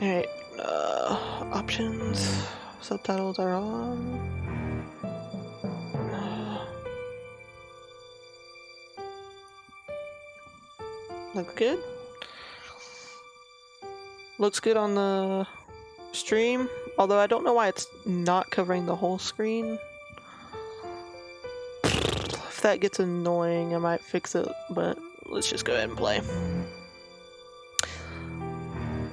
Alright, options. Subtitles are on. Looks good. Looks good on the stream, although I don't know why it's not covering the whole screen. If that gets annoying, I might fix it, but let's just go ahead and play.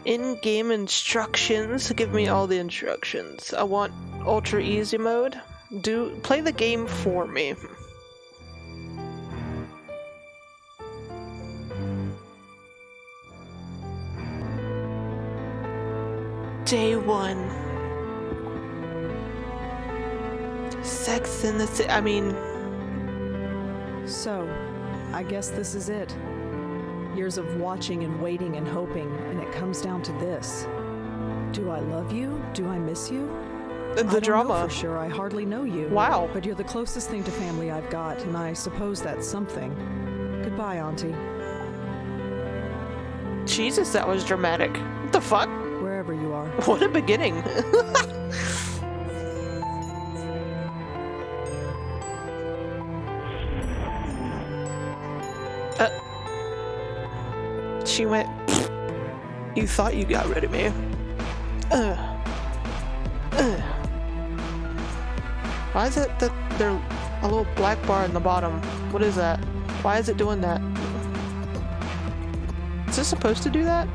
In-game instructions. Give me all the instructions. I want ultra easy mode. Play the game for me. Day 1. Sex in the City. I mean... So, I guess this is it. Years of watching and waiting and hoping, and it comes down to this. Do I love you? Do I miss you? The I don't drama. know for sure, I hardly know you. Wow. But you're the closest thing to family I've got, and I suppose that's something. Goodbye, Auntie. Jesus, that was dramatic. What the fuck? Wherever you are. What a beginning. She went, you thought you got rid of me. Why is it that there's a little black bar in the bottom? What is that? Why is it doing that? Is this supposed to do that?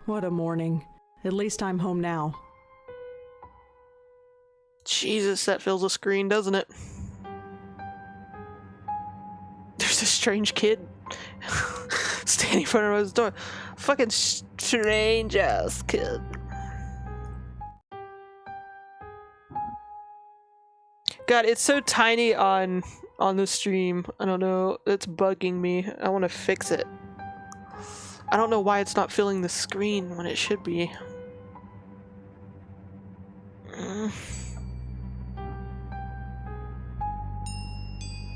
What a morning. At least I'm home now. Jesus, that fills a screen, doesn't it? There's a strange kid standing in front of his door. Fucking strange ass kid. God, it's so tiny on the stream. I don't know. It's bugging me. I want to fix it. I don't know why it's not filling the screen when it should be.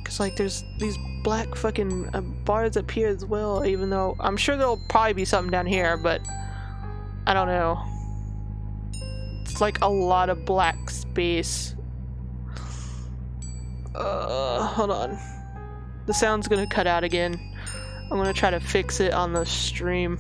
Cause like there's these black fucking bars up here as well, even though I'm sure there'll probably be something down here, but I don't know. It's like a lot of black space. Hold on. The sound's gonna cut out again. I'm gonna try to fix it on the stream.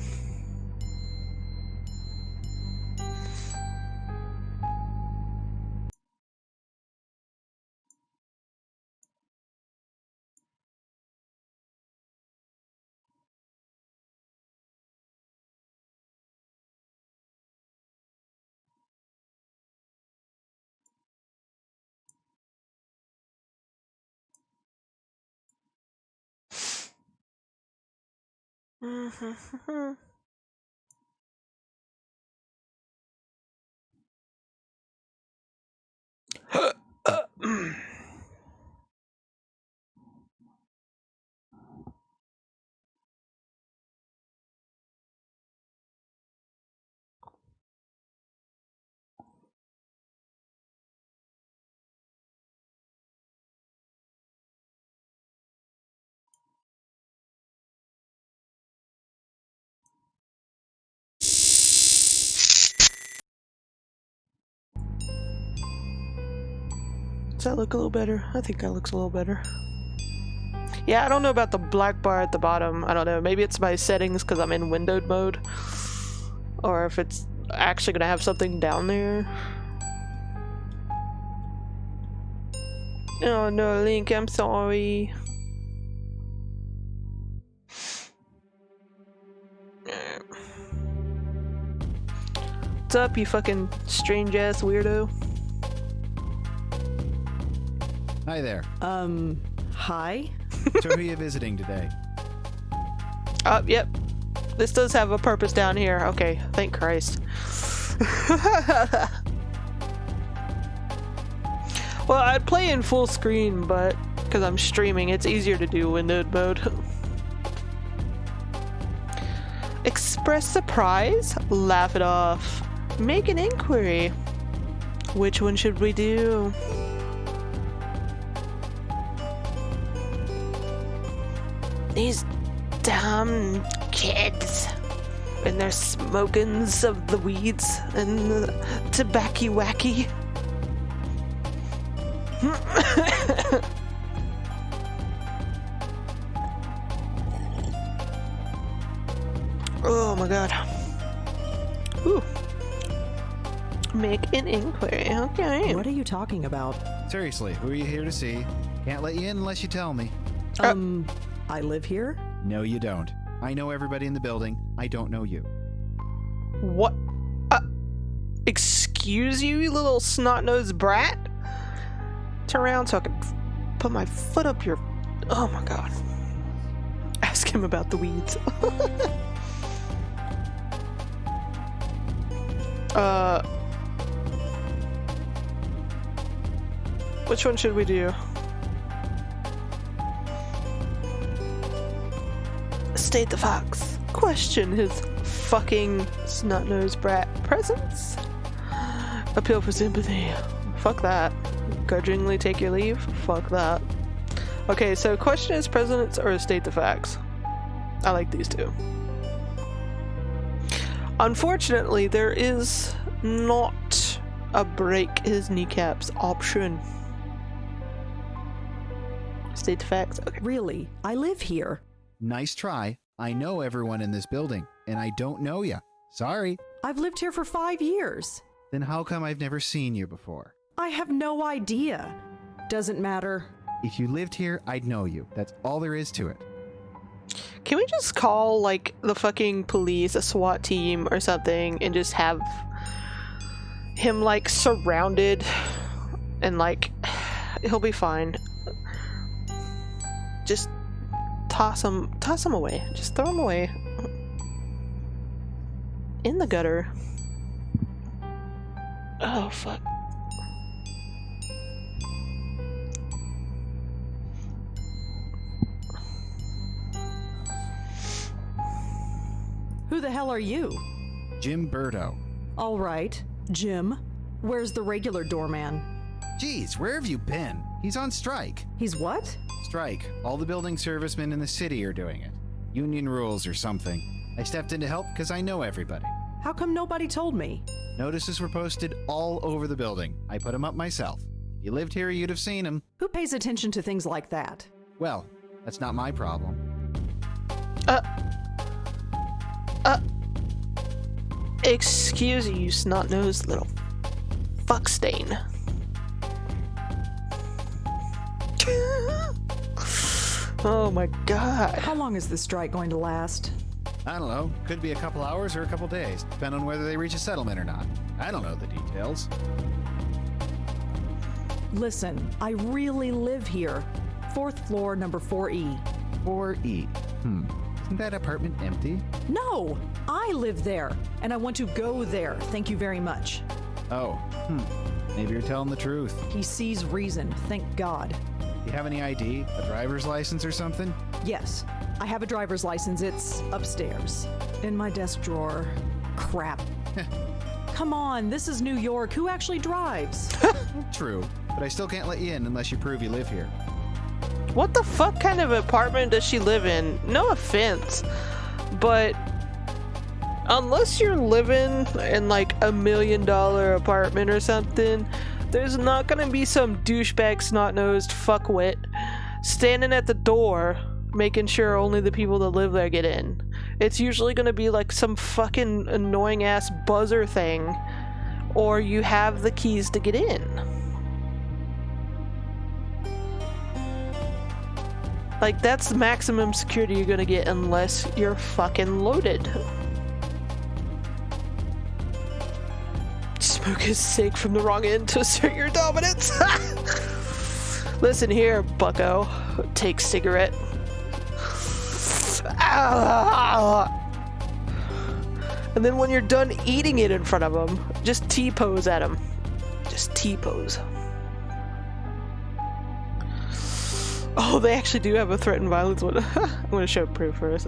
Does that look a little better? I think that looks a little better. Yeah, I don't know about the black bar at the bottom. I don't know. Maybe it's my settings because I'm in windowed mode. Or if it's actually going to have something down there. Oh no, Link, I'm sorry. What's up, you fucking strange ass weirdo? Hi there. Hi? So who are you visiting today? Yep. This does have a purpose down here. Okay, thank Christ. Well, I'd play in full screen, but because I'm streaming, it's easier to do windowed mode. Express surprise? Laugh it off. Make an inquiry. Which one should we do? These damn kids and their smokings of the weeds and the tobacco wacky. Oh my god. Ooh. Make an inquiry. Okay. What are you talking about? Seriously, who are you here to see? Can't let you in unless you tell me. I live here? No, you don't. I know everybody in the building. I don't know you. What? Excuse you, you little snot-nosed brat? Turn around so I can put my foot up your... Oh my god. Ask him about the weeds. Which one should we do? State the facts. Question his fucking snot-nosed brat presence. Appeal for sympathy. Fuck that. Grudgingly take your leave. Fuck that. Okay, so question his presence or state the facts. I like these two. Unfortunately, there is not a break his kneecaps option. State the facts. Okay. Really? I live here. Nice try. I know everyone in this building, and I don't know you. Sorry. I've lived here for 5 years. Then how come I've never seen you before? I have no idea. Doesn't matter. If you lived here, I'd know you. That's all there is to it. Can we just call, like, the fucking police, a SWAT team or something, and just have him, like, surrounded and, like, he'll be fine. Just toss him away. Just throw him away. In the gutter. Oh, fuck. Who the hell are you? Jim Burdo. All right, Jim. Where's the regular doorman? Geez, where have you been? He's on strike. He's what? Strike. All the building servicemen in the city are doing it. Union rules or something. I stepped in to help because I know everybody. How come nobody told me? Notices were posted all over the building. I put them up myself. If you lived here, you'd have seen them. Who pays attention to things like that? Well, that's not my problem. Excuse you, snot-nosed little fuck stain. Oh my god. How long is this strike going to last? I don't know. Could be a couple hours or a couple days, depending on whether they reach a settlement or not. I don't know the details. Listen, I really live here. 4th floor, number 4E. 4E. Isn't that apartment empty? No, I live there, and I want to go there. Thank you very much. Oh, maybe you're telling the truth. He sees reason, thank God. Do you have any ID? A driver's license or something? Yes, I have a driver's license. It's upstairs, in my desk drawer. Crap. Come on, this is New York. Who actually drives? True, but I still can't let you in unless you prove you live here. What the fuck kind of apartment does she live in? No offense, but unless you're living in like $1 million apartment or something, there's not gonna be some douchebag snot-nosed fuckwit standing at the door making sure only the people that live there get in. It's usually gonna be like some fucking annoying ass buzzer thing, or you have the keys to get in. Like, that's the maximum security you're gonna get unless you're fucking loaded. Smoke is sick from the wrong end to assert your dominance. Listen here, bucko. Take cigarette. And then when you're done eating it in front of him, just T-pose at him. Just T-pose. Oh, they actually do have a threat and violence one. I'm gonna show proof first.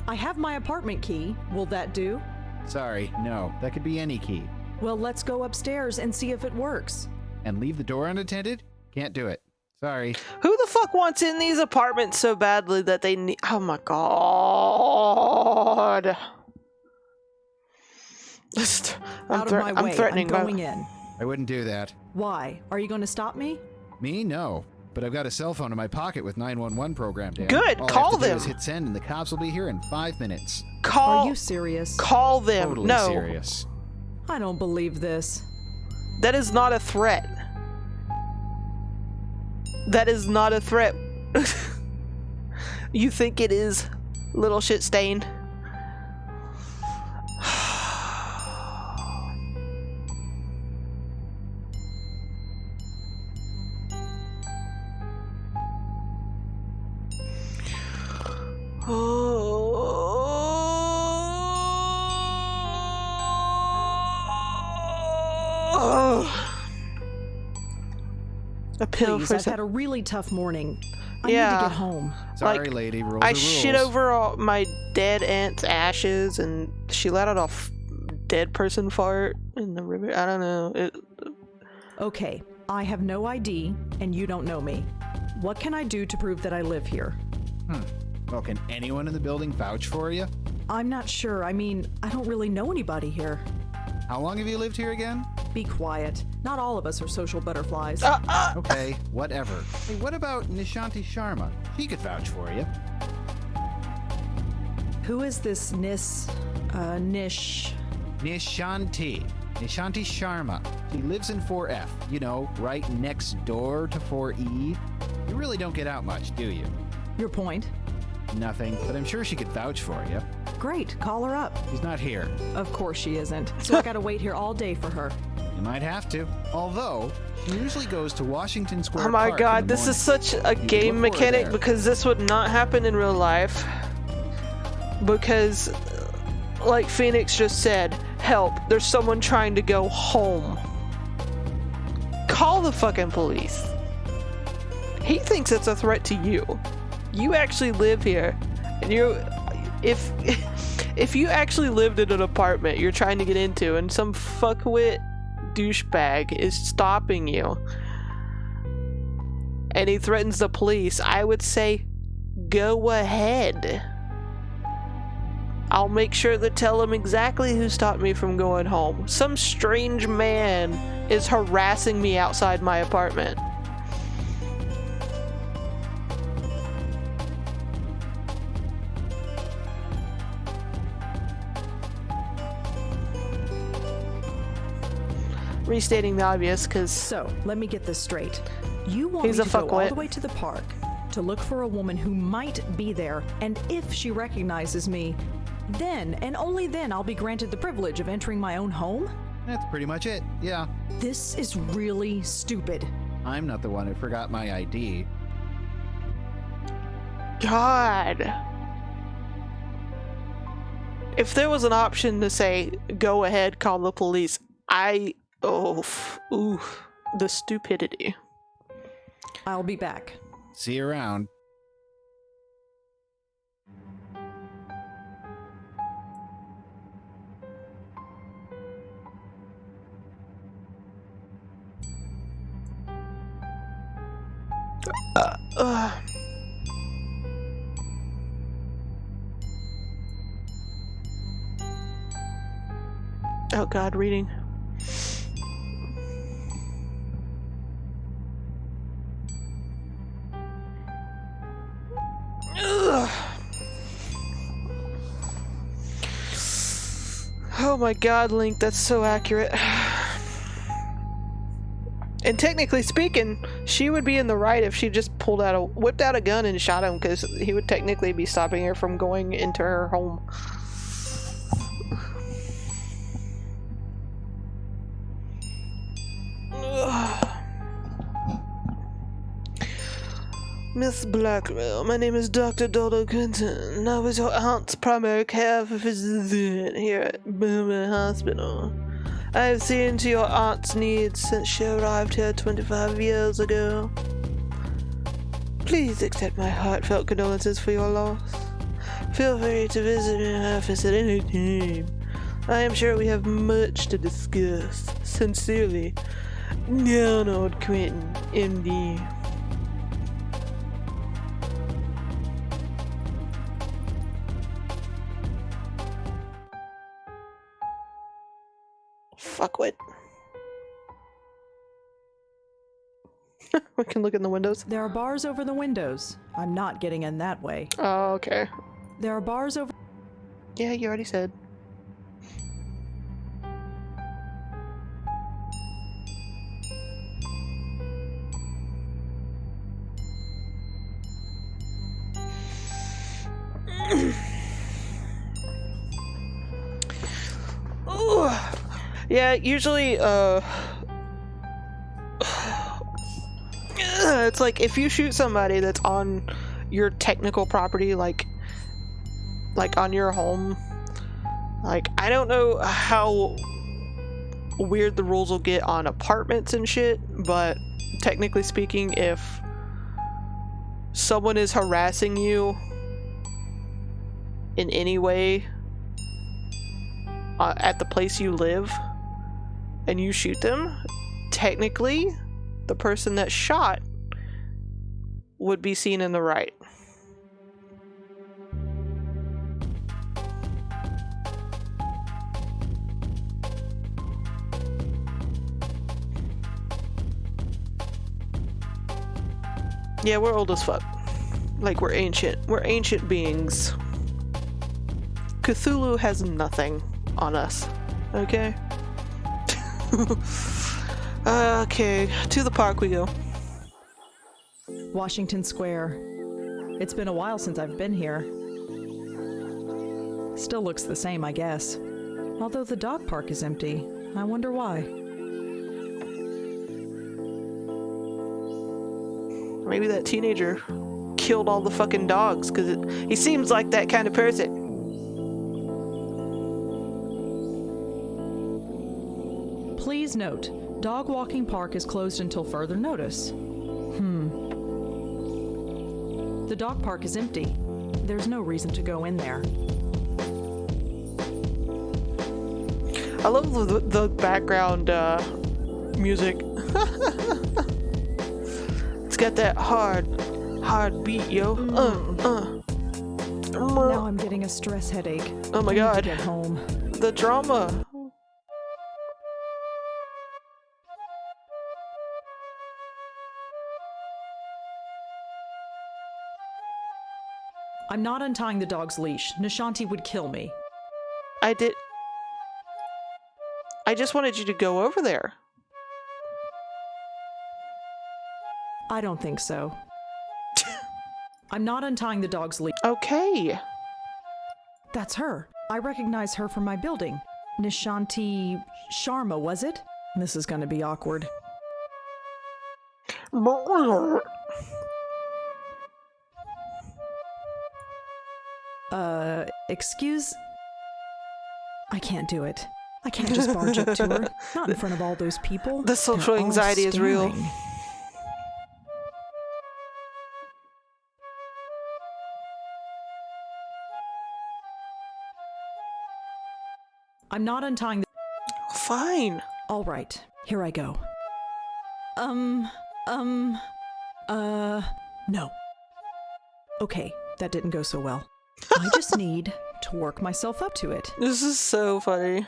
I have my apartment key. Will that do? Sorry, no. That could be any key. Well, let's go upstairs and see if it works. And leave the door unattended? Can't do it. Sorry. Who the fuck wants in these apartments so badly that they need? Oh my god! Out of my way. I'm threatening. I'm going in. I wouldn't do that. Why? Are you going to stop me? Me? No. But I've got a cell phone in my pocket with 911 programmed in. Good, All call I have to them. do is hit send and the cops will be here in 5 minutes. Call. Are you serious? Call them. Totally No, serious. I don't believe this. that is not a threat. That is not a threat. You think it is, little shit stain? A pill Please, for I've had a really tough morning. I need Yeah. to get home. Sorry, Like, lady. Rules I are shit rules. over all my dead aunt's ashes, and she let out a dead person fart in the river. I don't know. Okay, I have no ID, and you don't know me. What can I do to prove that I live here? Well, can anyone in the building vouch for you? I'm not sure. I mean, I don't really know anybody here. How long have you lived here again? Be quiet. Not all of us are social butterflies. Okay, whatever. Hey, what about Nishanti Sharma? She could vouch for you. Who is this Nish? Nishanti. Nishanti Sharma. She lives in 4F. You know, right next door to 4E. You really don't get out much, do you? Your point? Nothing, but I'm sure she could vouch for you. Great, call her up. She's not here. Of course she isn't. So I gotta wait here all day for her. You might have to. Although, she usually goes to Washington Square Oh my Park in god, the this is morning. such a You game look for her mechanic there. because this would not happen in real life. Because, like Phoenix just said, help, there's someone trying to go home. Call the fucking police. He thinks it's a threat to you. You actually live here. And if you actually lived in an apartment you're trying to get into and some fuckwit douchebag is stopping you and he threatens the police, I would say go ahead. I'll make sure to tell him exactly who stopped me from going home. Some strange man is harassing me outside my apartment. Restating the obvious, because So, let me get this straight. You want He's me a to go all fuckwit. the way to the park to look for a woman who might be there, and if she recognizes me, then and only then I'll be granted the privilege of entering my own home? That's pretty much it, yeah. This is really stupid. I'm not the one who forgot my ID. God. If there was an option to say, go ahead, call the police, ooh, the stupidity. I'll be back. See you around. Ugh. Oh god, reading. Ugh. Oh my god, Link, that's so accurate. And technically speaking, she would be in the right if she just whipped out a gun and shot him, because he would technically be stopping her from going into her home. Ugh. Miss Blackwell, my name is Dr. Dodo Clinton. I was your aunt's primary care physician here at Boomer Hospital. I have seen to your aunt's needs since she arrived here 25 years ago. Please accept my heartfelt condolences for your loss. Feel free to visit my office at any time. I am sure we have much to discuss. Sincerely, Donald Quentin, MD. Fuckwit. We can look in the windows. There are bars over the windows. I'm not getting in that way. Oh, okay. There are bars over... Yeah, you already said. Ooh. Yeah, usually, it's like if you shoot somebody that's on your technical property, like on your home, like I don't know how weird the rules will get on apartments and shit, but technically speaking, if someone is harassing you in any way at the place you live and you shoot them, technically the person that shot would be seen in the right. Yeah, we're old as fuck. Like, we're ancient. We're ancient beings. Cthulhu has nothing on us. Okay? Okay, to the park we go. Washington Square. It's been a while since I've been here. Still looks the same, I guess. Although the dog park is empty. I wonder why. Maybe that teenager killed all the fucking dogs, because he seems like that kind of person. Please note, dog walking park is closed until further notice. The dog park is empty. There's no reason to go in there. I love the background music. It's got that hard beat, yo. Now I'm getting a stress headache. Oh my I need to god. get home. The drama. I'm not untying the dog's leash. Nishanti would kill me. I just wanted you to go over there. I don't think so. I'm not untying the dog's leash. Okay. That's her. I recognize her from my building. Nishanti Sharma, was it? This is gonna be awkward. Excuse? I can't do it. I can't just barge up to her. Not in front of all those people. The social They're all anxiety is real. staring. I'm not untying the... Fine. All right, here I go. No. Okay, that didn't go so well. I just need to work myself up to it. This is so funny.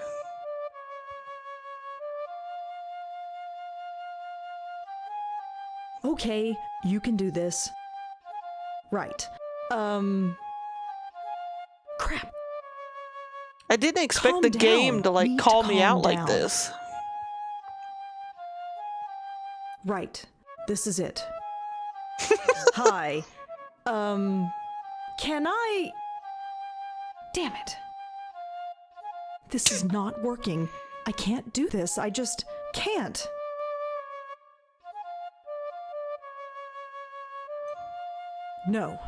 Okay, you can do this. Right. Crap. I didn't expect Calm the down. game to like Need to call me calm out like down. this. Right. This is it. Hi. Can I... Damn it. This is not working. I can't do this. I just can't. No.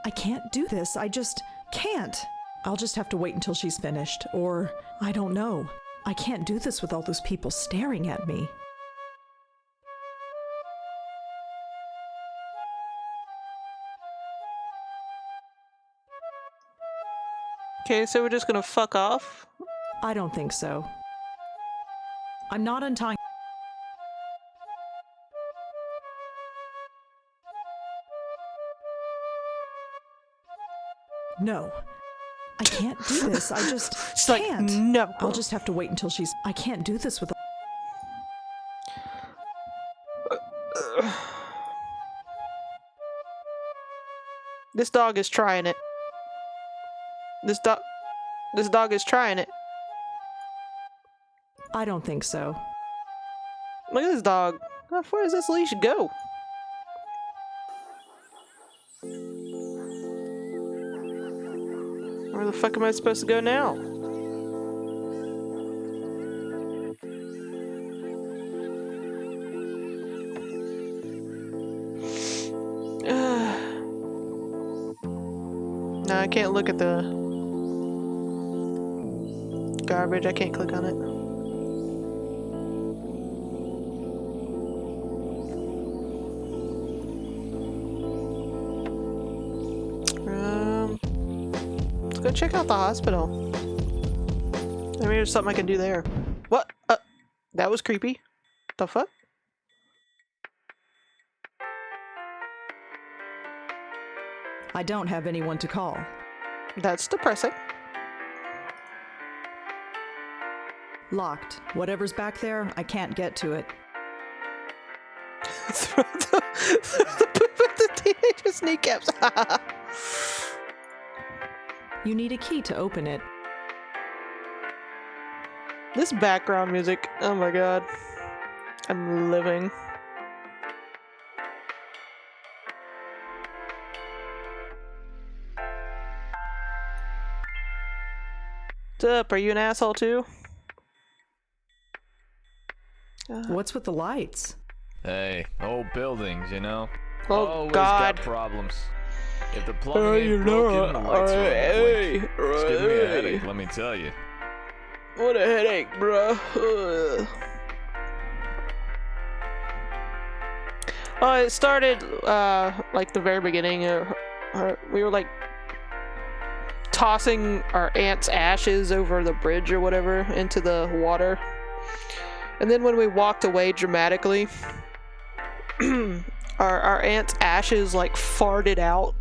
I can't do this. I just can't. I'll just have to wait until she's finished. Or, I don't know. I can't do this with all those people staring at me. Okay, so we're just gonna fuck off? I don't think so. I'm not untying. No. I can't do this. I just She's like, can't. no. I'll just have to wait until she's... I can't do this with... This dog is trying it. This dog is trying it. I don't think so. Look at this dog. How far does this leash go? Where the fuck am I supposed to go now? No, I can't look at the garbage. I can't click on it. Let's go check out the hospital. Maybe there's something I can do there. What? That was creepy. The fuck? I don't have anyone to call. That's depressing. Locked. Whatever's back there, I can't get to it. Throw the poop at the teenager's kneecaps. You need a key to open it. This background music, oh my god. I'm living. What's up? Are you an asshole too? What's with the lights? Hey, old buildings, you know? Oh Always god. got problems. If the plumbing ain't broken, the lights will blink. It's giving me a headache, let me tell you. What a headache, bro. It started like the very beginning. We were like tossing our aunt's ashes over the bridge or whatever into the water. And then when we walked away dramatically, our aunt's ashes like farted out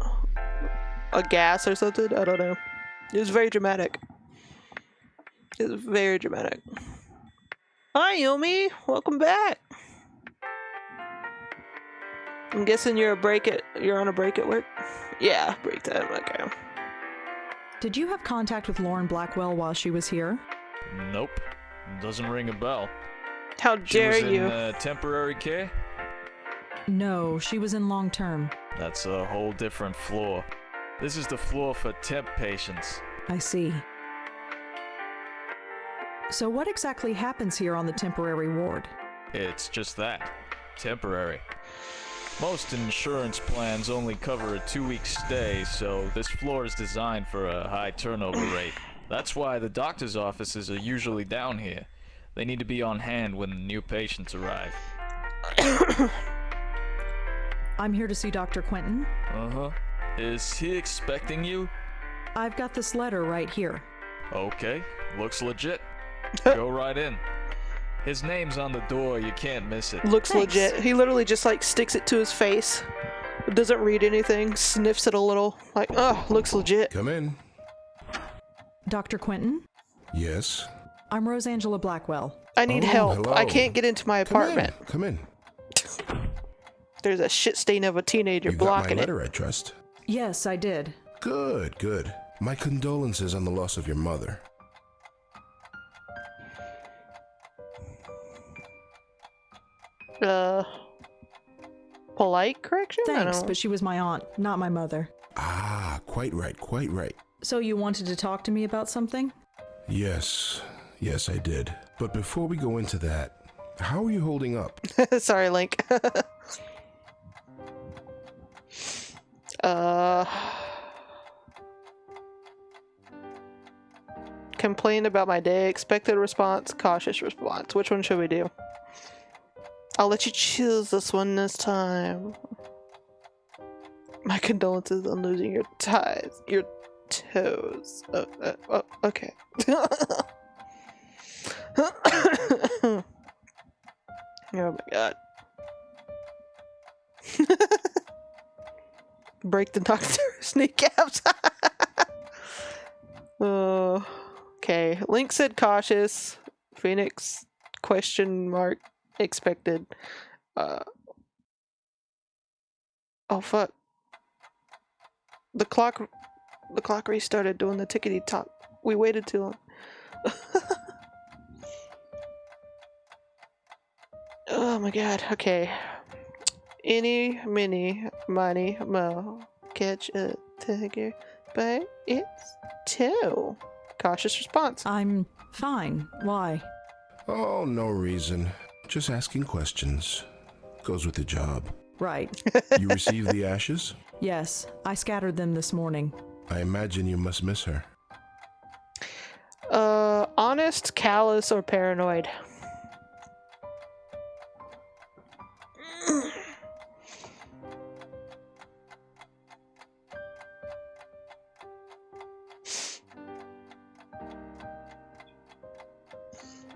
a gas or something. I don't know. It was very dramatic. It was very dramatic. Hi, Yumi. Welcome back. I'm guessing you're on a break at work? Yeah, break time. Okay. Did you have contact with Lauren Blackwell while she was here? Nope. Doesn't ring a bell. How dare She was you? in temporary care? No, she was in long term. That's a whole different floor. This is the floor for temp patients. I see. So what exactly happens here on the temporary ward? It's just that. Temporary. Most insurance plans only cover a 2-week stay, so this floor is designed for a high turnover rate. That's why the doctor's offices are usually down here. They need to be on hand when new patients arrive. I'm here to see Dr. Quentin. Uh-huh. Is he expecting you? I've got this letter right here. Okay, looks legit. Go right in. His name's on the door, you can't miss it. Looks Thanks. legit. He literally just like sticks it to his face. Doesn't read anything, sniffs it a little. Like, oh, looks legit. Come in. Dr. Quentin? Yes. I'm Rosangela Blackwell. I need Oh, help. hello. I can't get into my apartment. Come in. There's a shit stain of a teenager You got my blocking it. letter, I trust. Yes, I did. Good, good. My condolences on the loss of your mother. Polite correction? I Thanks, don't- but she was my aunt, not my mother. Ah, quite right, quite right. So you wanted to talk to me about something? Yes, yes, I did. But before we go into that, how are you holding up? Sorry, Link. Complain about my day, expected response, cautious response. Which one should we do? I'll let you choose this one this time. My condolences on losing your ties. Your toes. Okay. Oh my god. Break the doctor's kneecaps. Okay. Link said cautious. Phoenix question mark expected. Oh fuck. The clock restarted doing the tickety tock. We waited too long. Oh my god, okay. Any, mini, money, mo. Catch a tiger by its toe. Cautious response. I'm fine. Why? Oh, no reason. Just asking questions. Goes with the job. Right. You received the ashes? Yes, I scattered them this morning. I imagine you must miss her. Honest, callous, or paranoid?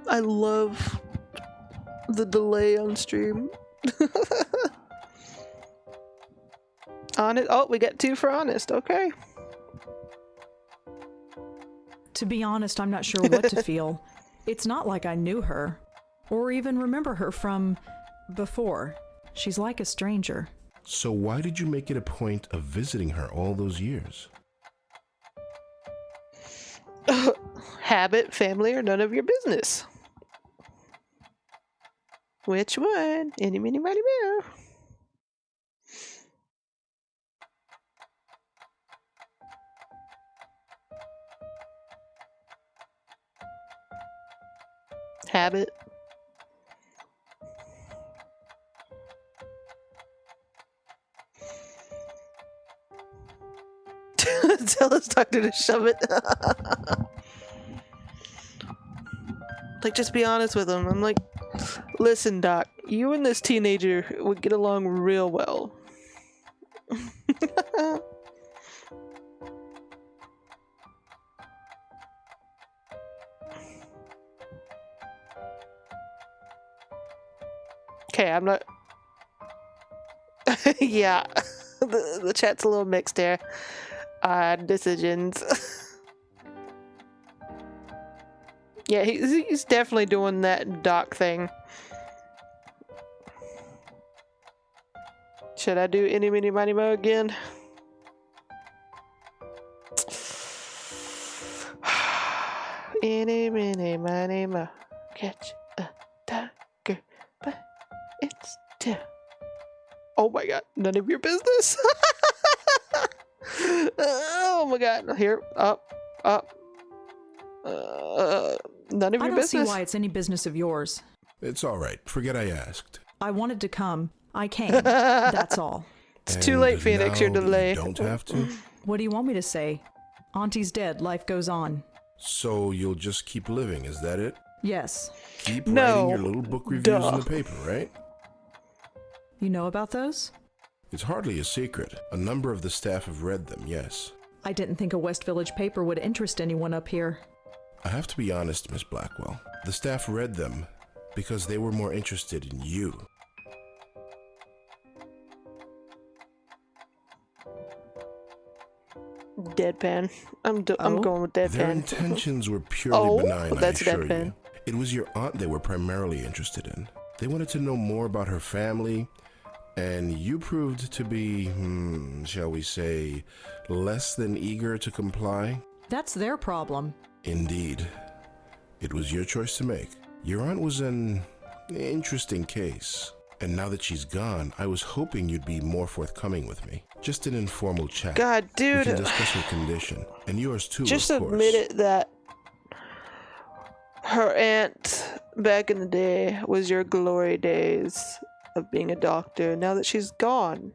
I love the delay on stream. Honest. Oh, we get 2 for honest. Okay. To be honest, I'm not sure what to feel. It's not like I knew her, or even remember her from before. She's like a stranger. So why did you make it a point of visiting her all those years? Habit, family, or none of your business. Which one? Any, mini, mighty, mo. Habit. Tell his doctor to shove it. Like, just be honest with him. I'm like, listen, doc, you and this teenager would get along real well. Okay, I'm not... Yeah, the chat's a little mixed here. Decisions. Yeah, he's definitely doing that doc thing. Should I do any, mini, mighty, mo again? Any, mini, mighty, mo. Catch a tiger by its tail. Oh my god, none of your business. Oh my god, here, up. None of I your don't business. see why it's any business of yours. It's all right. Forget I asked. I wanted to come. I came. That's all. It's too late, Phoenix. You're now that you delayed. don't have to. What do you want me to say? Auntie's dead. Life goes on. So you'll just keep living, is that it? Yes. Keep No. writing your little book reviews in the paper, right? You know about those? It's hardly a secret. A number of the staff have read them, yes. I didn't think a West Village paper would interest anyone up here. I have to be honest, Miss Blackwell. The staff read them because they were more interested in you. Deadpan. I'm going with Their deadpan. intentions were purely benign, that's I assure deadpan. you. It was your aunt they were primarily interested in. They wanted to know more about her family, and you proved to be, shall we say, less than eager to comply? That's their problem. Indeed. It was your choice to make. Your aunt was an interesting case. And now that she's gone, I was hoping you'd be more forthcoming with me. Just an informal chat. God, We dude. can discuss her condition. And yours too, Just of course. admit it that her aunt back in the day was your glory days of being a doctor. Now that she's gone,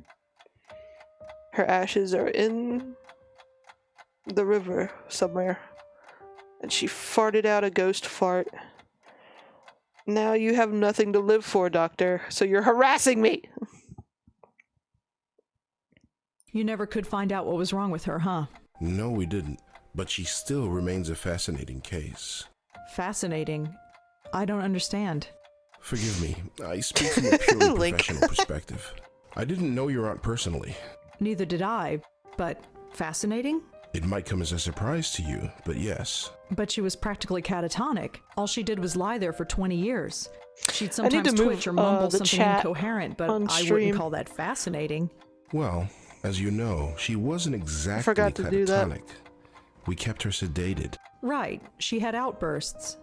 her ashes are in the river somewhere. And she farted out a ghost fart. Now you have nothing to live for, doctor, so you're harassing me! You never could find out what was wrong with her, huh? No, we didn't. But she still remains a fascinating case. Fascinating. I don't understand. Forgive me, I speak from a purely Link. professional perspective. I didn't know your aunt personally. Neither did I, but fascinating? It might come as a surprise to you, but yes. But she was practically catatonic. All she did was lie there for 20 years. She'd need sometimes to move, twitch or mumble the something chat incoherent, but on I stream. wouldn't call that fascinating. Well, as you know, she wasn't exactly forgot to do that. catatonic. We kept her sedated. Right, she had outbursts.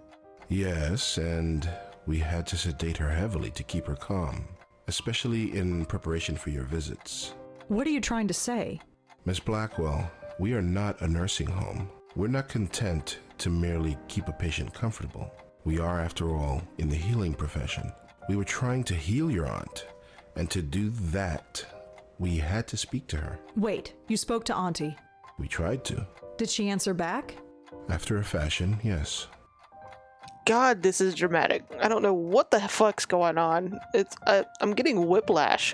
Yes, and we had to sedate her heavily to keep her calm, especially in preparation for your visits. What are you trying to say? Miss Blackwell, we are not a nursing home. We're not content to merely keep a patient comfortable. We are, after all, in the healing profession. We were trying to heal your aunt, and to do that, we had to speak to her. Wait, you spoke to Auntie. We tried to. Did she answer back? After a fashion, yes. God, this is dramatic. I don't know what the fuck's going on. It's I'm getting whiplash.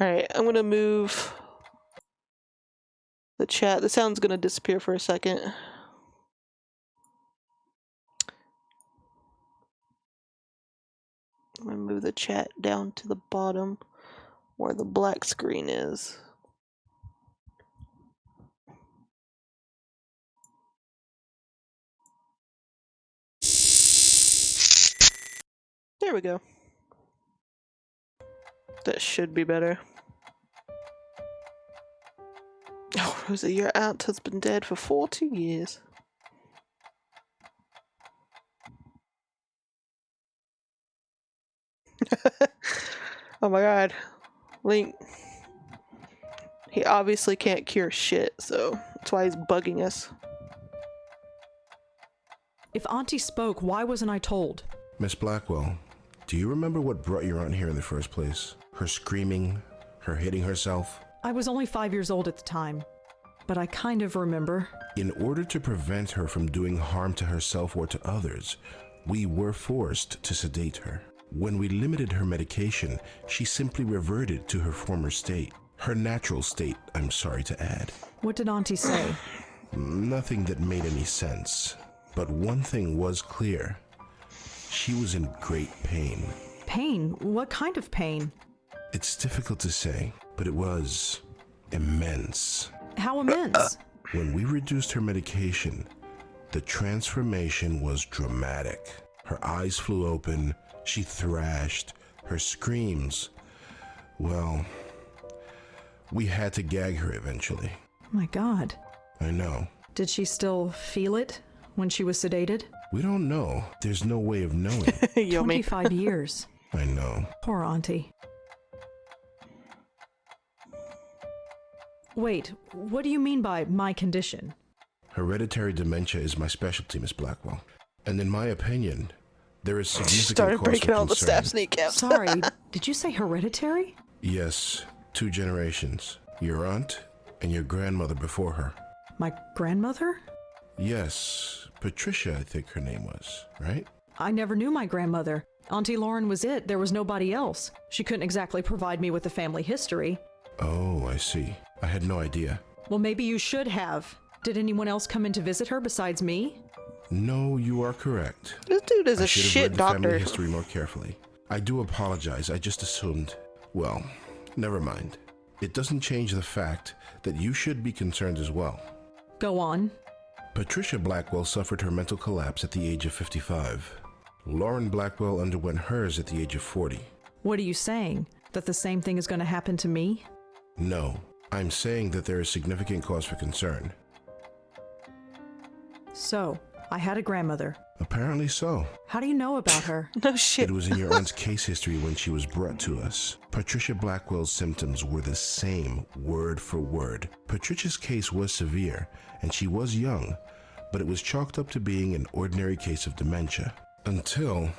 Alright, I'm gonna move the chat. The sound's gonna disappear for a second. I'm gonna move the chat down to the bottom where the black screen is. There we go. That should be better. Oh, Rosa, your aunt has been dead for 40 years. Oh my god. Link. He obviously can't cure shit, so that's why he's bugging us. If Auntie spoke, why wasn't I told? Miss Blackwell, do you remember what brought your aunt here in the first place? Her screaming, her hitting herself? I was only 5 years old at the time, but I kind of remember. In order to prevent her from doing harm to herself or to others, we were forced to sedate her. When we limited her medication, she simply reverted to her former state. Her natural state, I'm sorry to add. What did Auntie say? Nothing that made any sense. But one thing was clear. She was in great pain. Pain? What kind of pain? It's difficult to say, but it was immense. How immense? When we reduced her medication, the transformation was dramatic. Her eyes flew open, she thrashed, her screams. Well, we had to gag her eventually. My God. I know. Did she still feel it when she was sedated? We don't know. There's no way of knowing. Yummy. 25 years. I know. Poor Auntie. Wait, what do you mean by my condition? Hereditary dementia is my specialty, Miss Blackwell. And in my opinion, there is significant Started cause for breaking out the concern. staff kneecaps. Sorry, did you say hereditary? Yes, 2 generations. Your aunt and your grandmother before her. My grandmother? Yes, Patricia, I think her name was, right? I never knew my grandmother. Auntie Lauren was it. There was nobody else. She couldn't exactly provide me with a family history. Oh, I see. I had no idea. Well, maybe you should have. Did anyone else come in to visit her besides me? No, you are correct. This dude is I a should have shit read the family doctor. history more carefully. I do apologize. I just assumed. Well, never mind. It doesn't change the fact that you should be concerned as well. Go on. Patricia Blackwell suffered her mental collapse at the age of 55. Lauren Blackwell underwent hers at the age of 40. What are you saying? That the same thing is going to happen to me? No, I'm saying that there is significant cause for concern. So, I had a grandmother. Apparently so. How do you know about her? No shit. It was in your aunt's case history when she was brought to us. Patricia Blackwell's symptoms were the same, word for word. Patricia's case was severe, and she was young, but it was chalked up to being an ordinary case of dementia. Until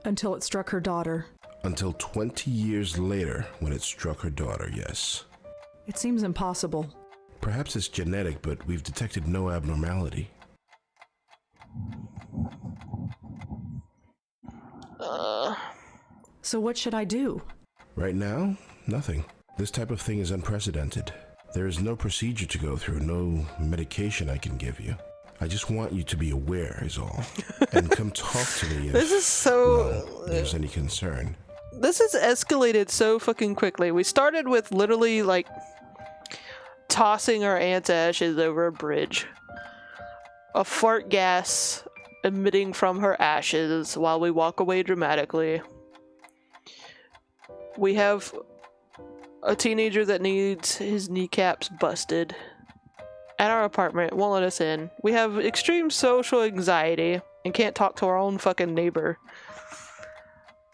Until it struck her daughter. 20 years later, when it struck her daughter, yes. It seems impossible. Perhaps it's genetic, but we've detected no abnormality. So what should I do? Right now, nothing. This type of thing is unprecedented. There is no procedure to go through, no medication I can give you. I just want you to be aware, is all. And come talk to me if This is so... well, there's any concern. This has escalated so fucking quickly. We started with literally, like, tossing our aunt's ashes over a bridge. A fart gas emitting from her ashes while we walk away dramatically. We have a teenager that needs his kneecaps busted at our apartment, won't let us in. We have extreme social anxiety and can't talk to our own fucking neighbor.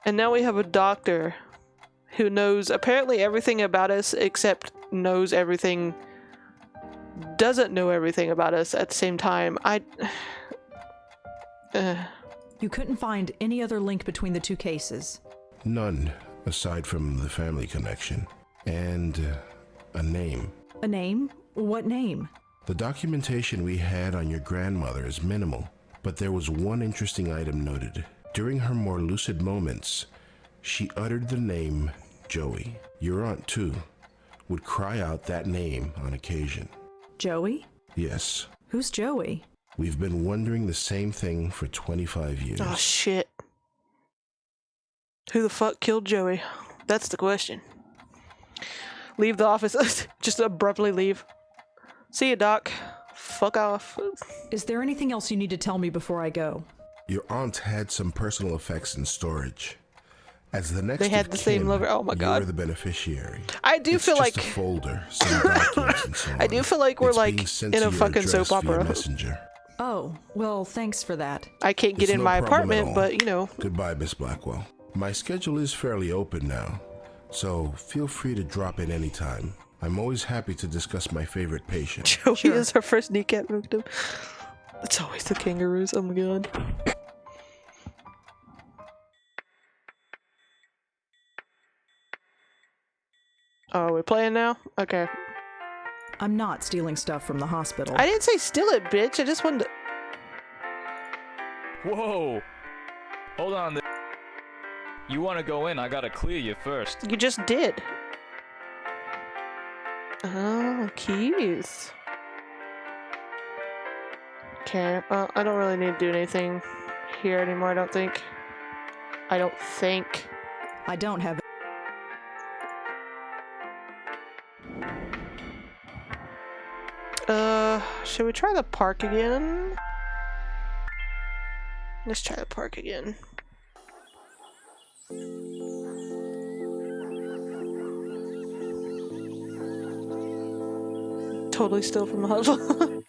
And now we have a doctor who knows apparently everything about us except knows everything, doesn't know everything about us at the same time. You couldn't find any other link between the two cases. None, aside from the family connection. And a name. A name? What name? The documentation we had on your grandmother is minimal, but there was one interesting item noted. During her more lucid moments, she uttered the name Joey. Your aunt, too, would cry out that name on occasion. Joey? Yes. Who's Joey? We've been wondering the same thing for 25 years. Oh shit. Who the fuck killed Joey? That's the question. Leave the office. Just abruptly leave. See you, Doc. Fuck off. Is there anything else you need to tell me before I go? Your aunt had some personal effects in storage. As the next They had of the same kin, lover. Oh my god. You're the beneficiary. I do It's feel just like a folder, some documents and so on. I do feel like we're It's like being sent in to a your fucking address soap via opera. messenger. Oh, well, thanks for that. I can't get It's in no my problem at apartment, all. but you know. Goodbye, Miss Blackwell. My schedule is fairly open now, so feel free to drop in anytime. I'm always happy to discuss my favorite patient. Joey Sure. is her first kneecap victim. It's always the kangaroos. Oh my god. Oh, we're playing now? Okay. I'm not stealing stuff from the hospital. I didn't say steal it, bitch. I just wanted to... Whoa! Hold on. You want to go in? I gotta clear you first. You just did. Oh, keys. Okay, well, I don't really need to do anything here anymore, I don't think. I don't think. I don't have... Should we try the park again? Let's try the park again. Totally still from the huddle.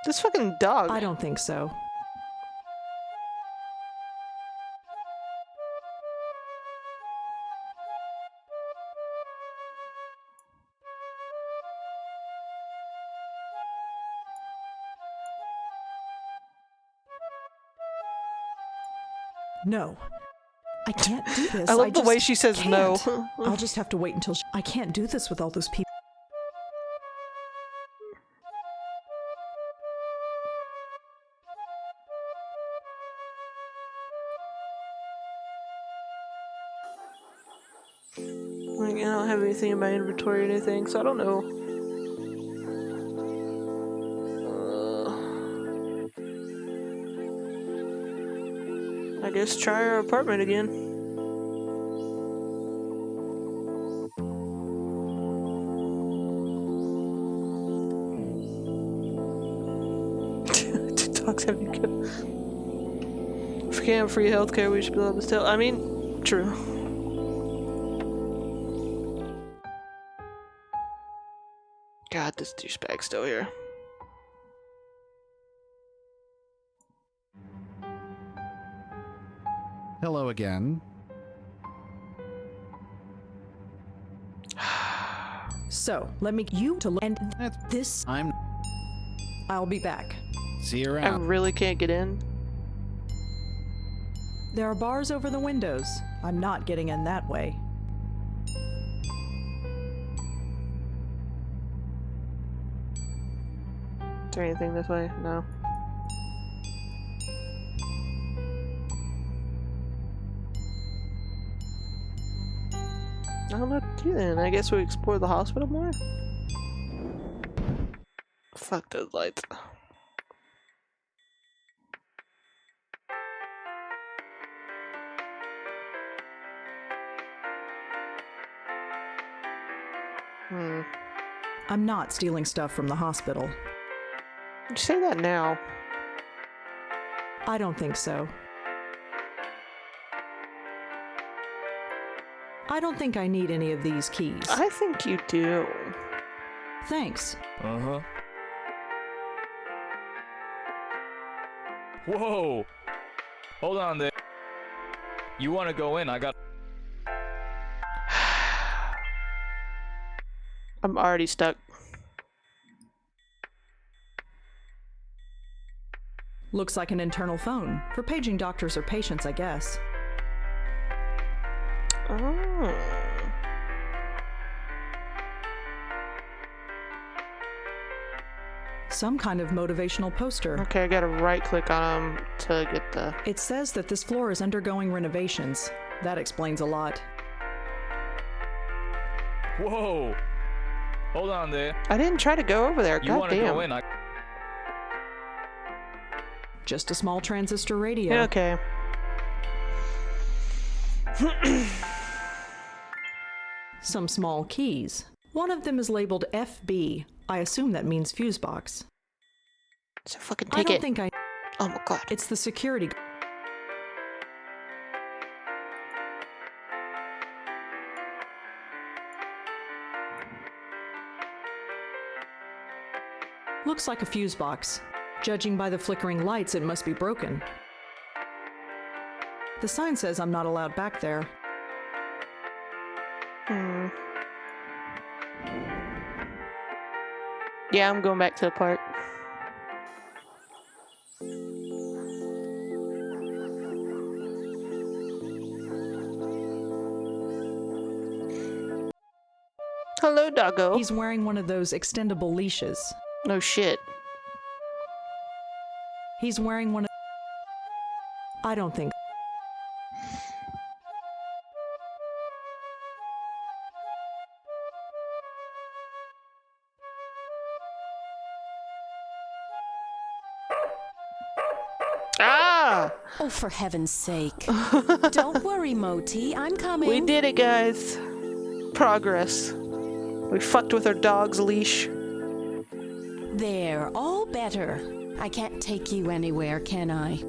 This fucking dog. I don't think so. No. I can't do this. I love the way just she says no. can't. I'll just have to wait until I can't do this with all those people. Like, I don't have anything in my inventory or anything, so I don't know. I guess try our apartment again. Two dogs have you killed. If we can't have free healthcare, we should be able to steal. I mean, true. God, this douchebag's still here. Hello again. So, let me you to look and That's- this I'm. I'll be back. See you I around. really can't get in. There are bars over the windows. I'm not getting in that way. Is there anything this way? No. I don't know what to do then. I guess we explore the hospital more? Fuck those lights. I'm not stealing stuff from the hospital. You say that now. I don't think so. I don't think I need any of these keys. I think you do. Thanks. Uh-huh. Whoa! Hold on there. You want to go in? I got... I'm already stuck. Looks like an internal phone. For paging doctors or patients, I guess. Oh. Some kind of motivational poster. Okay, I gotta right click on them to get the... It says that this floor is undergoing renovations. That explains a lot. Whoa! Hold on there. I didn't try to go over there. You want to Goddamn. go in? Just a small transistor radio. Yeah, okay. Some small keys. One of them is labeled FB. I assume that means fuse box. So fucking I take don't it. think I... Oh my god. It's the security... Looks like a fuse box. Judging by the flickering lights, it must be broken. The sign says I'm not allowed back there. Yeah, I'm going back to the park. Hello, doggo. He's wearing one of those extendable leashes. No shit. He's wearing one of... I don't think... Ah! Oh, for heaven's sake. Don't worry, Moti. I'm coming. We did it, guys. Progress. We fucked with our dog's leash. There, all better. I can't take you anywhere, can I?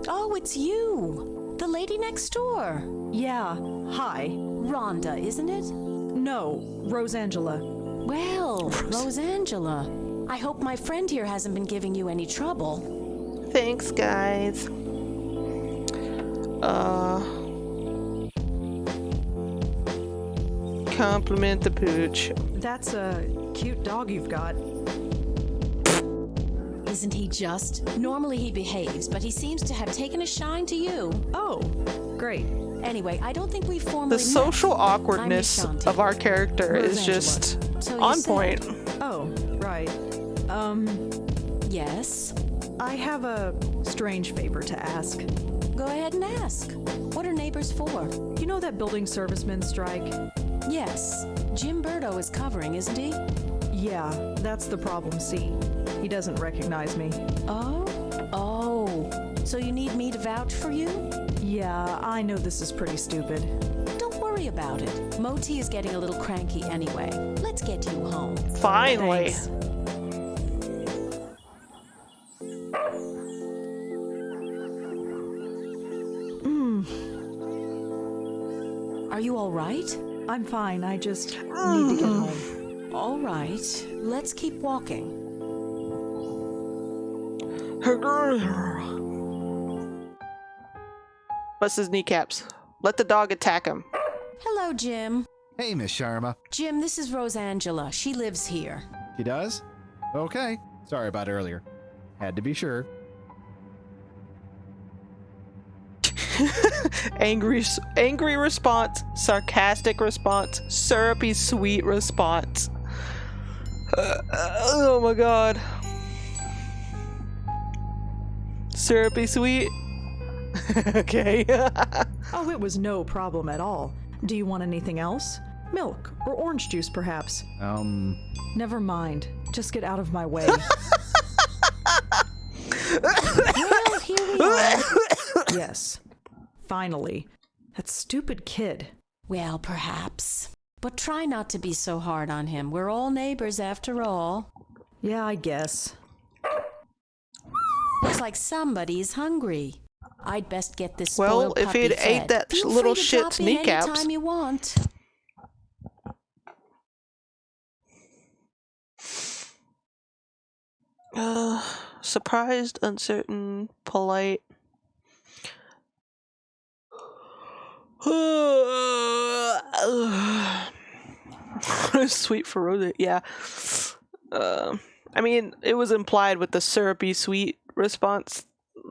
Oh, it's you. The lady next door. Yeah, hi. Rhonda, isn't it? No, Rosangela. Well, Rosangela. I hope my friend here hasn't been giving you any trouble. Thanks, guys. Compliment the pooch. That's a cute dog you've got. Isn't he just? Normally he behaves, but he seems to have taken a shine to you. Oh, great. Anyway, I don't think we formally The met. social awkwardness I'm Nishanti. of our character is Rosangela. just So you on said- point. Oh, right. Yes? I have a strange favor to ask. Go ahead and ask. What are neighbors for? You know that building servicemen strike? Yes. Jim Berto is covering, isn't he? Yeah, that's the problem, see. He doesn't recognize me. Oh? So you need me to vouch for you? Yeah, I know this is pretty stupid. Don't worry about it. Moti is getting a little cranky anyway. Let's get you home. Finally. Thanks. Are you all right? I'm fine, I just need to get home. All right. Let's keep walking. Bust his kneecaps. Let the dog attack him. Hello, Jim. Hey, Miss Sharma. Jim, this is Rosangela. She lives here. She does? Okay. Sorry about earlier. Had to be sure. Angry response, sarcastic response, syrupy sweet response. Oh my god. Syrupy sweet. Okay. Oh, it was no problem at all. Do you want anything else? Milk or orange juice, perhaps? Never mind. Just get out of my way. Well, here we are. Yes. Finally. That stupid kid. Well, perhaps. But try not to be so hard on him. We're all neighbors after all. Yeah, I guess. Looks like somebody's hungry. I'd best get this Well, spoiled if puppy he'd fed. ate that Feel little free to shit's drop in kneecaps. anytime you want. Surprised, uncertain, polite. Sweet for Rosa, yeah. I mean, it was implied with the syrupy sweet response.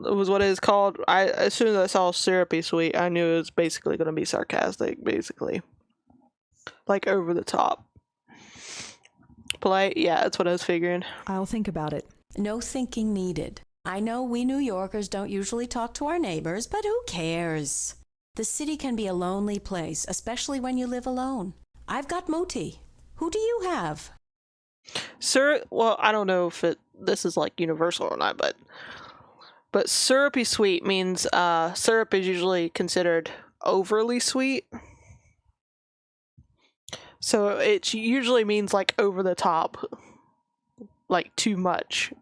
It was what it is called. As soon as I saw syrupy sweet, I knew it was basically going to be sarcastic, basically. Like over the top. Polite, yeah, that's what I was figuring. I'll think about it. No thinking needed. I know we New Yorkers don't usually talk to our neighbors, but who cares? The city can be a lonely place, especially when you live alone. I've got Moti. Who do you have? Well, I don't know if this is like universal or not, but syrupy sweet means syrup is usually considered overly sweet. So it usually means like over the top, like too much.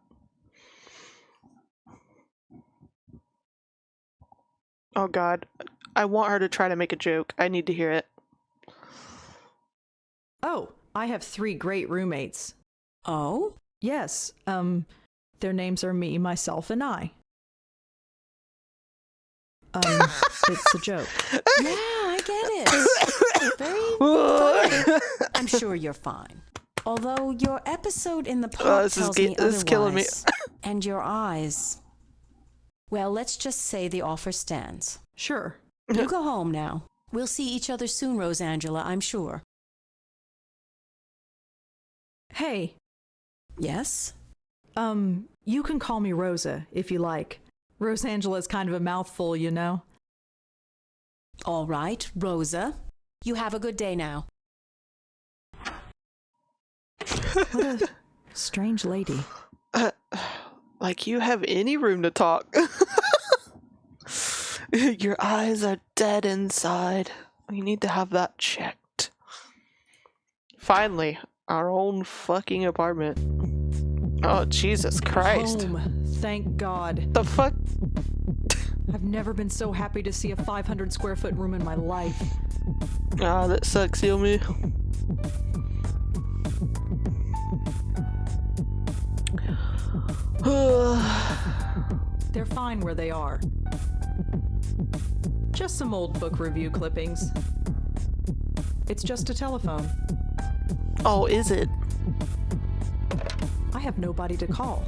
Oh God, I want her to try to make a joke. I need to hear it. Oh, I have 3 great roommates. Oh? Yes, their names are me, myself, and I. It's a joke. Yeah, I get it. Very funny. I'm sure you're fine. Although your episode in the park tells me this is killing me. otherwise. And your eyes. Well, let's just say the offer stands. Sure. You go home now. We'll see each other soon, Rosangela, I'm sure. Hey, Yes? you can call me Rosa, if you like. Rosangela's kind of a mouthful, you know? All right, Rosa. You have a good day now. What a strange lady. Like you have any room to talk. Your eyes are dead inside. We need to have that checked. Finally, our own fucking apartment. Oh, Jesus Christ. Home, thank God. The fuck? I've never been so happy to see a 500 square foot room in my life. Ah, that sucks, Yumi. They're fine where they are. Just some old book review clippings. It's just a telephone. Oh, is it? I have nobody to call.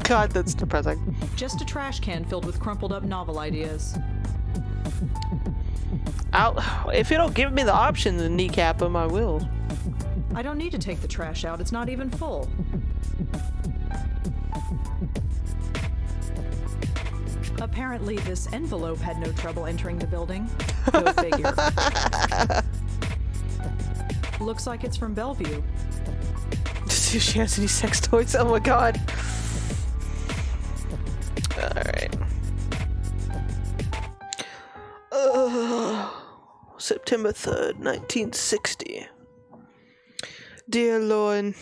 God, that's depressing. Just a trash can filled with crumpled up novel ideas. If you don't give me the option to kneecap them, I will. I don't need to take the trash out. It's not even full. Apparently, this envelope had no trouble entering the building. Go figure. Looks like it's from Bellevue. See if she has any sex toys. Oh my God. Alright. September 3rd, 1960. Dear Lauren,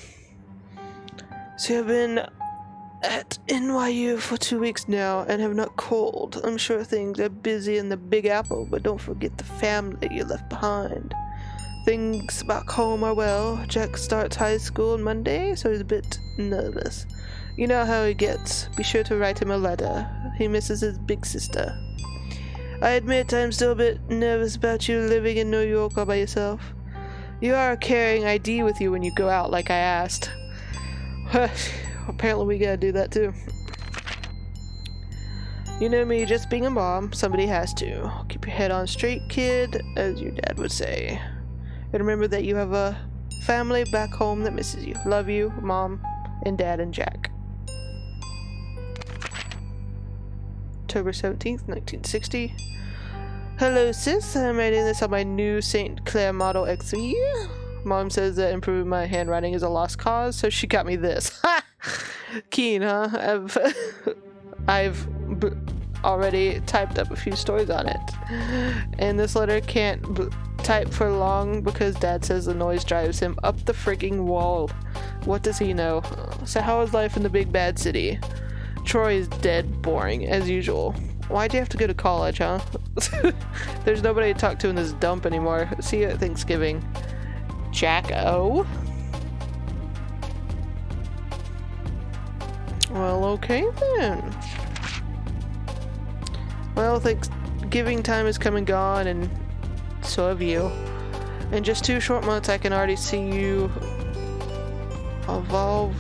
so I've been at NYU for 2 weeks now and have not called. I'm sure things are busy in the Big Apple, but don't forget the family you left behind. Things back home are well. Jack starts high school on Monday, so he's a bit nervous. You know how he gets. Be sure to write him a letter. He misses his big sister. I admit I'm still a bit nervous about you living in New York all by yourself. You are carrying ID with you when you go out, like I asked. Apparently we gotta do that too. You know me, just being a mom, somebody has to. Keep your head on straight, kid, as your dad would say. And remember that you have a family back home that misses you. Love you, Mom, and Dad, and Jack. October 17th, 1960. Hello, sis. I'm writing this on my new St. Clair Model XV. Mom says that improving my handwriting is a lost cause, so she got me this. Ha! Keen, huh? I've already typed up a few stories on it. And this letter can't type for long because Dad says the noise drives him up the frigging wall. What does he know? So how is life in the big bad city? Troy is dead boring, as usual. Why'd you have to go to college, huh? There's nobody to talk to in this dump anymore. See you at Thanksgiving. Jack O. Well, okay then. Well, Thanksgiving time has come and gone, and so have you. In just 2 short months, I can already see you evolving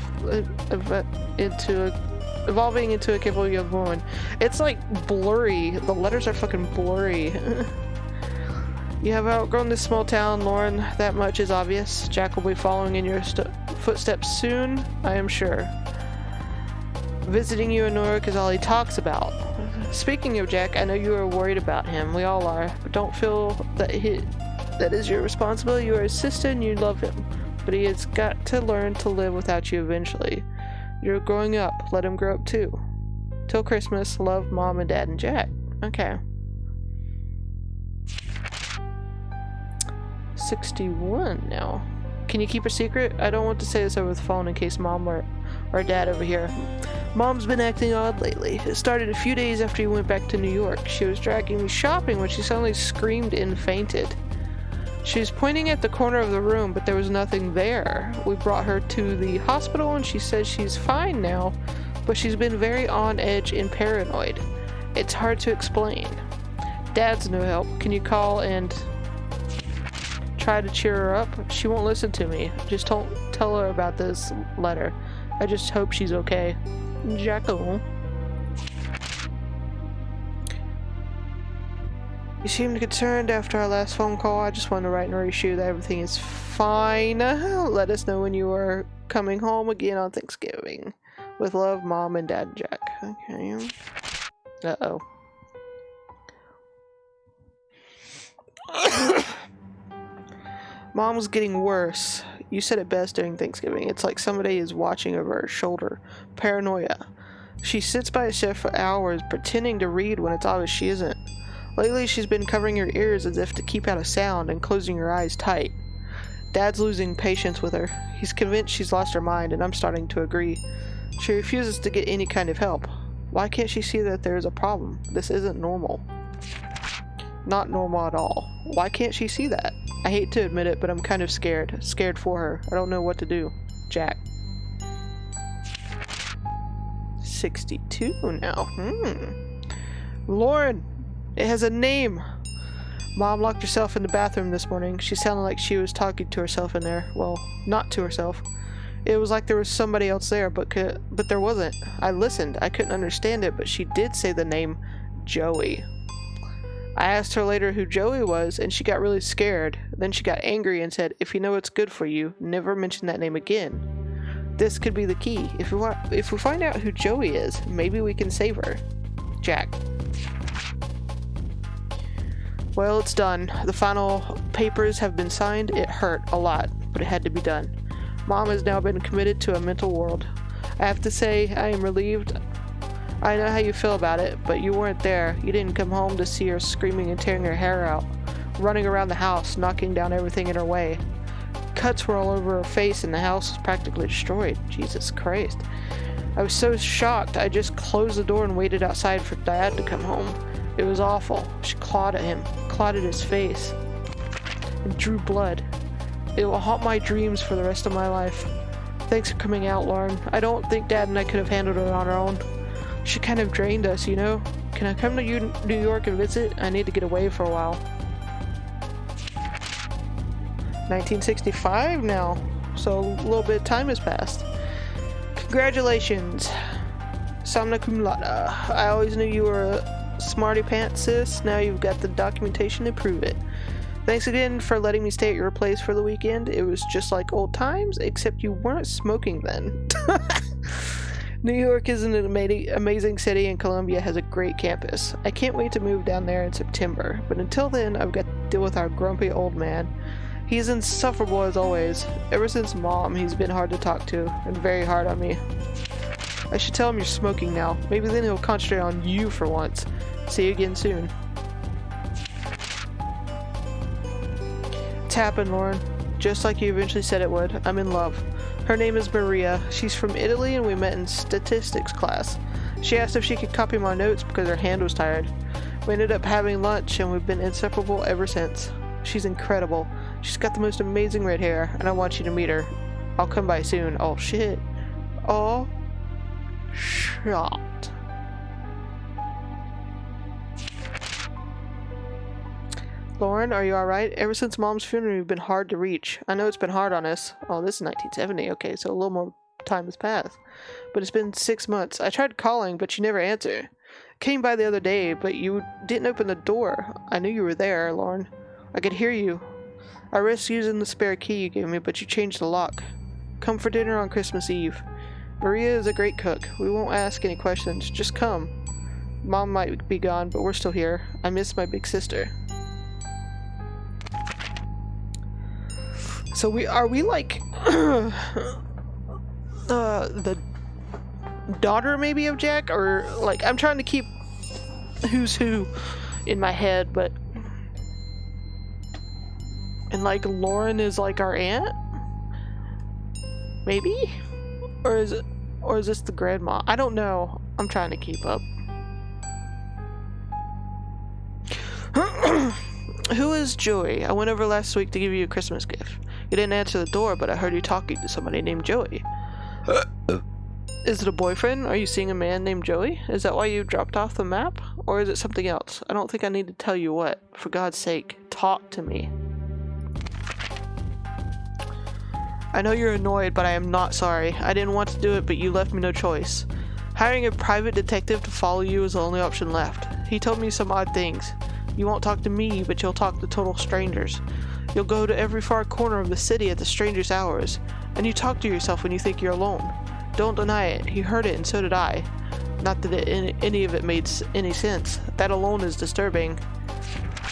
into a capable young woman. It's like blurry. The letters are fucking blurry. You have outgrown this small town, Lauren. That much is obvious. Jack will be following in your footsteps soon, I am sure. Visiting you in Newark is all he talks about. Speaking of Jack, I know you are worried about him. We all are. But don't feel that that is your responsibility. You are his sister and you love him. But he has got to learn to live without you eventually. You're growing up. Let him grow up too. Till Christmas, love, Mom and Dad and Jack. Okay. 61 now. Can you keep a secret? I don't want to say this over the phone in case Mom or Dad over here. Mom's been acting odd lately. It started a few days after you went back to New York. She was dragging me shopping when she suddenly screamed and fainted. She was pointing at the corner of the room, but there was nothing there. We brought her to the hospital and she says she's fine now, but she's been very on edge and paranoid. It's hard to explain. Dad's no help. Can you call and try to cheer her up? She won't listen to me. Just don't tell her about this letter. I just hope she's okay. Jacko. You seemed concerned after our last phone call. I just wanted to write and reassure you that everything is fine. Let us know when you are coming home again on Thanksgiving. With love, Mom and Dad Jack. Okay. Uh-oh. Mom's getting worse. You said it best during Thanksgiving. It's like somebody is watching over her shoulder. Paranoia. She sits by a chef for hours, pretending to read when it's obvious she isn't. Lately, she's been covering her ears as if to keep out a sound and closing her eyes tight. Dad's losing patience with her. He's convinced she's lost her mind, and I'm starting to agree. She refuses to get any kind of help. Why can't she see that there is a problem? This isn't normal. Not normal at all. Why can't she see that? I hate to admit it, but I'm kind of scared. Scared for her. I don't know what to do. Jack. 62 now. Lauren! It has a name! Mom locked herself in the bathroom this morning. She sounded like she was talking to herself in there. Well, not to herself. It was like there was somebody else there, but there wasn't. I listened. I couldn't understand it, but she did say the name Joey. I asked her later who Joey was, and she got really scared. Then she got angry and said, if you know what's good for you, never mention that name again. This could be the key. If we find out who Joey is, maybe we can save her. Jack. Well, it's done. The final papers have been signed. It hurt a lot, but it had to be done. Mom has now been committed to a mental world. I have to say, I am relieved. I know how you feel about it, but you weren't there. You didn't come home to see her screaming and tearing her hair out, running around the house, knocking down everything in her way. Cuts were all over her face and the house was practically destroyed. Jesus Christ. I was so shocked, I just closed the door and waited outside for Dad to come home. It was awful. She clawed at him, clawed at his face, and drew blood. It will haunt my dreams for the rest of my life. Thanks for coming out, Lauren. I don't think Dad and I could have handled it on our own. She kind of drained us, you know? Can I come to New York and visit? I need to get away for a while. 1965 now, so a little bit of time has passed. Congratulations. Summa cum laude. I always knew you were a smarty pants, sis. Now you've got the documentation to prove it. Thanks again for letting me stay at your place for the weekend. It was just like old times, except you weren't smoking then. New York is an amazing city and Columbia has a great campus. I can't wait to move down there in September, but until then I've got to deal with our grumpy old man. He's insufferable as always. Ever since Mom, he's been hard to talk to and very hard on me. I should tell him you're smoking now. Maybe then he'll concentrate on you for once. See you again soon. It's happened, Lauren. Just like you eventually said it would. I'm in love. Her name is Maria. She's from Italy and we met in statistics class. She asked if she could copy my notes because her hand was tired. We ended up having lunch and we've been inseparable ever since. She's incredible. She's got the most amazing red hair and I want you to meet her. I'll come by soon. Oh shit. Oh shot. Lauren, are you alright? Ever since Mom's funeral, you've been hard to reach. I know it's been hard on us. Oh, this is 1970. Okay, so a little more time has passed. But it's been 6 months. I tried calling, but you never answer. Came by the other day, but you didn't open the door. I knew you were there, Lauren. I could hear you. I risked using the spare key you gave me, but you changed the lock. Come for dinner on Christmas Eve. Maria is a great cook. We won't ask any questions. Just come. Mom might be gone, but we're still here. I miss my big sister. So are we like the daughter maybe of Jack, or like I'm trying to keep who's who in my head, but and like Lauren is like our aunt, maybe, or is this the grandma? I don't know. I'm trying to keep up. Who is Joey? I went over last week to give you a Christmas gift. You didn't answer the door, but I heard you talking to somebody named Joey. Is it a boyfriend? Are you seeing a man named Joey? Is that why you dropped off the map? Or is it something else? I don't think I need to tell you what. For God's sake, talk to me. I know you're annoyed, but I am not sorry. I didn't want to do it, but you left me no choice. Hiring a private detective to follow you is the only option left. He told me some odd things. You won't talk to me, but you'll talk to total strangers. You'll go to every far corner of the city at the strangest hours, and you talk to yourself when you think you're alone. Don't deny it. He heard it, and so did I. Not that any of it made any sense. That alone is disturbing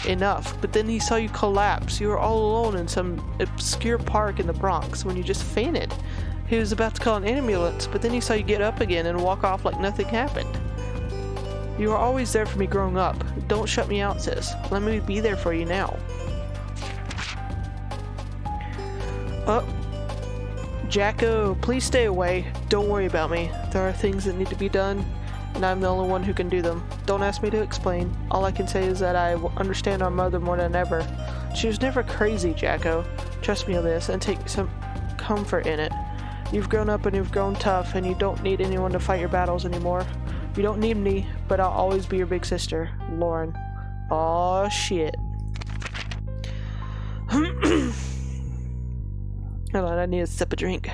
enough. But then he saw you collapse. You were all alone in some obscure park in the Bronx when you just fainted. He was about to call an ambulance, but then he saw you get up again and walk off like nothing happened. You were always there for me growing up. Don't shut me out, sis. Let me be there for you now. Oh, Jacko, please stay away. Don't worry about me. There are things that need to be done, and I'm the only one who can do them. Don't ask me to explain. All I can say is that I understand our mother more than ever. She was never crazy, Jacko. Trust me on this, and take some comfort in it. You've grown up and you've grown tough, and you don't need anyone to fight your battles anymore. You don't need me, but I'll always be your big sister, Lauren. Aw, shit. Hold on, I need a sip of drink.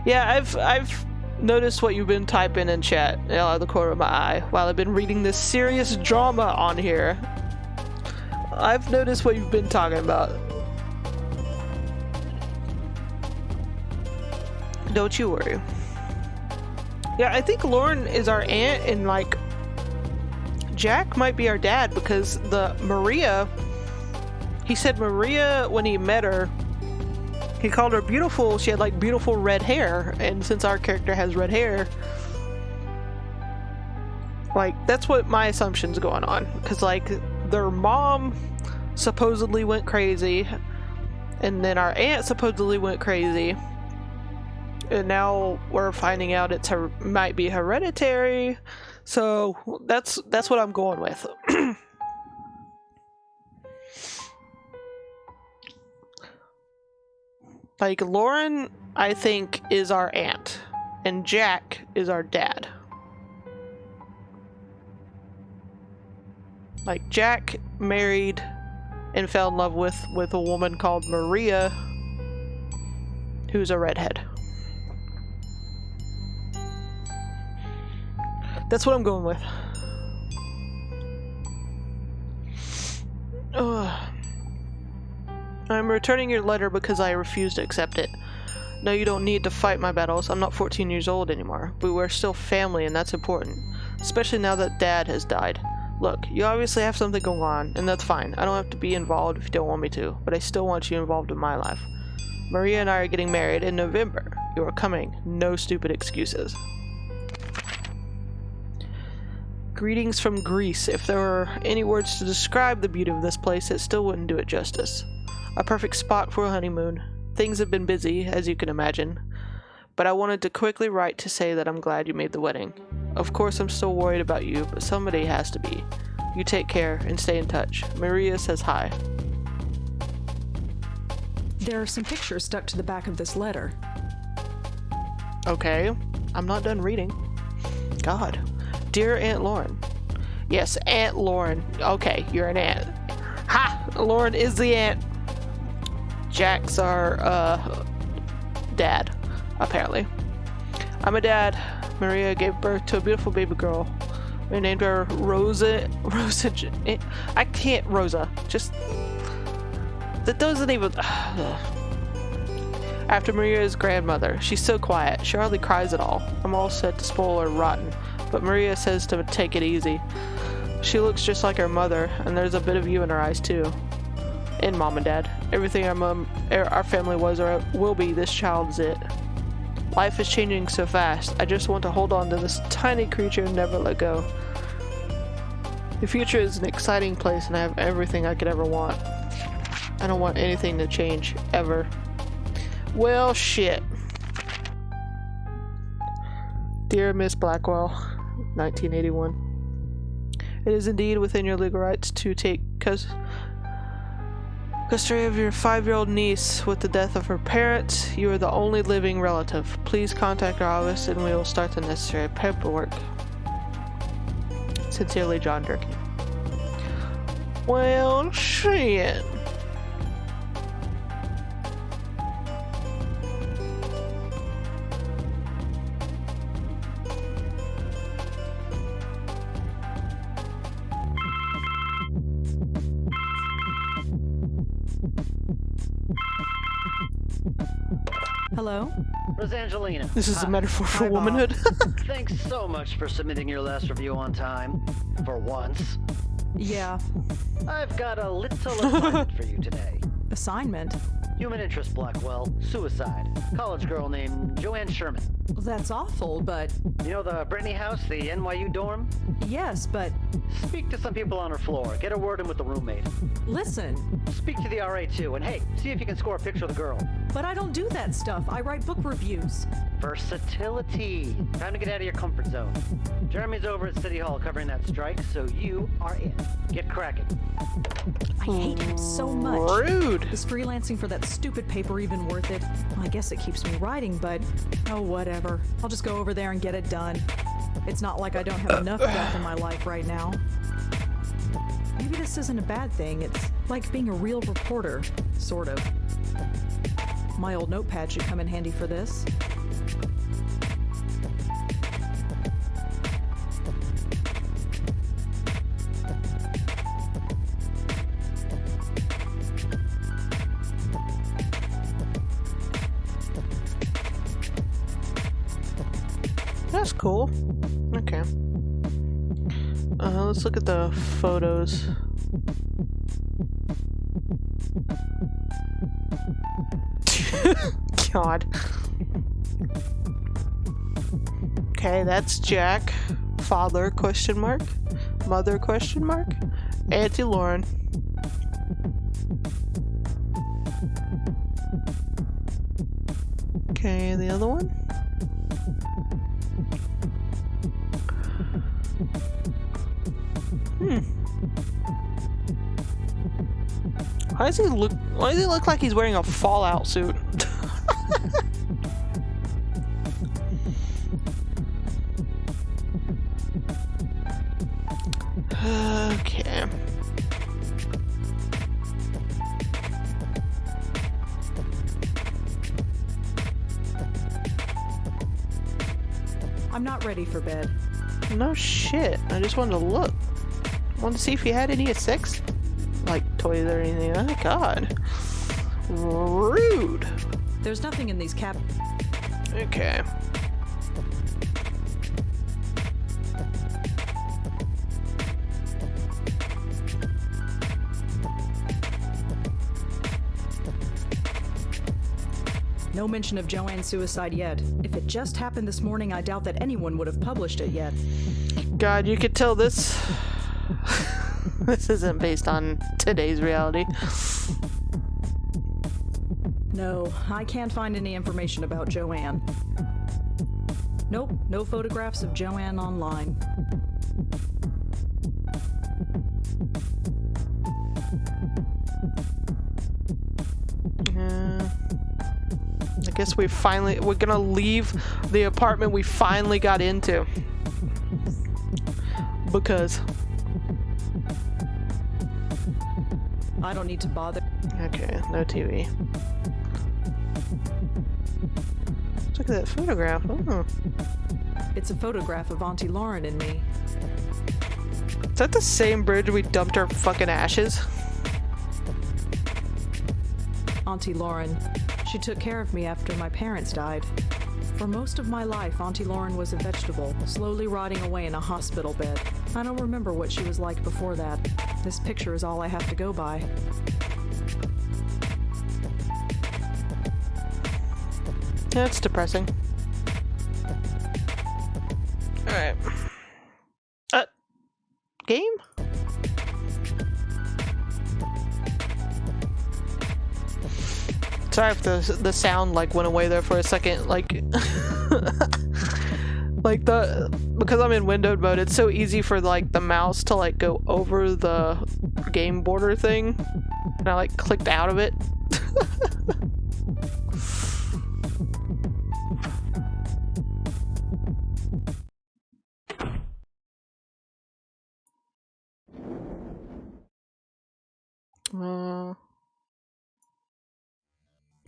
Yeah, I've noticed what you've been typing in chat out of the corner of my eye while I've been reading this serious drama on here. I've noticed what you've been talking about. Don't you worry. Yeah, I think Lauren is our aunt and like Jack might be our dad because the Maria, he said Maria when he met her, he called her beautiful. She had like beautiful red hair, and since our character has red hair, like that's what my assumption's going on, because like their mom supposedly went crazy and then our aunt supposedly went crazy, and now we're finding out it's might be hereditary. So that's what I'm going with. Like Lauren, I think, is our aunt, and Jack is our dad. Like Jack married and fell in love with a woman called Maria, who's a redhead. That's what I'm going with. Ugh. I'm returning your letter because I refuse to accept it. No, you don't need to fight my battles. I'm not 14 years old anymore, but we're still family and that's important. Especially now that Dad has died. Look, you obviously have something going on, and that's fine. I don't have to be involved if you don't want me to, but I still want you involved in my life. Maria and I are getting married in November. You are coming. No stupid excuses. Greetings from Greece. If there were any words to describe the beauty of this place, it still wouldn't do it justice. A perfect spot for a honeymoon. Things have been busy, as you can imagine, but I wanted to quickly write to say that I'm glad you made the wedding. Of course, I'm still worried about you, but somebody has to be. You take care and stay in touch. Maria says hi. There are some pictures stuck to the back of this letter. Okay, I'm not done reading. God. Dear Aunt Lauren. Yes, Aunt Lauren. Okay, you're an aunt. Ha! Lauren is the aunt. Jack's our, dad, apparently. I'm a dad. Maria gave birth to a beautiful baby girl. We named her Rosa. I can't, Rosa. Just. That doesn't even. After Maria's grandmother. She's so quiet. She hardly cries at all. I'm all set to spoil her rotten, but Maria says to take it easy. She looks just like her mother, and there's a bit of you in her eyes, too. And Mom and Dad. Everything our family was or will be, this child is it. Life is changing so fast. I just want to hold on to this tiny creature and never let go. The future is an exciting place and I have everything I could ever want. I don't want anything to change, ever. Well, shit. Dear Miss Blackwell, 1981. It is indeed within your legal rights to take custody of your 5-year-old niece. With the death of her parents, you are the only living relative. Please contact our office and we will start the necessary paperwork. Sincerely, John Durkee. Well, shit. Hello? Rosangelina. This is a Hi. metaphor for Hi, Bob. womanhood. Thanks so much for submitting your last review on time. For once. Yeah. I've got a little assignment for you today. Assignment? Human interest, Blackwell. Suicide. College girl named Joanne Sherman. That's awful, but You know the Brittany house, the NYU dorm? yes, but Speak to some people on her floor. Get a word in with the roommate. listen. Speak to the RA too, and hey, see if you can score a picture of the girl. But I don't do that stuff. I write book reviews. Versatility. Time to get out of your comfort zone. Jeremy's over at City Hall covering that strike, so you are in. Get cracking. I hate him so much. Rude. Is freelancing for that stupid paper even worth it? Well, I guess it keeps me writing, but oh, whatever. I'll just go over there and get it done. It's not like I don't have enough death in my life right now. Maybe this isn't a bad thing. It's like being a real reporter, sort of. My old notepad should come in handy for this. That's cool. Okay. Let's look at the photos. God. Okay, that's Jack. Father, question mark. Mother, question mark. Auntie Lauren. Okay, the other one? Why does he look like he's wearing a Fallout suit? Okay. I'm not ready for bed. No shit. I just wanted to look. Wanted to see if you had any sex, like toys or anything. Oh god. Rude. There's nothing in these Okay. No mention of Joanne's suicide yet. If it just happened this morning, I doubt that anyone would have published it yet. God, you could tell this... this isn't based on today's reality. No, I can't find any information about Joanne. Nope, no photographs of Joanne online. I guess we're gonna leave the apartment we finally got into. Because... I don't need to bother. Okay, no TV. Look at that photograph. Oh. It's a photograph of Auntie Lauren and me. Is that the same bridge we dumped our fucking ashes? Auntie Lauren. She took care of me after my parents died. For most of my life, Auntie Lauren was a vegetable, slowly rotting away in a hospital bed. I don't remember what she was like before that. This picture is all I have to go by. That's depressing. Alright. Game? Sorry if the sound like went away there for a second, like like because I'm in windowed mode, it's so easy for like the mouse to like go over the game border thing, and I like clicked out of it.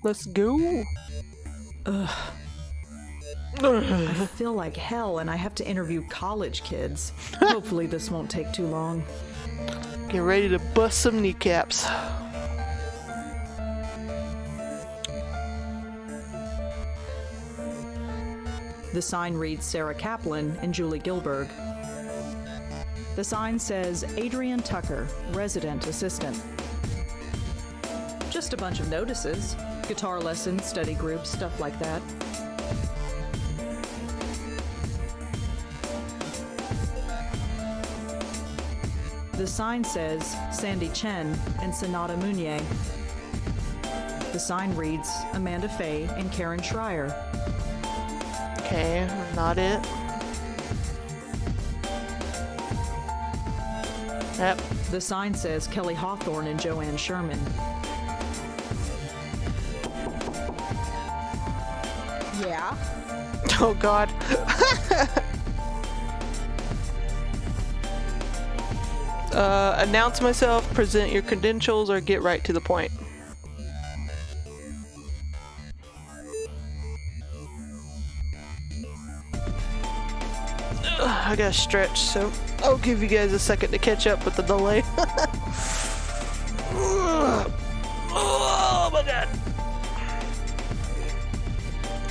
Let's go. Ugh. I feel like hell and I have to interview college kids. Hopefully this won't take too long. Get ready to bust some kneecaps. The sign reads Sarah Kaplan and Julie Gilberg. The sign says Adrian Tucker, resident assistant. Just a bunch of notices. Guitar lessons, study groups, stuff like that. The sign says Sandy Chen and Sonata Munier. The sign reads Amanda Fay and Karen Schreier. Okay, not it. Yep. The sign says Kelly Hawthorne and Joanne Sherman. Yeah. Oh God. Announce myself, present your credentials, or get right to the point. I gotta stretch, so I'll give you guys a second to catch up with the delay. Oh my God.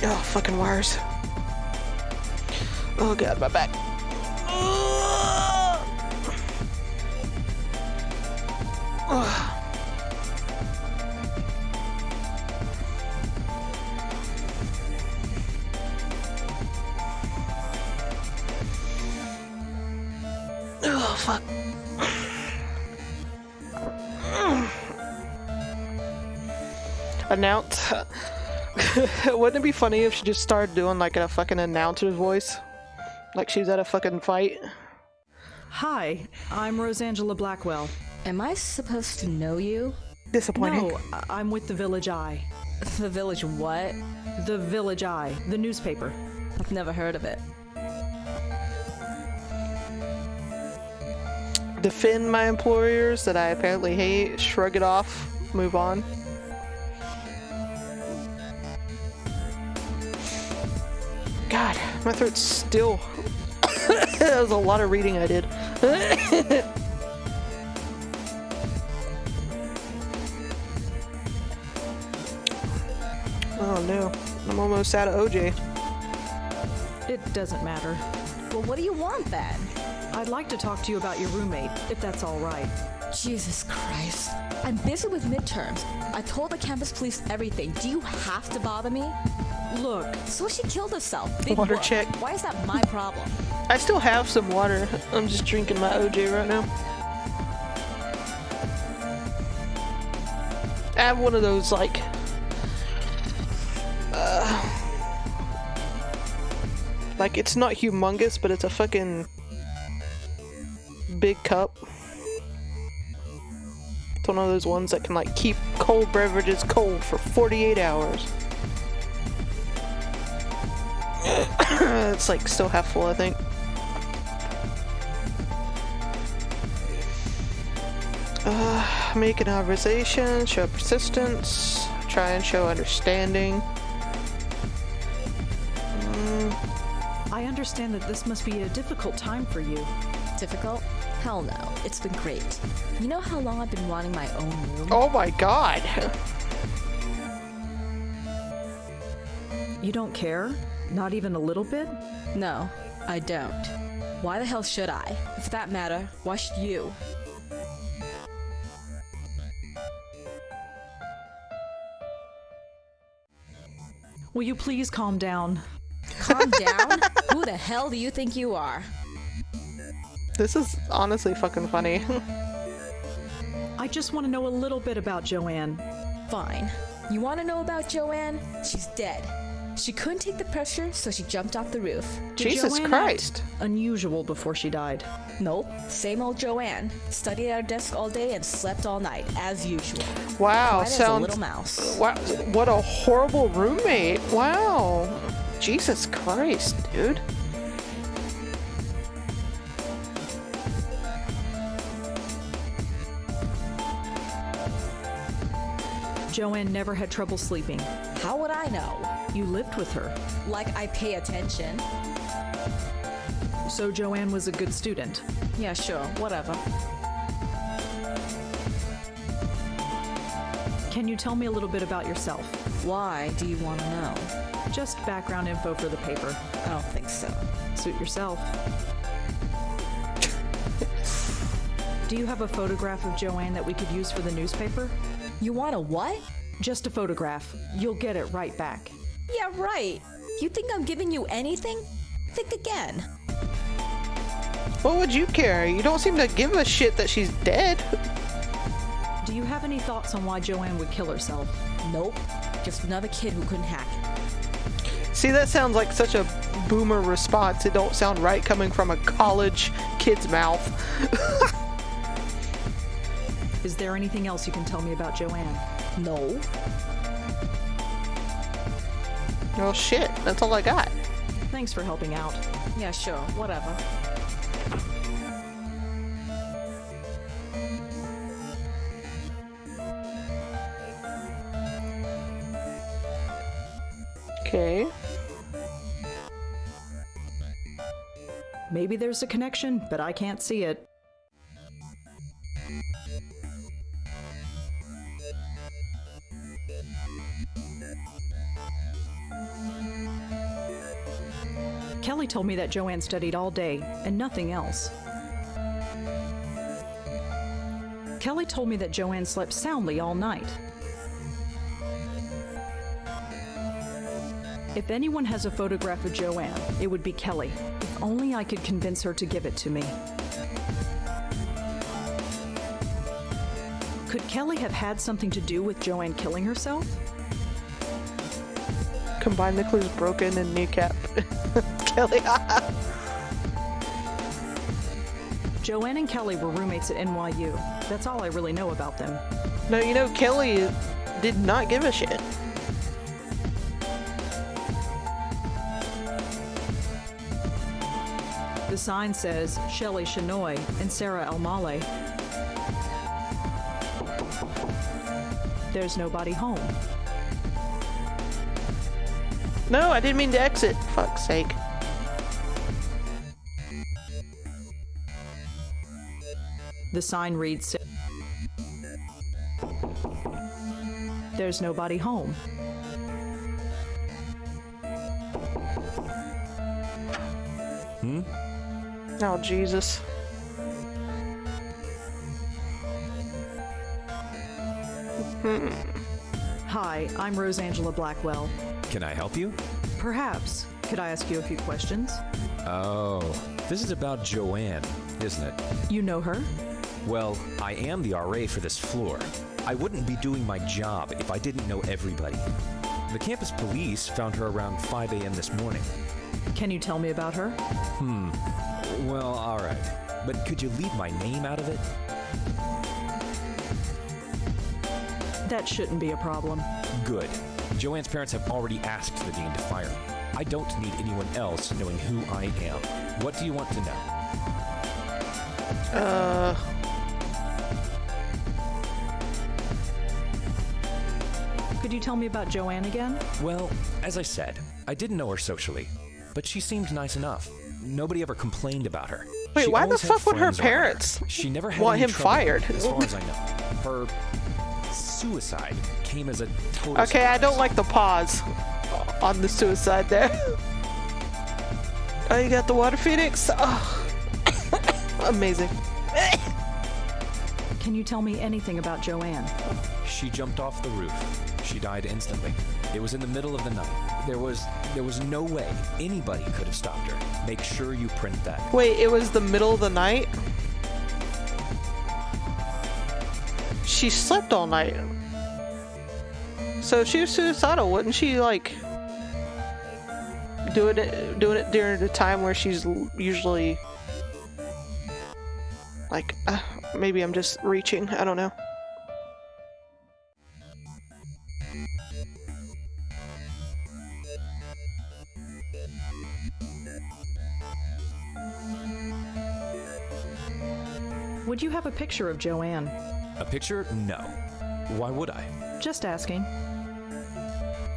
Oh, fucking wires. Oh God, my back. Oh, fuck. Announce. Wouldn't it be funny if she just started doing like a fucking announcer's voice? Like she's at a fucking fight? Hi, I'm Rosangela Blackwell. Am I supposed to know you? Disappointing. No, I'm with the Village Eye. The Village what? The Village Eye, the newspaper. I've never heard of it. Defend my employers that I apparently hate, shrug it off, move on. God, my throat's still... That was a lot of reading I did. Oh no, I'm almost out of OJ. It doesn't matter. Well, what do you want then? I'd like to talk to you about your roommate, if that's all right. Jesus Christ. I'm busy with midterms. I told the campus police everything. Do you have to bother me? Look, So she killed herself. Big Water whoop. check. Why is that my problem? I still have some water. I'm just drinking my OJ right now. I have one of those like it's not humongous, but it's a fucking big cup. It's one of those ones that can like keep cold beverages cold for 48 hours. It's like still half full, I think. Make an conversation, show persistence, try and show understanding. I understand that this must be a difficult time for you. Difficult? Hell no. It's been great. You know how long I've been wanting my own room? Oh my god! You don't care? Not even a little bit? No, I don't. Why the hell should I? For that matter, why should you? Will you please calm down? Calm down? Who the hell do you think you are? This is honestly fucking funny. I just want to know a little bit about Joanne. Fine. You want to know about Joanne? She's dead. She couldn't take the pressure, so she jumped off the roof. Did Jesus Joanne Christ. act unusual before she died. Nope. Same old Joanne. Studied at her desk all day and slept all night, as usual. Wow, Quiet as a sounds... little mouse. Wow, what a horrible roommate. Wow. Jesus Christ, dude. Joanne never had trouble sleeping. How would I know? You lived with her. Like I pay attention. So Joanne was a good student. Yeah, sure, whatever. Can you tell me a little bit about yourself? Why do you want to know? Just background info for the paper. I don't think so. Suit yourself. Do you have a photograph of Joanne that we could use for the newspaper? You want a what? Just a photograph. You'll get it right back. Yeah, right. You think I'm giving you anything? Think again. What would you care? You don't seem to give a shit that she's dead. Do you have any thoughts on why Joanne would kill herself? Nope. Just another kid who couldn't hack it. See, that sounds like such a boomer response. It don't sound right coming from a college kid's mouth. Is there anything else you can tell me about Joanne? No. Oh shit, that's all I got. Thanks for helping out. Yeah, sure, whatever. Okay. Maybe there's a connection, but I can't see it. Kelly told me that Joanne studied all day and nothing else. Kelly told me that Joanne slept soundly all night. If anyone has a photograph of Joanne, it would be Kelly. If only I could convince her to give it to me. Could Kelly have had something to do with Joanne killing herself? Combine the clues broken and kneecap. Kelly. Joanne and Kelly were roommates at NYU. That's all I really know about them. No, you know, Kelly did not give a shit. The sign says Shelley Shinoy and Sarah Elmale. There's nobody home. No, I didn't mean to exit. Fuck's sake. The sign reads, There's nobody home. Oh, Jesus. Hi, I'm Rosangela Blackwell. Can I help you? Perhaps. Could I ask you a few questions? Oh, this is about Joanne, isn't it? You know her? Well, I am the RA for this floor. I wouldn't be doing my job if I didn't know everybody. The campus police found her around 5 a.m. this morning. Can you tell me about her? Well, all right. But could you leave my name out of it? That shouldn't be a problem. Good. Joanne's parents have already asked the dean to fire me. I don't need anyone else knowing who I am. What do you want to know? Could you tell me about Joanne again? Well, as I said, I didn't know her socially, but she seemed nice enough. Nobody ever complained about her. Wait, She why the always had fuck would her friends around parents She never had want any him trouble, fired? as far as I know. Her suicide came as a total Okay, I surprise. don't like the pause on the suicide there. Oh, you got the water phoenix? Oh. Amazing. Can you tell me anything about Joanne? She jumped off the roof. She died instantly. It was in the middle of the night. There was no way anybody could have stopped her. Make sure you print that. Wait, it was the middle of the night? She slept all night. So if she was suicidal, wouldn't she, like, doing it during the time where she's usually, like, maybe I'm just reaching, I don't know. Would you have a picture of Joanne? A picture? No. Why would I? Just asking.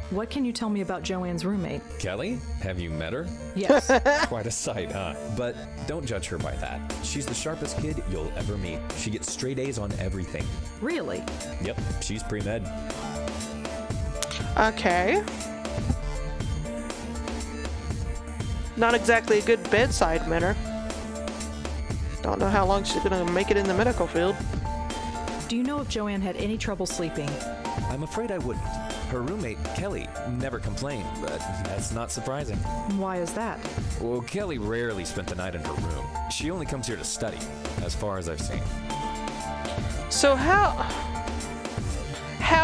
What can you tell me about Joanne's roommate? Kelly? Have you met her? Yes. Quite a sight, huh? But don't judge her by that. She's the sharpest kid you'll ever meet. She gets straight A's on everything. Really? Yep, she's pre-med. Okay. Not exactly a good bedside manner. Don't know how long she's gonna make it in the medical field. Do you know if Joanne had any trouble sleeping? I'm afraid I wouldn't. Her roommate, Kelly, never complained, but that's not surprising. Why is that? Well, Kelly rarely spent the night in her room. She only comes here to study, as far as I've seen. So how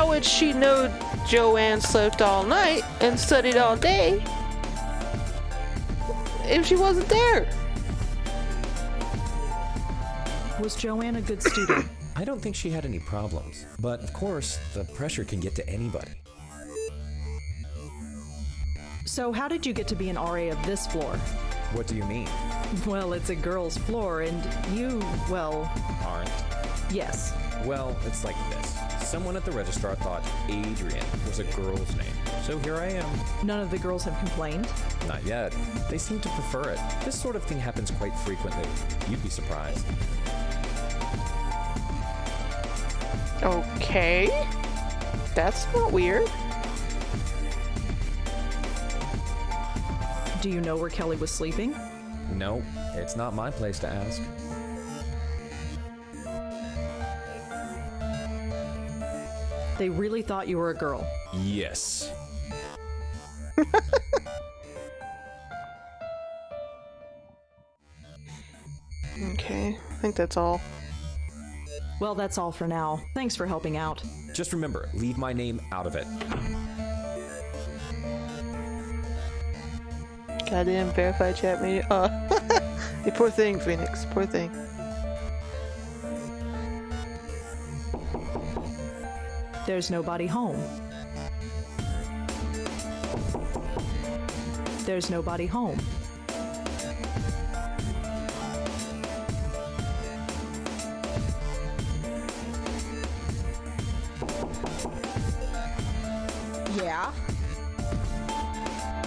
would she know Joanne slept all night and studied all day if she wasn't there? Was Joanne a good student? I don't think she had any problems, but of course, the pressure can get to anybody. So how did you get to be an RA of this floor? What do you mean? Well, it's a girl's floor, and you, well, Aren't? yes. Well, it's like this. Someone at the registrar thought Adrian was a girl's name, so here I am. None of the girls have complained. Not yet. They seem to prefer it. This sort of thing happens quite frequently. You'd be surprised. Okay. That's not weird. Do you know where Kelly was sleeping? No, it's not my place to ask. They really thought you were a girl. Yes. Okay, I think that's all. Well, that's all for now. Thanks for helping out. Just remember, leave my name out of it. Goddamn verified chat media. You poor thing, Phoenix. Poor thing. There's nobody home. There's nobody home. Yeah?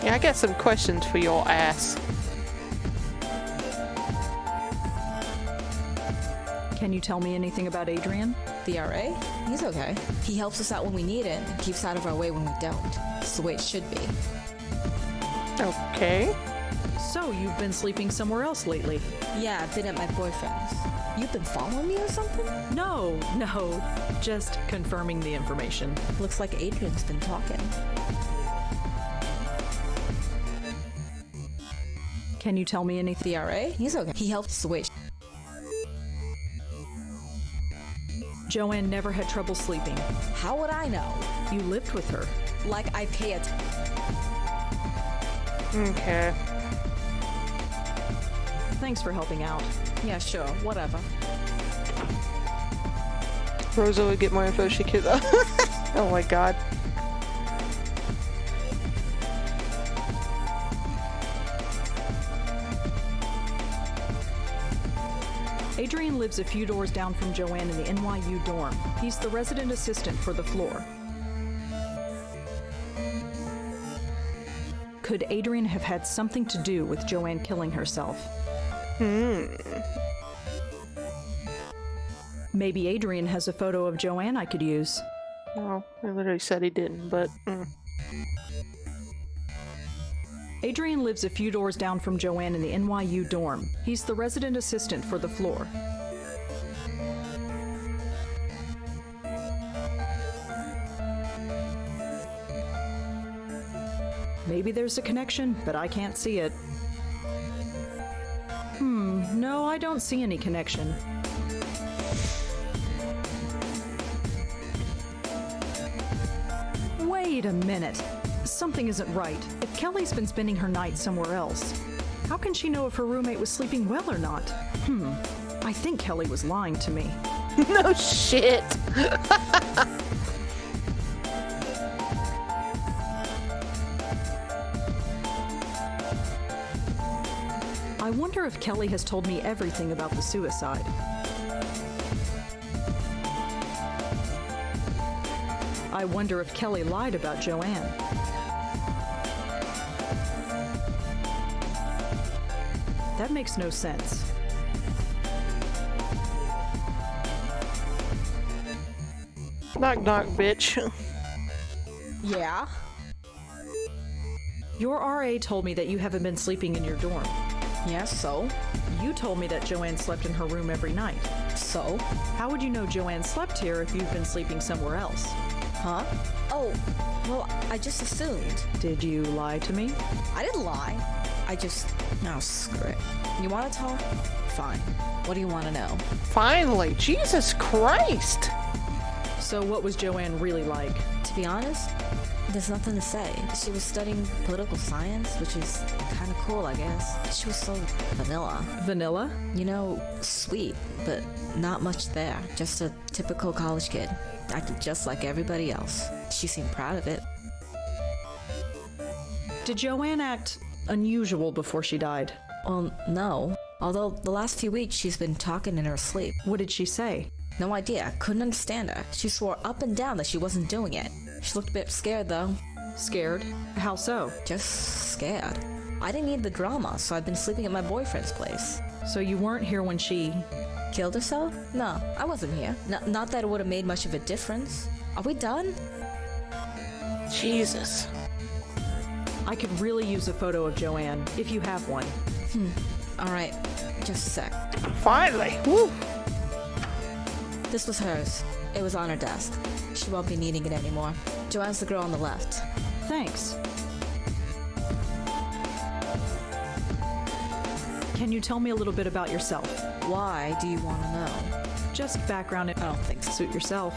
Yeah, I got some questions for your ass. Can you tell me anything about Adrian? The RA? He's okay. He helps us out when we need it and keeps out of our way when we don't. It's the way it should be. Okay. So, you've been sleeping somewhere else lately? Yeah, I've been at my boyfriend's. You've been following me or something? No, just confirming the information. Looks like Adrian's been talking. Can you tell me anything? The RA? He's okay. He helped switch. Joanne never had trouble sleeping. How would I know? You lived with her. Like I pay it. Okay. Thanks for helping out. Yeah, sure. Whatever. Rosa would get more info she could. Oh my god. Adrian lives a few doors down from Joanne in the NYU dorm. He's the resident assistant for the floor. Could Adrian have had something to do with Joanne killing herself? Maybe Adrian has a photo of Joanne I could use. Oh, I literally said he didn't, but... Adrian lives a few doors down from Joanne in the NYU dorm. He's the resident assistant for the floor. Maybe there's a connection, but I can't see it. No, I don't see any connection. Wait a minute. Something isn't right. If Kelly's been spending her night somewhere else, how can she know if her roommate was sleeping well or not? I think Kelly was lying to me. No shit! I wonder if Kelly has told me everything about the suicide. I wonder if Kelly lied about Joanne. That makes no sense. Knock knock, bitch. Yeah? Your RA told me that you haven't been sleeping in your dorm. Yeah, so? You told me that Joanne slept in her room every night. So? How would you know Joanne slept here if you've been sleeping somewhere else? Huh? Oh, well, I just assumed. Did you lie to me? I didn't lie. I just... No, screw it. You want to talk? Fine. What do you want to know? Finally, Jesus Christ! So what was Joanne really like? To be honest, there's nothing to say. She was studying political science, which is kind of cool, I guess. She was so vanilla. Vanilla? You know, sweet, but not much there. Just a typical college kid. Acted just like everybody else. She seemed proud of it. Did Joanne act unusual before she died? Well, no. Although the last few weeks she's been talking in her sleep. What did she say? No idea. Couldn't understand her. She swore up and down that she wasn't doing it. She looked a bit scared, though. Scared? How so? Just scared. I didn't need the drama, so I've been sleeping at my boyfriend's place. So you weren't here when she... Killed herself? No, I wasn't here. Not that it would have made much of a difference. Are we done? Jesus. I could really use a photo of Joanne, if you have one. Alright, just a sec. Finally! Woo! This was hers. It was on her desk. She won't be needing it anymore. Joanne's the girl on the left. Thanks. Can you tell me a little bit about yourself? Why do you want to know? Just background and I don't think so. suit yourself.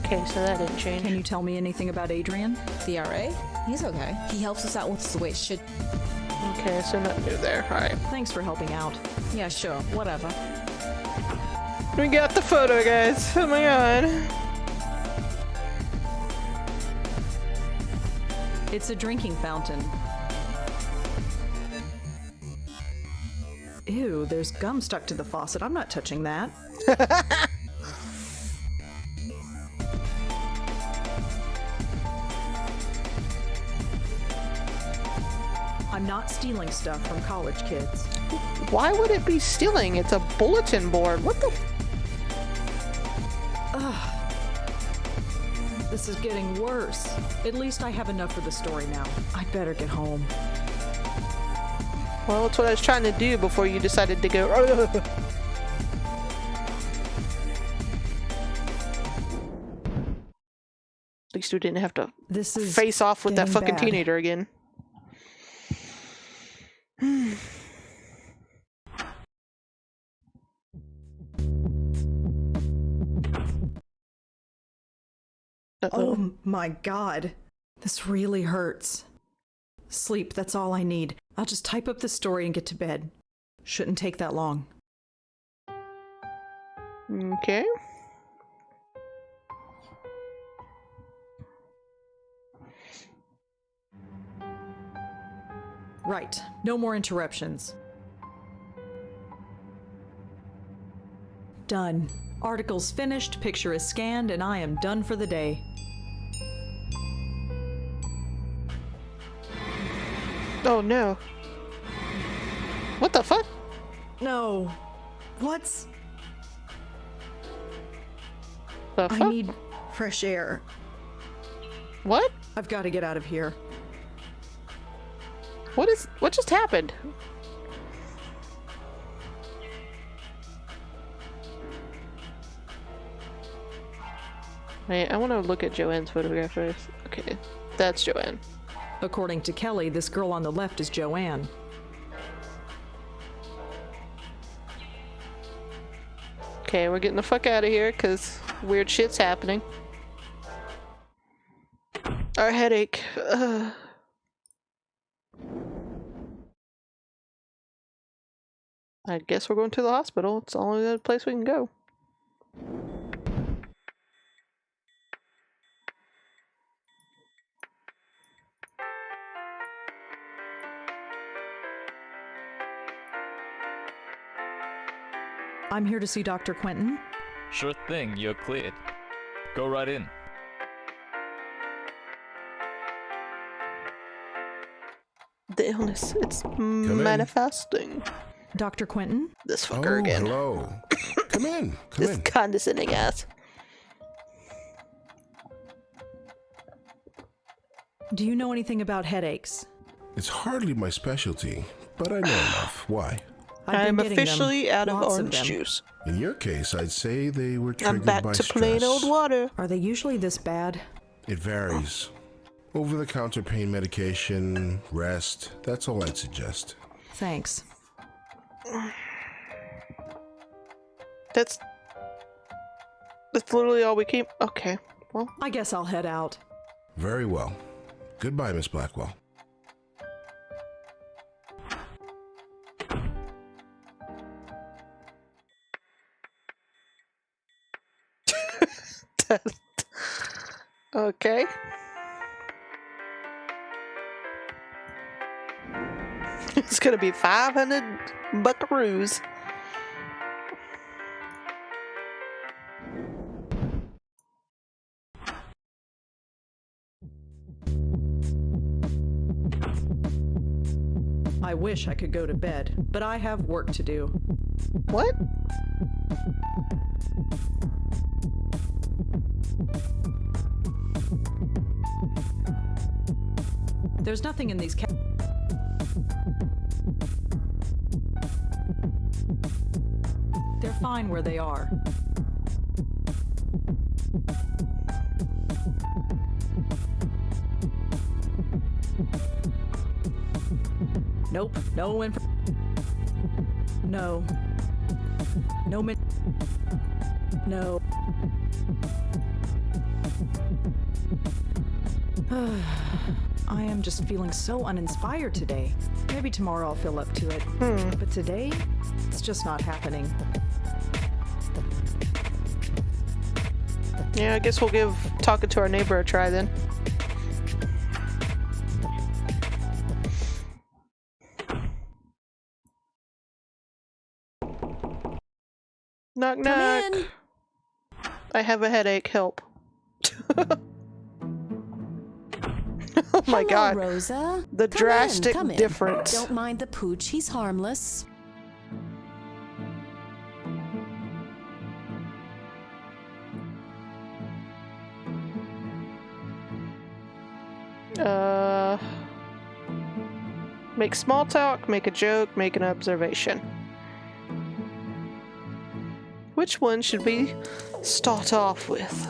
Okay, so that didn't change. Can you tell me anything about Adrian? The RA? He's okay. He helps us out with the way it should. Okay, so nothing new there. Alright. Thanks for helping out. Yeah, sure. Whatever. We got the photo, guys. Oh my god. It's a drinking fountain. Ew, there's gum stuck to the faucet. I'm not touching that. I'm not stealing stuff from college kids. Why would it be stealing? It's a bulletin board. What the? This is getting worse. At least I have enough for the story now. I'd better get home. Well, that's what I was trying to do before you decided to go. At least we didn't have to This is face off with that getting fucking bad. teenager again. Uh-oh. Oh my god. This really hurts. Sleep, that's all I need. I'll just type up the story and get to bed. Shouldn't take that long. Okay. Right. No more interruptions. Done. Article's finished, picture is scanned, and I am done for the day. Oh no. What the fuck? No. What's... The I fuck? need fresh air. What? I've got to get out of here. What just happened? Wait, I want to look at Joanne's photograph first. Okay, that's Joanne. According to Kelly, this girl on the left is Joanne. Okay, we're getting the fuck out of here because weird shit's happening. Our headache. I guess we're going to the hospital. It's the only other place we can go. I'm here to see Dr. Quentin. Sure thing, you're cleared. Go right in. The illness, it's in. manifesting. Dr. Quentin? This fucker Oh, again. hello. Come in. Come This in. condescending ass. Do you know anything about headaches? It's hardly my specialty, but I know enough. Why? I've I'm been getting them. officially out of Lots orange them. juice. In your case, I'd say they were I'm triggered back by to stress. plain old water. Are they usually this bad? It varies. Over-the-counter pain medication, rest, that's all I'd suggest. Thanks. That's literally all we keep. Okay, well. I guess I'll head out. Very well. Goodbye, Miss Blackwell. Okay. It's gonna be 500 buckaroos. I wish I could go to bed, but I have work to do. What? There's nothing in these They're fine where they are. Nope, no info. No. No min. No. I am just feeling so uninspired today. Maybe tomorrow I'll feel up to it. But today, it's just not happening. Yeah, I guess we'll give talking to our neighbor a try then. Knock knock. Come in. I have a headache. Help. Oh my Hello, god. Rosa. The Come drastic come in. difference. Don't mind the pooch. He's harmless. Make small talk, make a joke, make an observation. Which one should we start off with?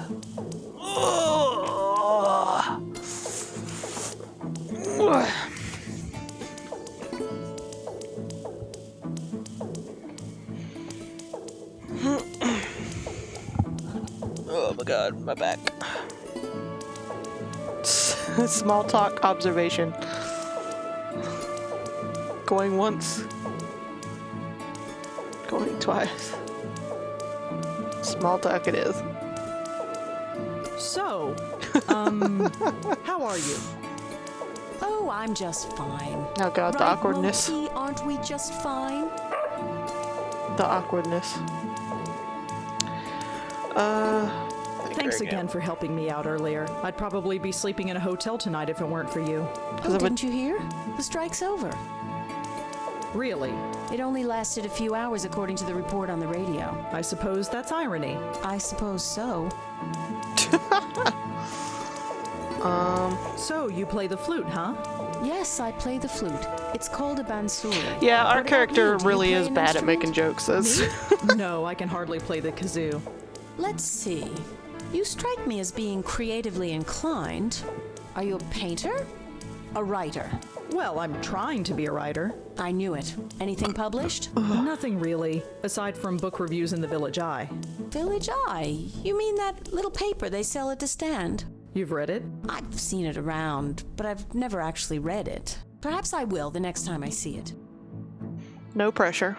Oh my god, my back. Small talk observation. Going once. Going twice. Small talk it is. So, how are you? Oh, I'm just fine. Oh god, the Right, awkwardness. Moti, aren't we just fine? The awkwardness. Thanks again for helping me out earlier. I'd probably be sleeping in a hotel tonight if it weren't for you. Oh, didn't you hear? The strike's over. Really? It only lasted a few hours according to the report on the radio. I suppose that's irony. I suppose so. So, you play the flute, huh? Yes, I play the flute. It's called a bansuri. Yeah, our What about character you? Do you really play is an bad at making instrument? jokes. That's No, I can hardly play the kazoo. Let's see. You strike me as being creatively inclined. Are you a painter? A writer? Well, I'm trying to be a writer. I knew it. Anything published? Nothing really, aside from book reviews in the Village Eye. Village Eye? You mean that little paper they sell at the stand? You've read it? I've seen it around, but I've never actually read it. Perhaps I will the next time I see it. no pressure.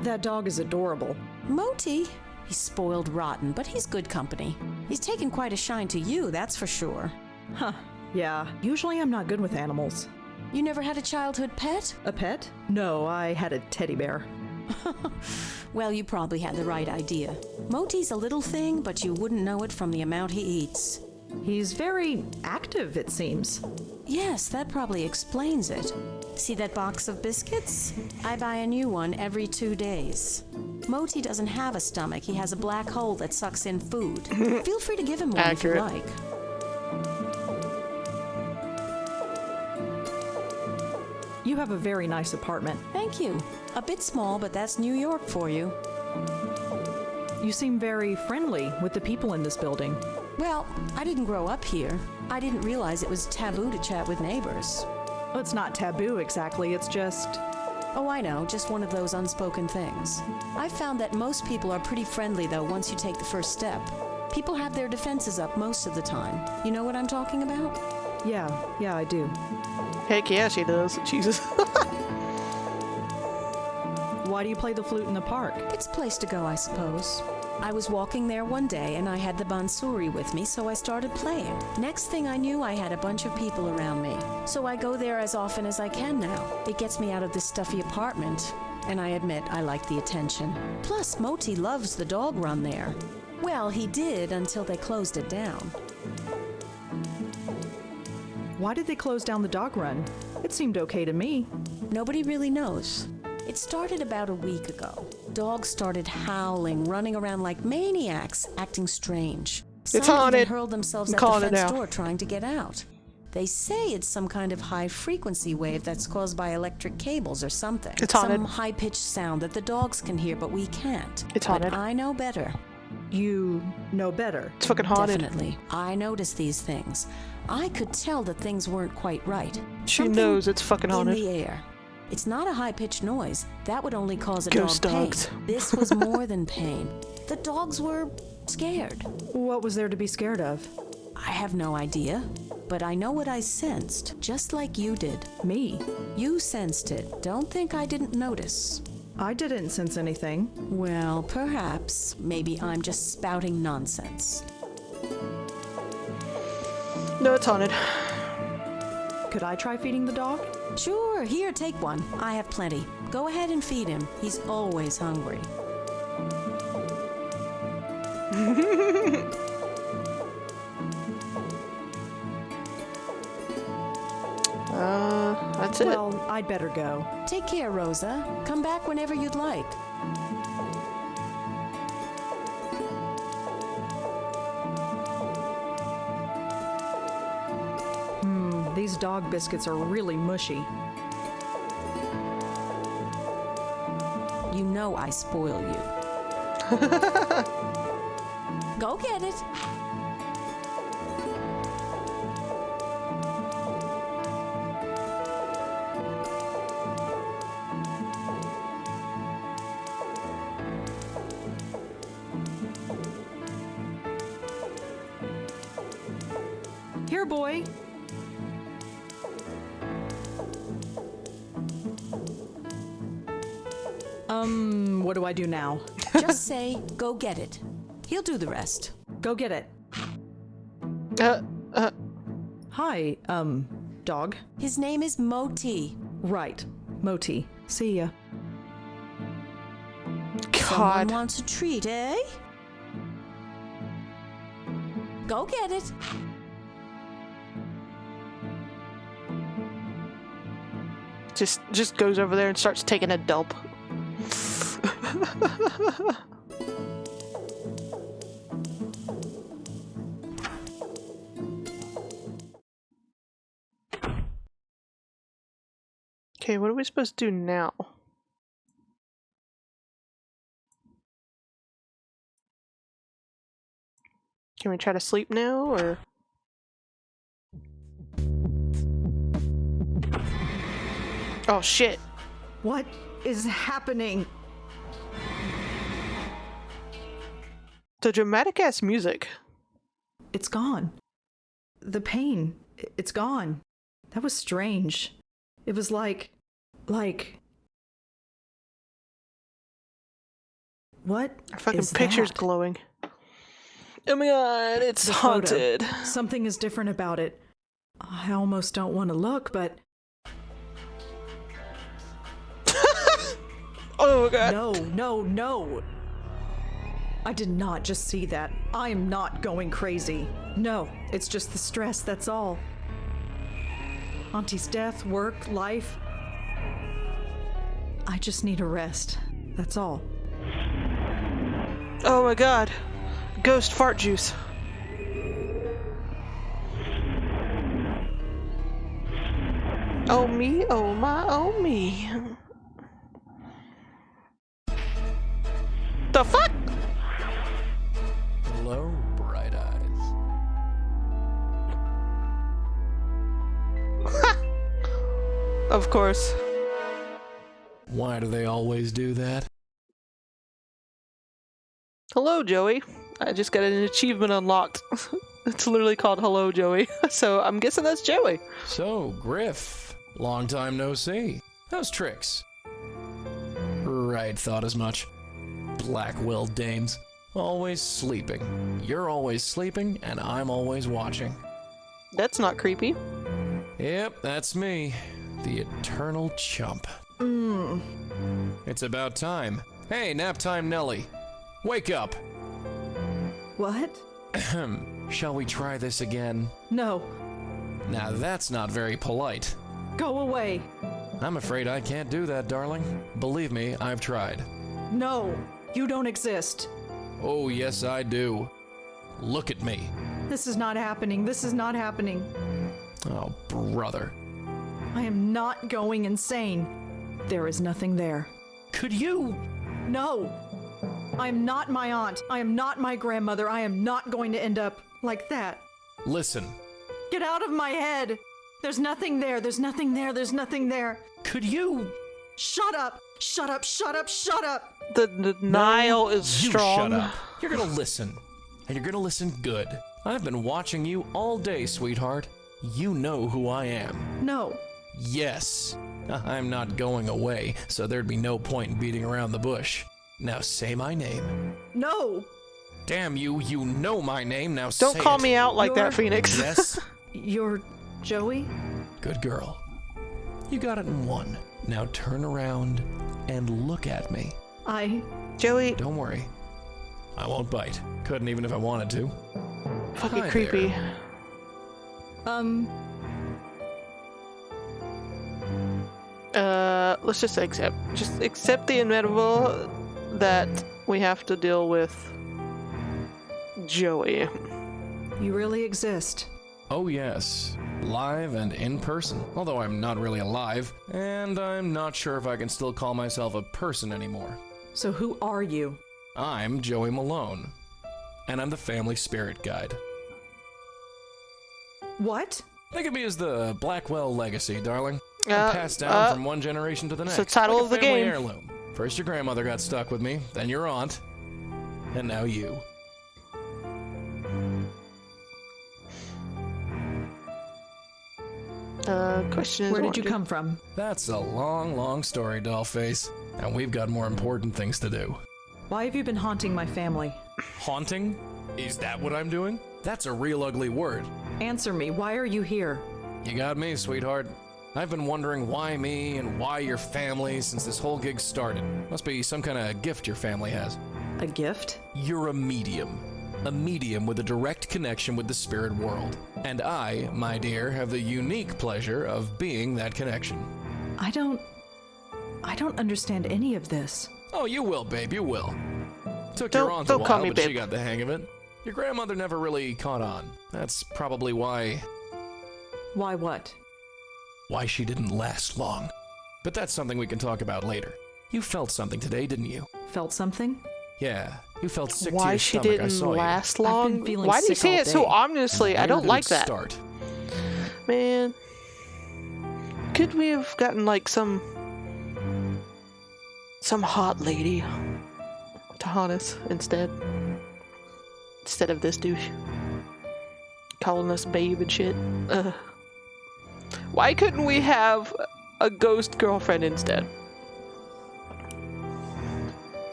That dog is adorable. Moti? He's spoiled rotten, but he's good company. He's taken quite a shine to you, that's for sure. Huh. Yeah, usually I'm not good with animals. You never had a childhood pet? A pet? No, I had a teddy bear. Well, you probably had the right idea. Moti's a little thing, but you wouldn't know it from the amount he eats. He's very active, it seems. Yes, that probably explains it. See that box of biscuits? I buy a new one every 2 days. Moti doesn't have a stomach. He has a black hole that sucks in food. Feel free to give him one Accurate. if you like. You have a very nice apartment. Thank you. A bit small, but that's New York for you. You seem very friendly with the people in this building. Well, I didn't grow up here. I didn't realize it was taboo to chat with neighbors. Well, it's not taboo exactly, it's just... Oh, I know, just one of those unspoken things. I've found that most people are pretty friendly, though, once you take the first step. People have their defenses up most of the time. You know what I'm talking about? Yeah, I do. Heck yeah, she does. Jesus. Why do you play the flute in the park? It's a place to go, I suppose. I was walking there one day and I had the bansuri with me, so I started playing. Next thing I knew, I had a bunch of people around me. So I go there as often as I can now. It gets me out of this stuffy apartment, and I admit I like the attention. Plus, Moti loves the dog run there. Well, he did until they closed it down. Why did they close down the dog run? It seemed okay to me. Nobody really knows. It started about a week ago. Dogs started howling, running around like maniacs, acting strange. Some It's haunted. even hurled themselves I'm at the calling it fence now. door trying to get out. They say it's some kind of high-frequency wave that's caused by electric cables or something. It's haunted. Some high-pitched sound that the dogs can hear, but we can't. It's haunted. But I know better. You know better. It's fucking haunted. Definitely. I noticed these things. I could tell that things weren't quite right. She Something knows it's fucking in haunted. the air. It's not a high-pitched noise. That would only cause a Ghost dog dogs. pain. This was more than pain. The dogs were scared. What was there to be scared of? I have no idea, but I know what I sensed, just like you did. Me? You sensed it. Don't think I didn't notice. I didn't sense anything. Well, perhaps. Maybe I'm just spouting nonsense. No, it's haunted. Could I try feeding the dog? Sure, here, take one. I have plenty. Go ahead and feed him. He's always hungry. That's it. Well, I'd better go. Take care, Rosa. Come back whenever you'd like. These Those dog biscuits are really mushy. You know I spoil you. Go get it. Here, boy. What do I do now? Just say, go get it. He'll do the rest. Go get it. Hi, dog. His name is Moti. Right. Moti. See ya. Someone God. wants a treat, eh? Go get it. Just goes over there and starts taking a dump. Okay, what are we supposed to do now? Can we try to sleep now, or? Oh shit. What is happening? The dramatic ass music. It's gone. The pain, it's gone. That was strange. It was like... What Our fucking is picture's that? glowing. Oh my god, it's The photo. haunted. Something is different about it. I almost don't want to look, but Oh my god. no. I did not just see that. I am not going crazy. No, it's just the stress, that's all. Auntie's death, work, life. I just need a rest. That's all. Oh my god. Ghost fart juice. Oh me, oh my, oh me. The fuck? Hello, bright eyes. Of course. Why do they always do that? Hello, Joey. I just got an achievement unlocked. It's literally called Hello, Joey. So I'm guessing that's Joey. So, Griff, long time no see. How's tricks? Right, thought as much. Blackwell dames. Always sleeping. You're always sleeping, and I'm always watching. That's not creepy. Yep, that's me. The eternal chump. It's about time. Hey, nap time Nelly. Wake up. What? Shall we try this again? No. Now that's not very polite. Go away. I'm afraid I can't do that, darling. Believe me, I've tried. No. You don't exist. Oh, yes, I do. Look at me. This is not happening. This is not happening. Oh, brother. I am not going insane. There is nothing there. Could you? No. I am not my aunt. I am not my grandmother. I am not going to end up like that. Listen. Get out of my head. There's nothing there. There's nothing there. There's nothing there. Could you? Shut up. Shut up. Shut up. Shut up. The denial is You strong. shut up. You're gonna listen. And you're gonna listen good. I've been watching you all day, sweetheart. You know who I am. No. Yes. I'm not going away, so there'd be no point in beating around the bush. Now say my name. No. Damn you, you know my name, now Don't say call it. me out like You're- that, Phoenix. Yes? You're Joey? Good girl. You got it in one. Now turn around and look at me. Joey, Don't worry. I won't bite. Couldn't even if I wanted to. fucking Hi creepy. there. Let's just accept the inevitable that we have to deal with Joey. You really exist. Oh yes. Live and in person. Although I'm not really alive, and I'm not sure if I can still call myself a person anymore. So who are you? I'm Joey Malone, and I'm the family spirit guide. What? Think of me as the Blackwell legacy, darling. Passed down from one generation to the next. It's the title like of the family game. Heirloom. First your grandmother got stuck with me, then your aunt, and now you. Question is, Where did you come from? That's a long, long story, Dollface. And we've got more important things to do. Why have you been haunting my family? Haunting? Is that what I'm doing? That's a real ugly word. Answer me, why are you here? You got me, sweetheart. I've been wondering why me and why your family since this whole gig started. Must be some kind of gift your family has. A gift? You're a medium. A medium with a direct connection with the spirit world. And I, my dear, have the unique pleasure of being that connection. I don't understand any of this. Oh, you will, babe, you will. Took Don't- your aunt a don't call while, me but she babe. got the hang of it. Your grandmother never really caught on. That's probably why Why what? she didn't last long. But that's something we can talk about later. You felt something today, didn't you? Felt something? Yeah, you felt sick to Why your she stomach, I didn't saw you. last I've been long? feeling Why do you sick say all it so day. ominously? I Where don't did like it that. Start? Man. Could we have gotten like some hot lady to haunt us instead of this douche calling us babe and shit? Why couldn't we have a ghost girlfriend instead?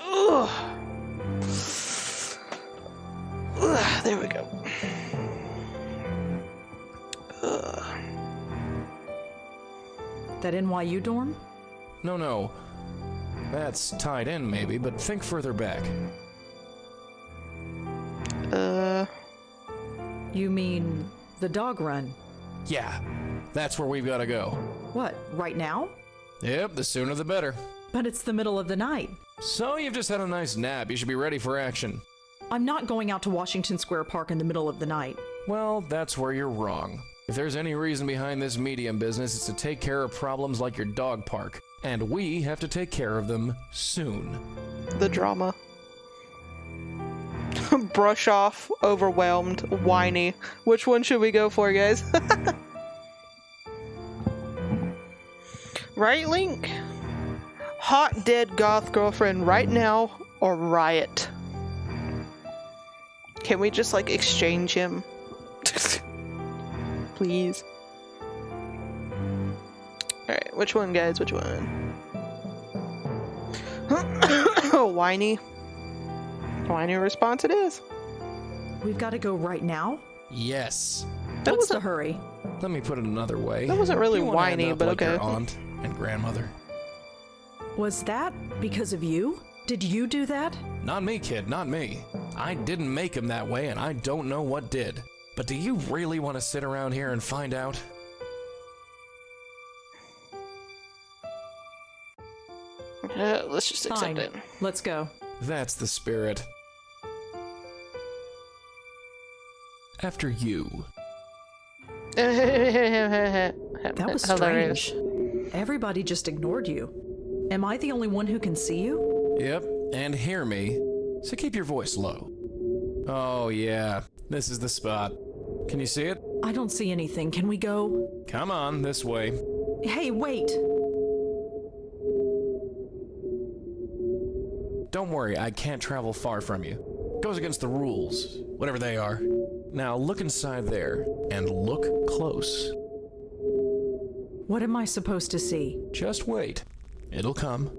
Ugh. Ugh, there we go. Ugh. That NYU dorm? No. That's tied in, maybe, but think further back. You mean the dog run? Yeah, that's where we've got to go. What, right now? Yep, the sooner the better. But it's the middle of the night. So you've just had a nice nap. You should be ready for action. I'm not going out to Washington Square Park in the middle of the night. Well, that's where you're wrong. If there's any reason behind this medium business, it's to take care of problems like your dog park. And we have to take care of them soon. The drama. Brush off, overwhelmed, whiny. Which one should we go for, guys? Right, Link? Hot dead goth girlfriend right now or riot? Can we just like exchange him? Please. Alright, which one, guys? Which one? Whiny. Whiny response it is. We've got to go right now? Yes. That What's the wasn't, hurry? Let me put it another way. that wasn't really You wanna end whiny, up but like okay. your aunt and grandmother. Was that because of you? Did you do that? Not me, kid, not me. I didn't make him that way, and I don't know what did. But do you really want to sit around here and find out? Let's just accept Fine. it. Let's go. That's the spirit. After you. That was Hilarious. strange. Everybody just ignored you. Am I the only one who can see you? Yep, and hear me. So keep your voice low. Oh, yeah. This is the spot. Can you see it? I don't see anything. Can we go? Come on, this way. Hey, wait! Don't worry, I can't travel far from you. Goes against the rules, whatever they are. Now look inside there, and look close. What am I supposed to see? Just wait. It'll come.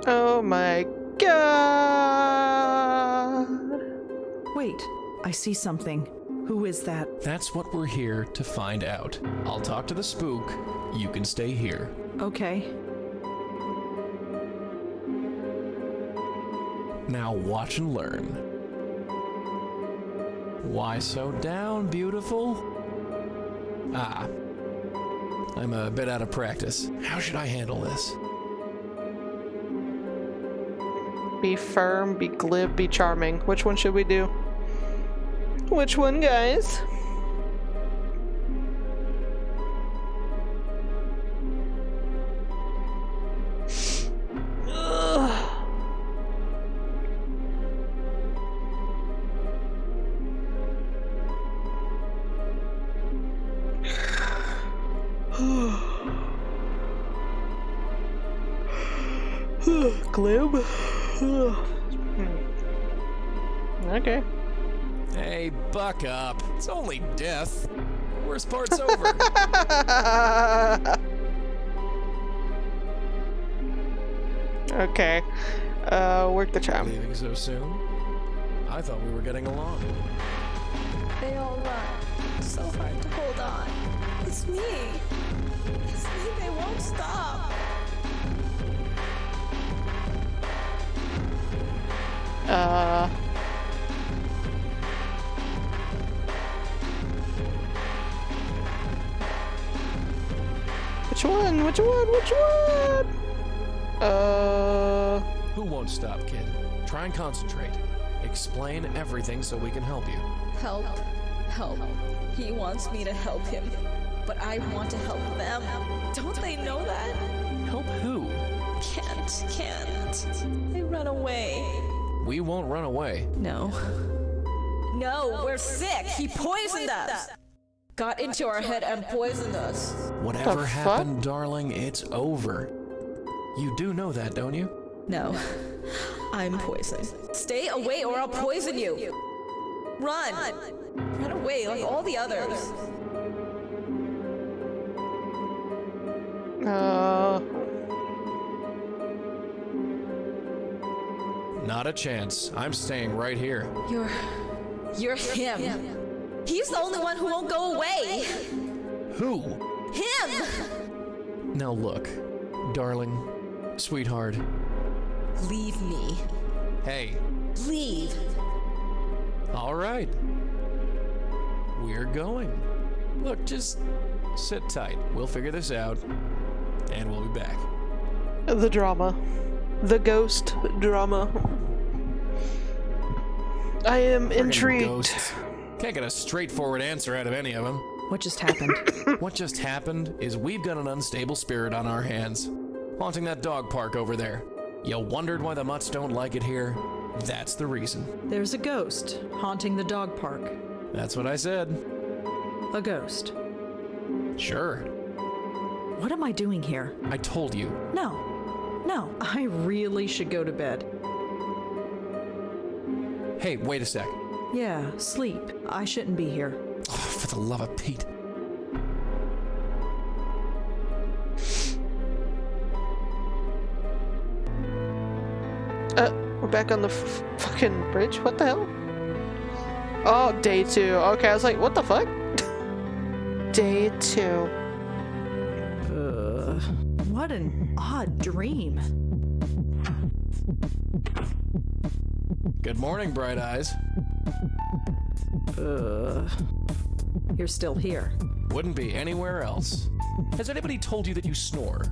Oh my god! Wait, I see something. Who is that? That's what we're here to find out. I'll talk to the spook. You can stay here. Okay. Now watch and learn. Why so down, beautiful? Ah. I'm a bit out of practice. How should I handle this? Be firm, be glib, be charming. Which one should we do? Which one, guys? Glib. Okay. Hey, buck up. It's only death. Worst part's over. Okay. Work the charm. Leaving so soon? I thought we were getting along. They all run. So hard to hold on. It's me. It's me. They won't stop. Which one? Which one? Which one? Who won't stop, kid? Try and concentrate. Explain everything so we can help you. Help. Help. He wants me to help him. But I want to help them. Don't they know that? Help who? Can't. They run away. We won't run away. No. No, we're sick. He poisoned us. Got into our head and poisoned us. Whatever The happened, fuck? darling, it's over. You do know that, don't you? No. I'm poisoned. Stay away or I'll poison you. Run. Run away like all the others. Not a chance. I'm staying right here. You're him. He's the only one who won't go away. Who? Him! Now look, darling, sweetheart. Leave me. Hey, Leave. all right. We're going. Look, just sit tight. We'll figure this out, and we'll be back. The drama. The ghost drama. I am Friggin' intrigued. ghosts. Can't get a straightforward answer out of any of them. What just happened? What just happened is we've got an unstable spirit on our hands, haunting that dog park over there. You wondered why the mutts don't like it here? That's the reason. There's a ghost haunting the dog park. That's what I said. A ghost. Sure. What am I doing here? I told you. No, I really should go to bed. Hey, wait a sec. Yeah, sleep. I shouldn't be here. Oh, for the love of Pete. We're back on the fucking bridge? What the hell? Oh, day 2. Okay, I was like, what the fuck? Day 2. What an odd dream. Good morning, Bright Eyes. You're still here. Wouldn't be anywhere else. Has anybody told you that you snore?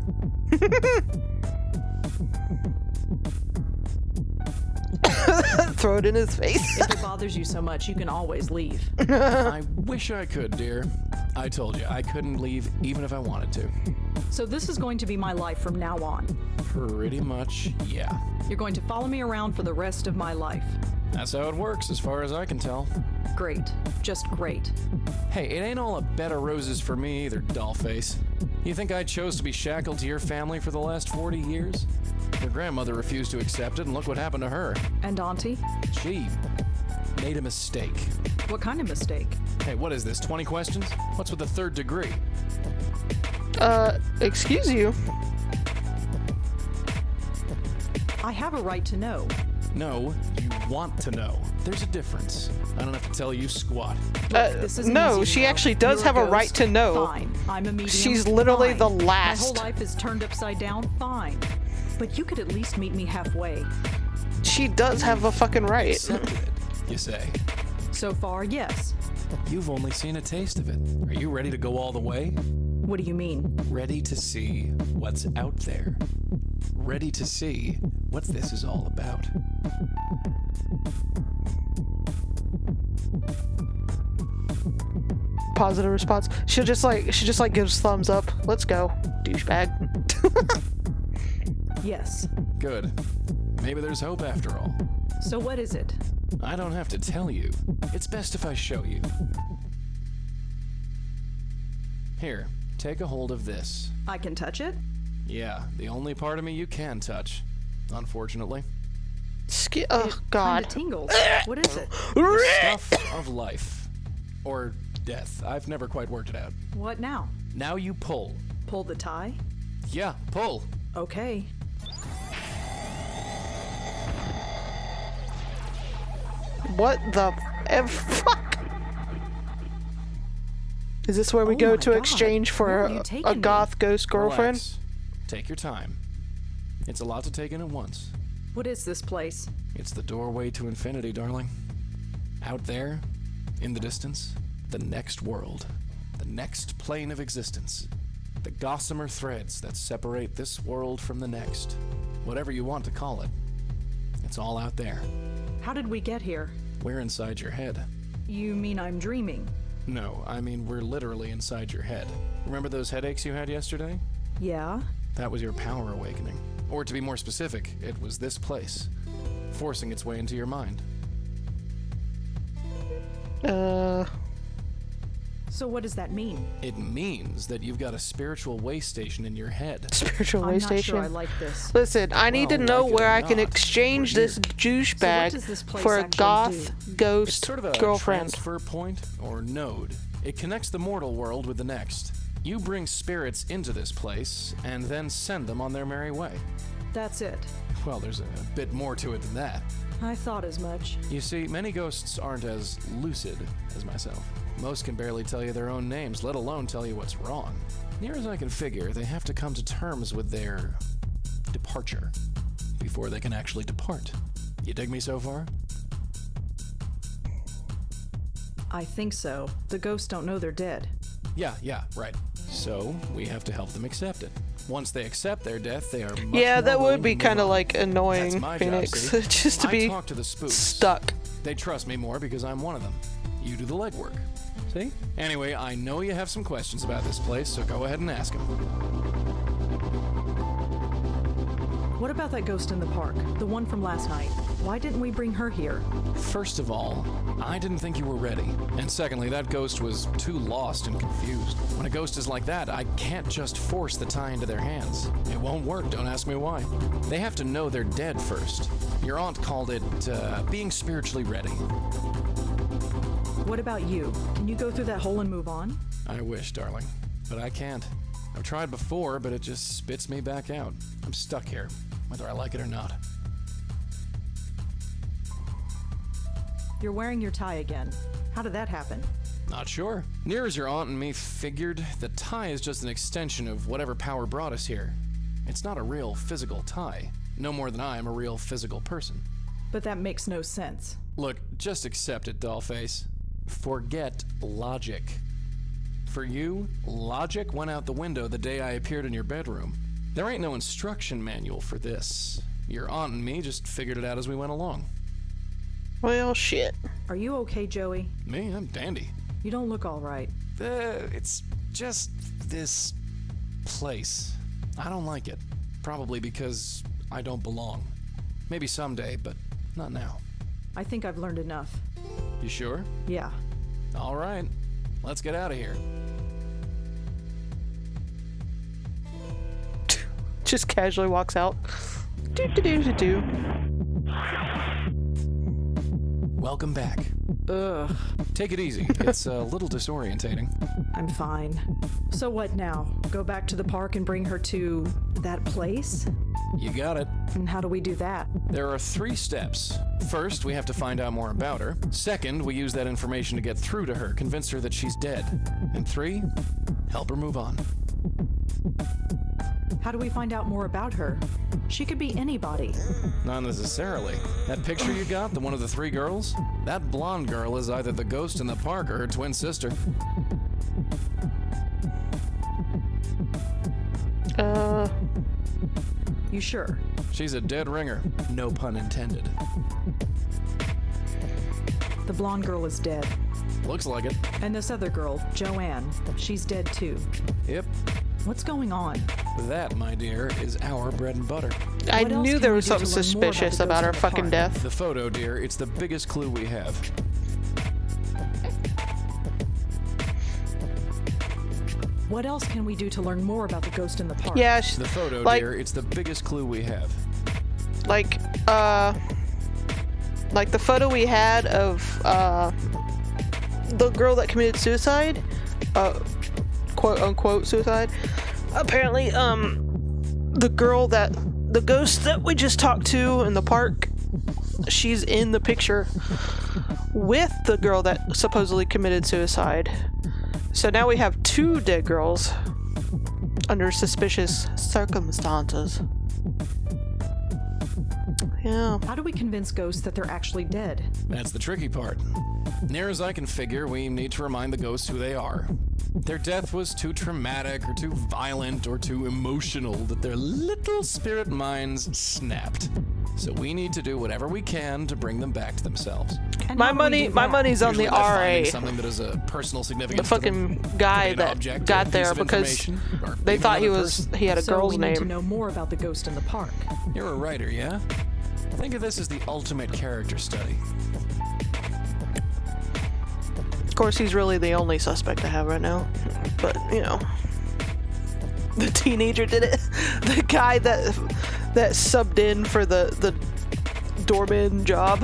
Throw it in his face. If it bothers you so much, you can always leave. I wish I could, dear. I told you, I couldn't leave even if I wanted to. So this is going to be my life from now on. Pretty much, yeah. You're going to follow me around for the rest of my life. That's how it works, as far as I can tell. Great. Just great. Hey, it ain't all a bed of roses for me either, dollface. You think I chose to be shackled to your family for the last 40 years? Your grandmother refused to accept it, and look what happened to her. And Auntie? She made a mistake. What kind of mistake? Hey, what is this, 20 questions? What's with the third degree? Excuse you? I have a right to know. No, you want to know. There's a difference. I don't have to tell you squat. This isn't No, easy to she know. actually does You're have a ghost. right to know. Fine. I'm a medium. She's literally Fine. the My last. whole life is turned upside down. Fine. But you could at least meet me halfway. She does have a fucking right. Accepted it, you say. So far, yes. You've only seen a taste of it. Are you ready to go all the way? What do you mean? Ready to see what's out there. Ready to see what this is all about. positive response. She just like gives thumbs up. Let's go, douchebag. Yes. Good. Maybe there's hope after all. So what is it? I don't have to tell you. It's best if I show you. Here, take a hold of this. I can touch it? Yeah, the only part of me you can touch, unfortunately. Oh God. Kinda tingles. What is it? The stuff of life. Or death. I've never quite worked it out. What now? Now you pull. Pull the tie? Yeah, pull. Okay. What the fuck? Is this where we Oh go my to God. exchange for Where are you a taking me? goth ghost girlfriend? Relax. Take your time. It's a lot to take in at once. What is this place? It's the doorway to infinity, darling. Out there, in the distance, the next world, the next plane of existence, the gossamer threads that separate this world from the next, whatever you want to call it. It's all out there. How did we get here? We're inside your head. You mean I'm dreaming? No, I mean we're literally inside your head. Remember those headaches you had yesterday? Yeah? That was your power awakening. Or to be more specific, it was this place, forcing its way into your mind. So what does that mean? It means that you've got a spiritual way station in your head. Spiritual way I'm not station. sure I like this. Listen, I need to Well, know like it where or I can not, exchange we're this here. douchebag does this place for a actually goth do? ghost It's sort of a girlfriend. transfer point or node. It connects the mortal world with the next. You bring spirits into this place and then send them on their merry way. That's it. Well, there's a bit more to it than that. I thought as much. You see, many ghosts aren't as lucid as myself. Most can barely tell you their own names, let alone tell you what's wrong. Near as I can figure, they have to come to terms with their departure before they can actually depart. You dig me so far? I think so. The ghosts don't know they're dead. Yeah, right. So, we have to help them accept it. Once they accept their death, they are much Yeah, more that willing would be to move kind of on. like That's annoying, my Phoenix, job, see? just to I be talk to the spooks. stuck. They trust me more because I'm one of them. You do the legwork. See? Anyway, I know you have some questions about this place, so go ahead and ask them. What about that ghost in the park? The one from last night. Why didn't we bring her here? First of all, I didn't think you were ready. And secondly, that ghost was too lost and confused. When a ghost is like that, I can't just force the tie into their hands. It won't work, don't ask me why. They have to know they're dead first. Your aunt called it, being spiritually ready. What about you? Can you go through that hole and move on? I wish, darling, but I can't. I've tried before, but it just spits me back out. I'm stuck here, whether I like it or not. You're wearing your tie again. How did that happen? Not sure. Near as your aunt and me figured, the tie is just an extension of whatever power brought us here. It's not a real physical tie, no more than I am a real physical person. But that makes no sense. Look, just accept it, dollface. Forget logic. For you, logic went out the window the day I appeared in your bedroom. There ain't no instruction manual for this. Your aunt and me just figured it out as we went along. Well, shit. Are you okay, Joey? Me, I'm dandy. You don't look all right. It's just this place. I don't like it. Probably because I don't belong. Maybe someday, but not now. I think I've learned enough. You sure? Yeah. All right. Let's get out of here. Just casually walks out. Do. Welcome back. Ugh. Take it easy. It's a little disorientating. I'm fine. So what now? Go back to the park and bring her to that place? You got it. And how do we do that? There are 3 steps. First, we have to find out more about her. Second, we use that information to get through to her, convince her that she's dead. And 3, help her move on. How do we find out more about her? She could be anybody. Not necessarily. That picture you got, the one of the 3 girls? That blonde girl is either the ghost in the park or her twin sister. You sure? She's a dead ringer. No pun intended. The blonde girl is dead. Looks like it. And this other girl, Joanne, she's dead too. Yep. What's going on? That, my dear, is our bread and butter. I What else knew can there we was do to something learn more about suspicious the about ghost her in the fucking park? death. The photo, dear, it's the biggest clue we have. What else can we do to learn more about the ghost in the park? Yeah, The photo, like- dear, it's the biggest clue we have. like the photo we had of the girl that committed suicide, quote unquote suicide. Apparently, the ghost that we just talked to in the park, she's in the picture with the girl that supposedly committed suicide. So now we have 2 dead girls under suspicious circumstances. Yeah. How do we convince ghosts that they're actually dead? That's the tricky part. Near as I can figure, we need to remind the ghosts who they are. Their death was too traumatic, or too violent, or too emotional that their little spirit minds snapped. So we need to do whatever we can to bring them back to themselves. And My how do we money, do my that? money's on the Usually by finding RA. something that is a personal The significance to them. fucking guy Maybe an that object or got a there piece of because information, or they even thought he another was person. he had a So girl's we need to name. know more about the ghost in the park. You're a writer, yeah? Think of this as the ultimate character study. Of course, he's really the only suspect I have right now. But you know, the teenager did it. The guy that subbed in for the doorman job.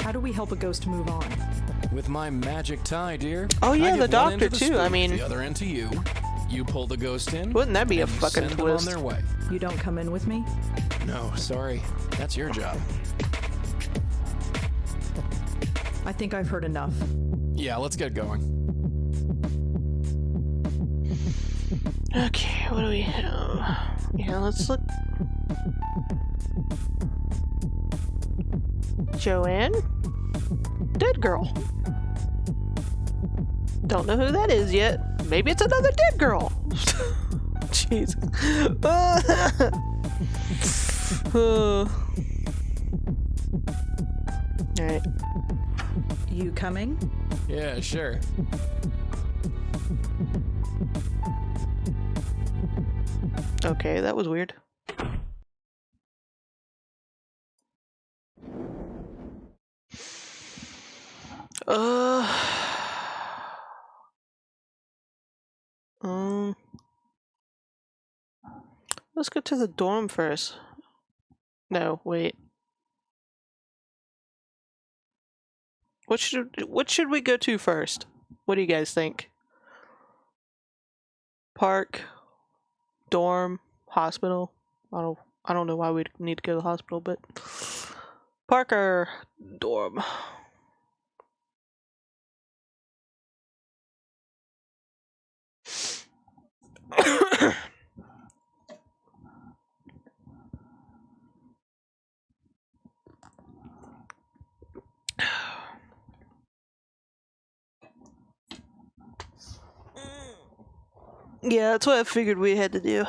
How do we help a ghost move on? With my magic tie, dear. Oh, yeah, I the give one end doctor, to the too. I spook, mean- the other end to you. You pull the ghost in. Wouldn't that be a and you fucking send twist? Them on their way. You don't come in with me? No, sorry. That's your job. I think I've heard enough. Yeah, let's get going. Okay, what do we have? Yeah, let's look. Joanne? Dead girl. Don't know who that is yet. Maybe it's another dead girl. Jeez. Alright. You coming? Yeah, sure. Okay, that was weird. Let's go to the dorm first. No, wait. What should we go to first? What do you guys think? Park, dorm, hospital. I don't know why we'd need to go to the hospital, but park or dorm. Yeah, that's what I figured we had to do.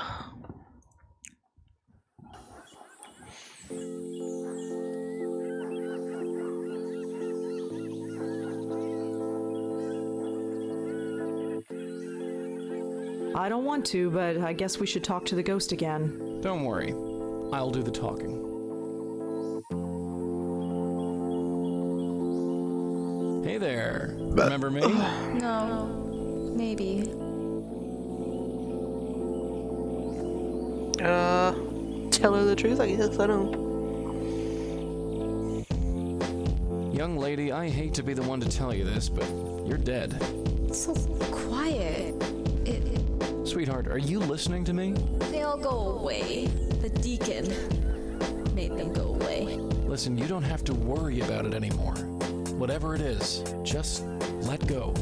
I don't want to, but I guess we should talk to the ghost again. Don't worry. I'll do the talking. Hey there. Remember me? No. Maybe. Tell her the truth, I guess. I don't. Young lady, I hate to be the one to tell you this, but you're dead. It's so quiet. Sweetheart, are you listening to me? They all go away. The deacon made them go away. Listen, you don't have to worry about it anymore. Whatever it is, just let go.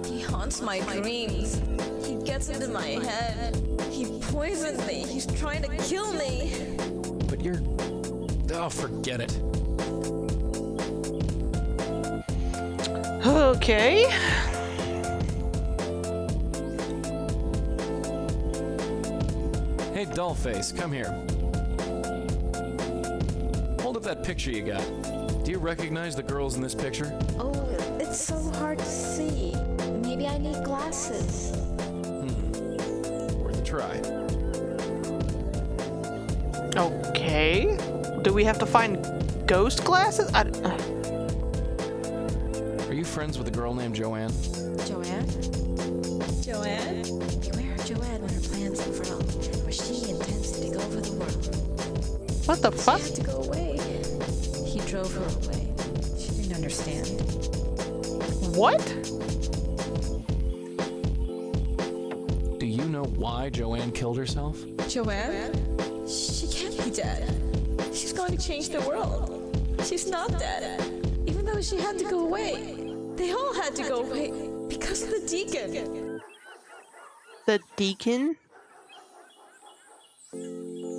He haunts my dreams. He gets into my head. He poisons me. He's trying to kill me. But you're... Oh, forget it. Okay. Hey, Dollface, come here. Hold up that picture you got. Do you recognize the girls in this picture? Oh, it's so hard to see. Maybe I need glasses. Worth a try. Okay. Do we have to find ghost glasses? Are you friends with a girl named Joanne? Joanne? Joanne? Beware of Joanne when her plans unfurl, for she intends to take over the world. What the fuck? She had to go away. He drove her away. She didn't understand. What? Do you know why Joanne killed herself? Joanne? She can't be dead. She's going to change the world. She's not dead. Even though she had to go away. They all had to go away because of the deacon. The deacon?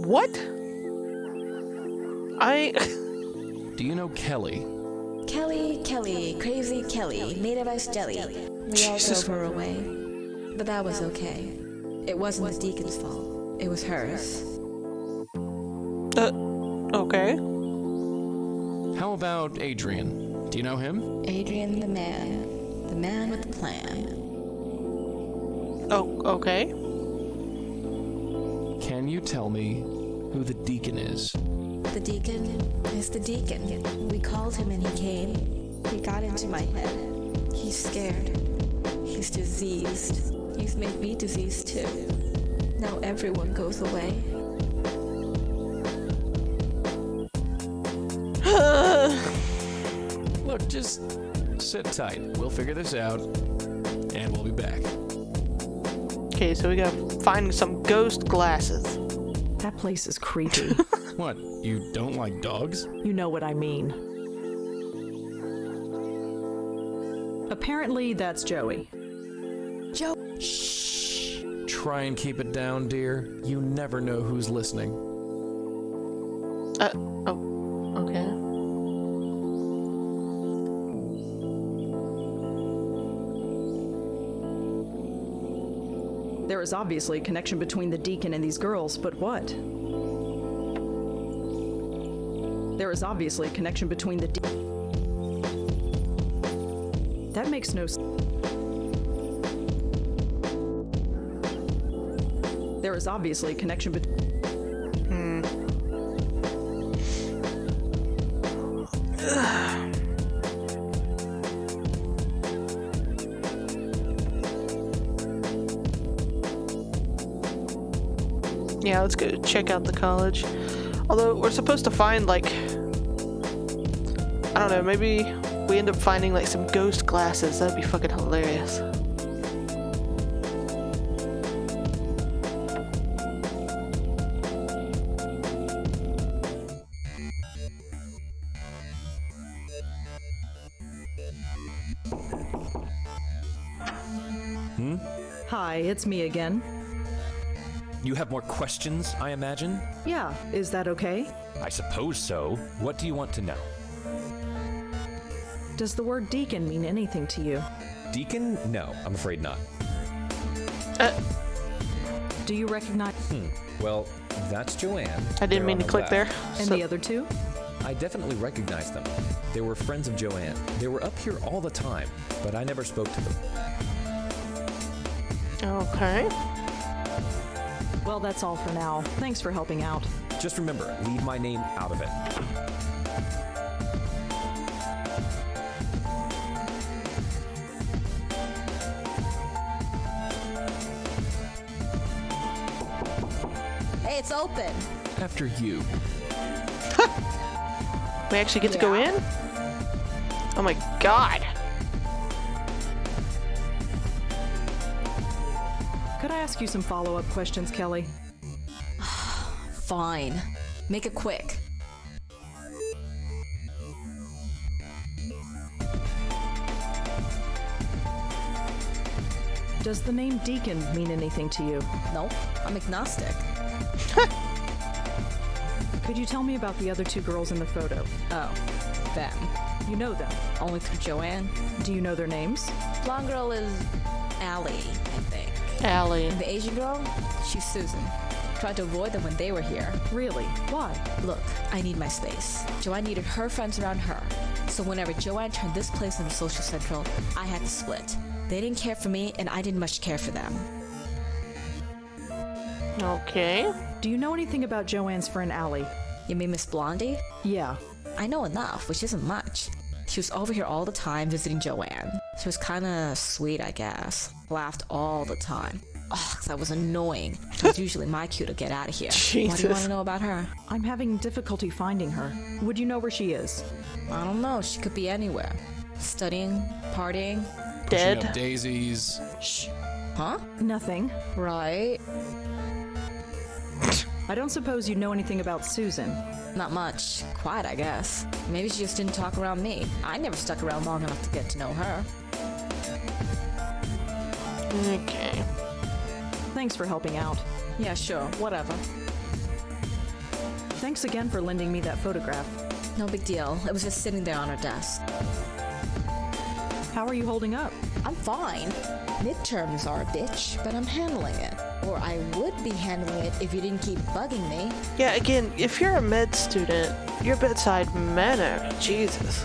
What? Do you know Kelly? Kelly, crazy Kelly, made of ice jelly. We all drove her away. But that was okay. It wasn't the deacon's fault. It was hers. Okay. How about Adrian? Do you know him? Adrian the man with the plan. Oh, okay. Can you tell me who the deacon is? The deacon is the deacon. We called him and he came. He got into my head. He's scared. He's diseased. He's made me diseased too. Now everyone goes away. Look, just sit tight. We'll figure this out, and we'll be back. Okay, so we gotta find some ghost glasses. That place is creepy. What, you don't like dogs? You know what I mean. Apparently, that's Joey. Shh. Try and keep it down, dear. You never know who's listening. Oh, okay. There is obviously a connection between the deacon and these girls, but what? There is obviously a connection between the That makes no sense. There is obviously a connection between... Yeah, let's go check out the college. Although, we're supposed to find, like... I don't know, maybe we end up finding, like, some ghost glasses. That'd be fucking hilarious. Hi, it's me again. You have more questions, I imagine? Yeah, is that okay? I suppose so. What do you want to know? Does the word deacon mean anything to you? Deacon? No, I'm afraid not. Do you recognize... Well, that's Joanne. I didn't mean to click there. And the other two? I definitely recognize them. They were friends of Joanne. They were up here all the time, but I never spoke to them. Okay. Well, that's all for now. Thanks for helping out. Just remember, leave my name out of it. Hey, it's open. After you. We actually get to go in? Oh my god. Could I ask you some follow-up questions, Kelly? Fine. Make it quick. Does the name Deacon mean anything to you? Nope, I'm agnostic. Could you tell me about the other two girls in the photo? Oh, them. You know them. Only through Joanne. Do you know their names? Blonde girl is Allie, I think. Allie. And the Asian girl, she's Susan. tried to avoid them when they were here. Really? Why? Look, I need my space. Joanne needed her friends around her. So whenever Joanne turned this place into social central, I had to split. They didn't care for me, and I didn't much care for them. Okay. Do you know anything about Joanne's friend Allie? You mean Miss Blondie? Yeah. I know enough, which isn't much. She was over here all the time visiting Joanne. She was kinda sweet, I guess. Laughed all the time. Ugh, that was annoying. It was usually my cue to get out of here. What do you want Jesus. to know about her? I'm having difficulty finding her. Would you know where she is? I don't know. She could be anywhere. Studying, partying. Pushing Dead. up daisies. Shh. Huh? Nothing. Right. I don't suppose you know anything about Susan. Not much. Quiet, I guess. Maybe she just didn't talk around me. I never stuck around long enough to get to know her. Okay. Thanks for helping out. Yeah, sure. Whatever. Thanks again for lending me that photograph. No big deal. It was just sitting there on her desk. How are you holding up? I'm fine. Midterms are a bitch, but I'm handling it. Or I would be handling it if you didn't keep bugging me. Yeah, again, if you're a med student, your bedside manner, Jesus.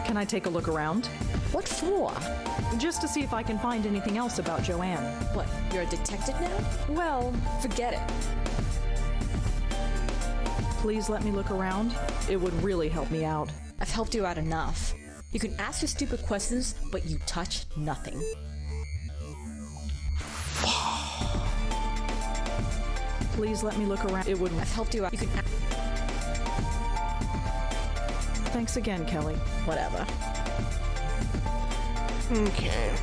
Can I take a look around? What for? Just to see if I can find anything else about Joanne. What, you're a detective now? Well, Forget it. please let me look around. It would really help me out. I've helped you out enough. You can ask your stupid questions, but you touch nothing. Please let me look around. It would. I've helped you out. You can Thanks again, Kelly. whatever. Okay.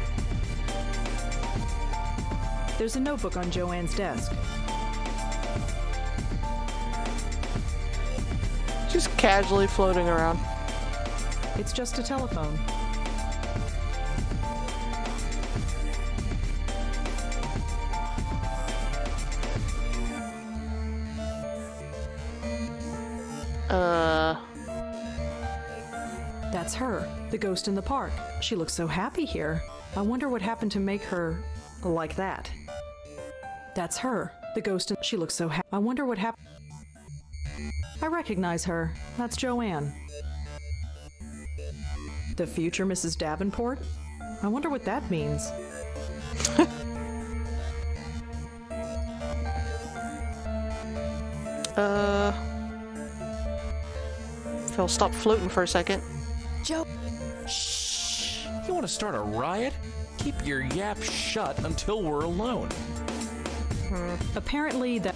There's a notebook on Joanne's desk. Just casually floating around. It's just a telephone. That's her, the ghost in the park. She looks so happy here. I wonder what happened to make her like that. That's her, the ghost in. She looks so happy. I wonder what happened. I recognize her. That's Joanne. The future Mrs. Davenport? I wonder what that means. Phil, stop floating for a second. Joe. Shh. You want to start a riot? Keep your yap shut until we're alone. Apparently that.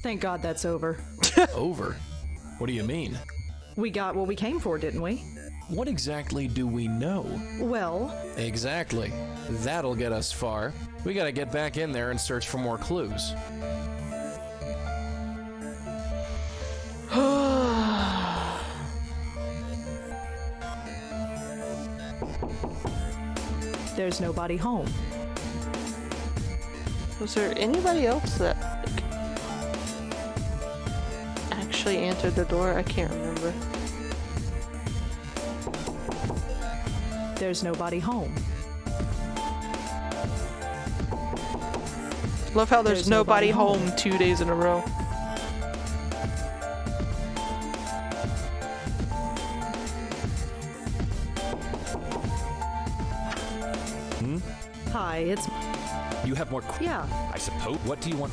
Thank God that's over. Over? What do you mean? We got what we came for, didn't we? What exactly do we know? Well, Exactly. That'll get us far. We gotta get back in there and search for more clues. there's nobody home. Was there anybody else that actually answered the door? I can't remember. There's nobody home. Love how there's There's nobody nobody home 2 days in a row. Hi, it's. You have more. Yeah. I suppose. What do you want?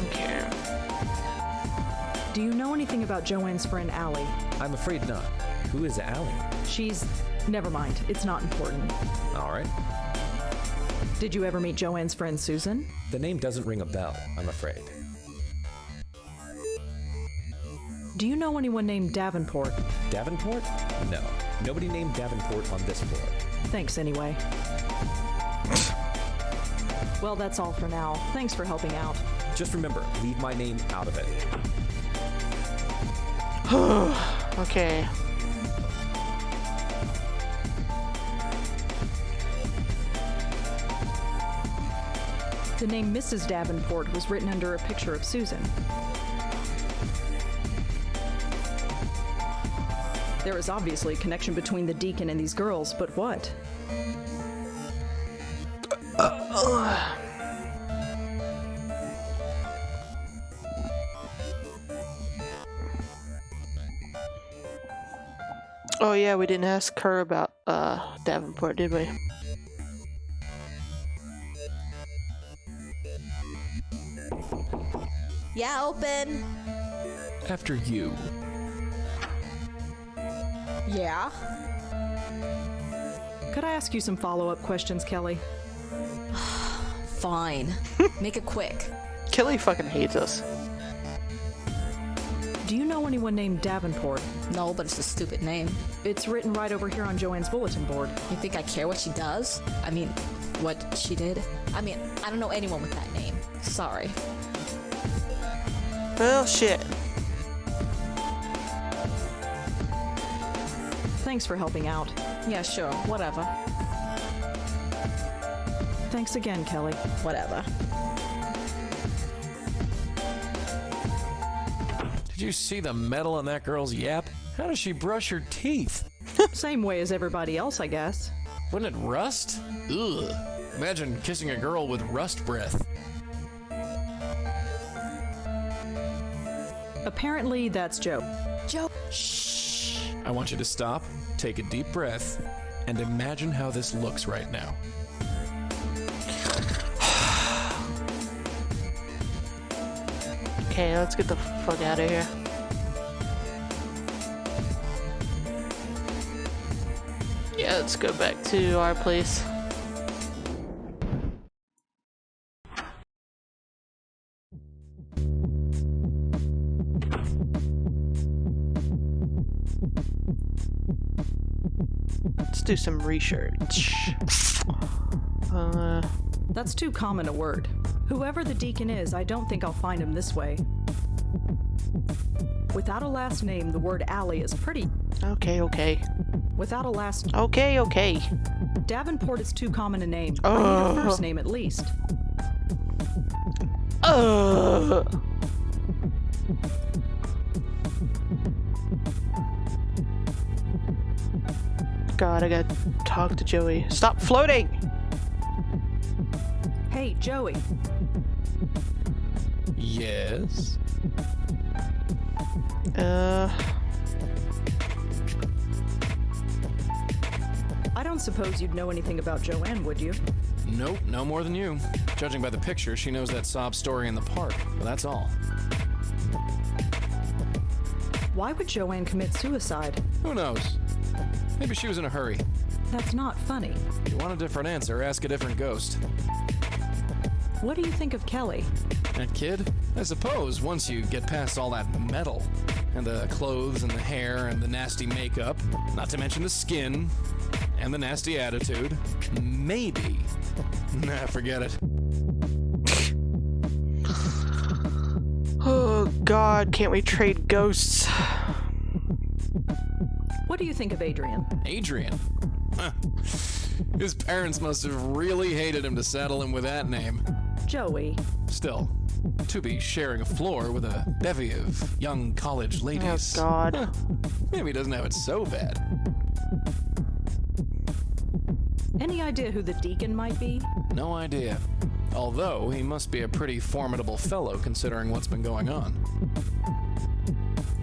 Okay. Do you know anything about Joanne's friend Allie? I'm afraid not. Who is Allie? She's. Never mind. It's not important. All right. Did you ever meet Joanne's friend Susan? The name doesn't ring a bell, I'm afraid. Do you know anyone named Davenport? Davenport? No. Nobody named Davenport on this floor. Thanks anyway. Well, that's all for now. Thanks for helping out. Just remember, leave my name out of it. Okay. The name Mrs. Davenport was written under a picture of Susan. There is obviously a connection between the deacon and these girls, but what? Oh yeah, we didn't ask her about Davenport, did we? Yeah, open. After you. Yeah. Could I ask you some follow-up questions, Kelly? Fine. Make it quick. Kelly fucking hates us. Do you know anyone named Davenport? No, but it's a stupid name. It's written right over here on Joanne's bulletin board. You think I care what she does? I mean, what she did? I mean, I don't know anyone with that name. Sorry. Well, shit. Thanks for helping out. Yeah, sure. Whatever. Thanks again, Kelly. Whatever. Did you see the metal on that girl's yap? How does she brush her teeth? Same way as everybody else, I guess. Wouldn't it rust? Ugh. Imagine kissing a girl with rust breath. Apparently, that's Joe. Joe. Shh. I want you to stop, take a deep breath, and imagine how this looks right now. Okay, let's get the fuck out of here. Yeah, let's go back to our place. Let's do some research. That's too common a word. Whoever the deacon is, I don't think I'll find him this way. Without a last name, the word alley is pretty. Okay. Without a last... Okay. Davenport is too common a name. I need a first name at least. God, I gotta talk to Joey. Stop floating! Hey, Joey. Yes? I don't suppose you'd know anything about Joanne, would you? Nope, no more than you. Judging by the picture, she knows that sob story in the park, but that's all. Why would Joanne commit suicide? Who knows? Maybe she was in a hurry. That's not funny. If you want a different answer, ask a different ghost. What do you think of Kelly? That kid? I suppose once you get past all that metal, and the clothes and the hair and the nasty makeup, not to mention the skin, and the nasty attitude, maybe. Nah, forget it. Oh God, can't we trade ghosts? What do you think of Adrian? Adrian? Huh. His parents must have really hated him to saddle him with that name. Joey. Still, to be sharing a floor with a bevy of young college ladies. Oh God. Huh. Maybe he doesn't have it so bad. Any idea who the deacon might be? No idea. Although, he must be a pretty formidable fellow considering what's been going on.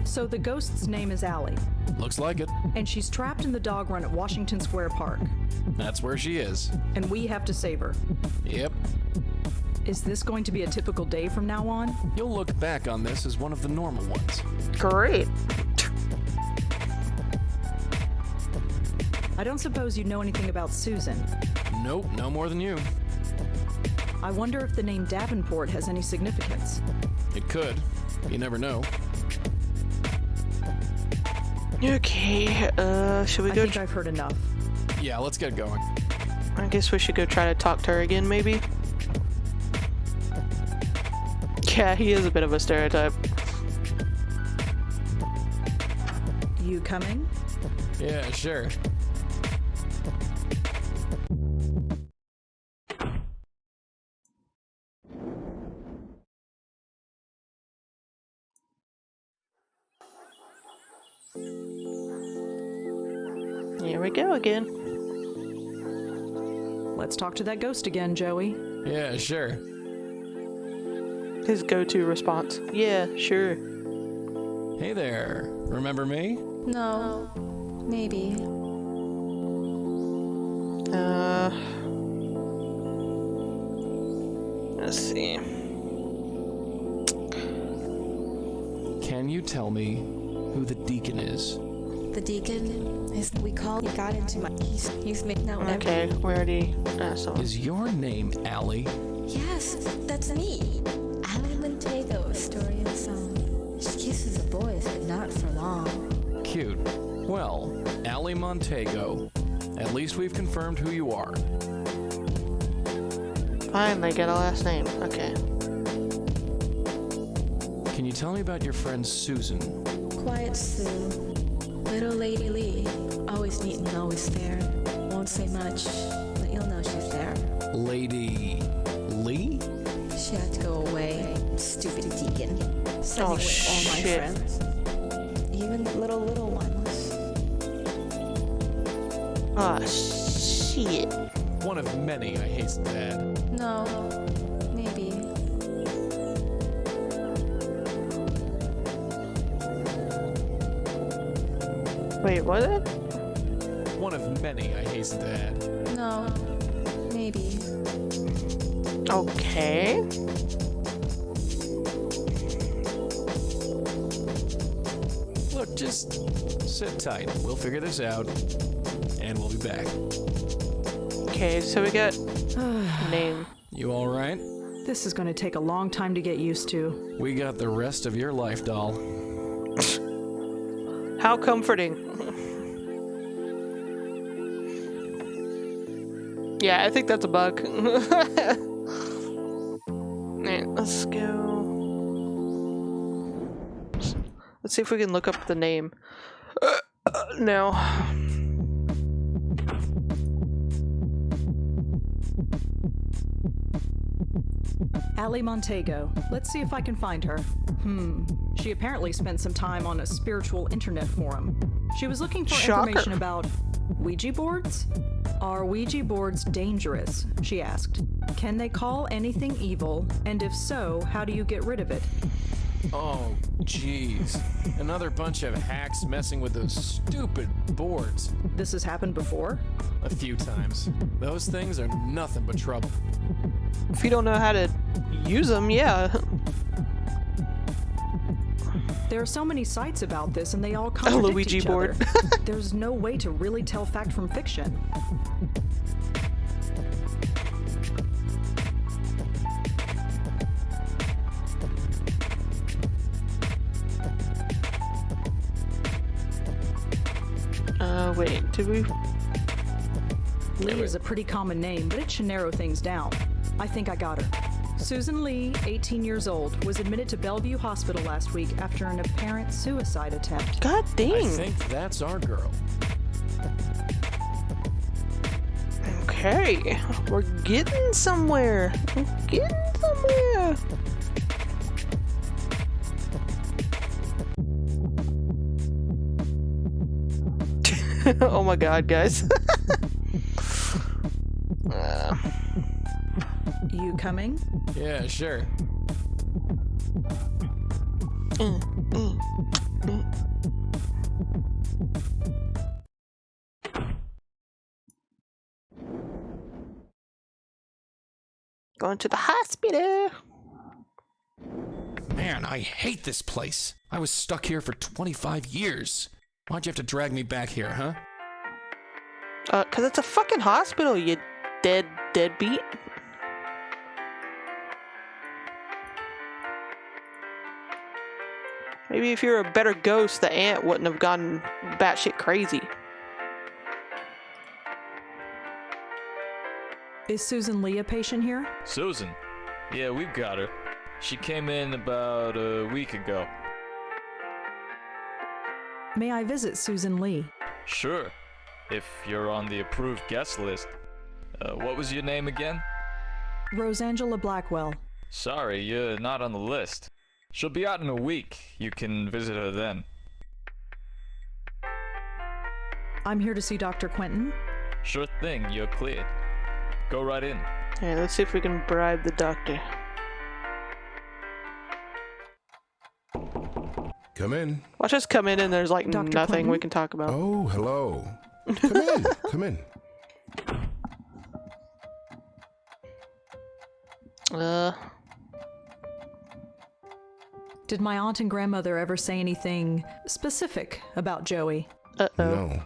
So the ghost's name is Allie. Looks like it. And she's trapped in the dog run at Washington Square Park. That's where she is. And we have to save her. Yep. Is this going to be a typical day from now on? You'll look back on this as one of the normal ones. Great. I don't suppose you know anything about Susan. Nope, no more than you. I wonder if the name Davenport has any significance. It could. You never know. Okay, should we I go? think I've heard enough. Yeah, let's get going. I guess we should go try to talk to her again, maybe? Yeah, he is a bit of a stereotype. You coming? Yeah, sure. Here we go again. Let's talk to that ghost again, Joey. Yeah, sure. His go-to response. Yeah, sure. Hey there. Remember me? No. Maybe. Let's see. Can you tell me who the deacon is? The deacon is he got into my he's made no Okay, we already asked someone. Is your name Allie? Yes, that's me. Allie Montego, story and song. She kisses the boys, but not for long. Cute. Well, Allie Montego. At least we've confirmed who you are. Finally get a last name. Okay. Can you tell me about your friend Susan? Quiet Sue. Little Lady Lee. Always neat and always fair. Won't say much, but you'll know she's there. Lady Lee? She had to go away. Stupid deacon. Sending Oh, away all my shit. friends. Even the little ones. Ah, shit. One of many, I hasten to add. No. Maybe. Wait, what? One of many, I hasten to add. No. Maybe. Okay. Look, just sit tight. We'll figure this out, and we'll be back. Okay, so we got name. You all right? This is going to take a long time to get used to. We got the rest of your life, doll. How comforting. Yeah, I think that's a bug. Alright, let's go. Let's see if we can look up the name. No. Allie Montego. Let's see if I can find her. She apparently spent some time on a spiritual internet forum. She was looking for Shocker. information about Ouija boards? Are Ouija boards dangerous? She asked. Can they call anything evil? And if so, how do you get rid of it? Oh, jeez. Another bunch of hacks messing with those stupid boards. This has happened before? A few times. Those things are nothing but trouble. If you don't know how to use them, yeah. There are so many sites about this and they all A contradict Luigi each board. other. There's no way to really tell fact from fiction. Wait, did we? Lee is a pretty common name, but it should narrow things down. I think I got her. Susan Lee, 18 years old, was admitted to Bellevue Hospital last week after an apparent suicide attempt. God I dang. think that's our girl. Okay, we're getting somewhere. We're getting somewhere. Oh my god, guys. You coming? Yeah, sure. Going to the hospital. Man, I hate this place. I was stuck here for 25 years. Why'd you have to drag me back here, huh? 'Cause it's a fucking hospital, you deadbeat. Maybe if you're a better ghost, the aunt wouldn't have gone batshit crazy. Is Susan Lee a patient here? Susan? Yeah, we've got her. She came in about a week ago. May I visit Susan Lee? Sure, if you're on the approved guest list. What was your name again? Rosangela Blackwell. Sorry, you're not on the list. She'll be out in a week. You can visit her then. I'm here to see Dr. Quentin. Sure thing, you're cleared. Go right in. Alright, let's see if we can bribe the doctor. Come in. Watch us come in and there's like Dr. nothing Clinton? we can talk about. Oh, hello. Come in. Come in. Did my aunt and grandmother ever say anything specific about Joey? Uh-oh. No.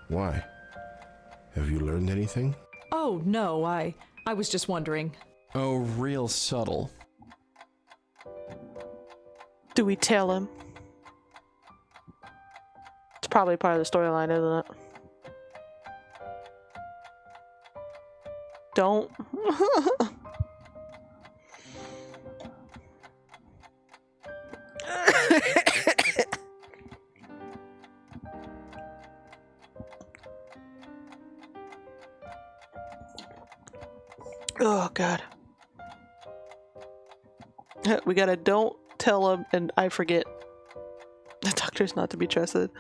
Why? Have you learned anything? Oh, no, I was just wondering. Oh, real subtle. Do we tell him? It's probably part of the storyline, isn't it? Don't. Oh, God. We gotta don't tell him and I forget. The doctor's not to be trusted.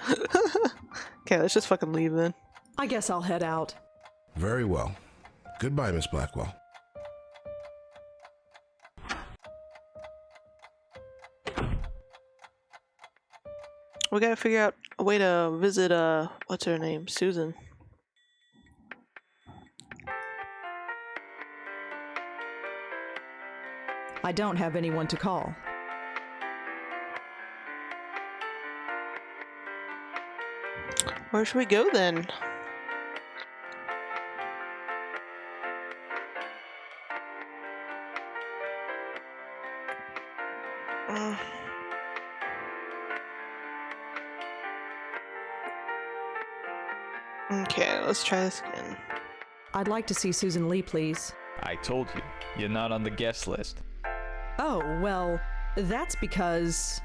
Okay, let's just fucking leave then. I guess I'll head out. Very well. Goodbye, Miss Blackwell. We gotta figure out a way to visit, what's her name? Susan. I don't have anyone to call. Where should we go then? Okay, let's try this again. I'd like to see Susan Lee, please. I told you, you're not on the guest list. Oh, well, that's because...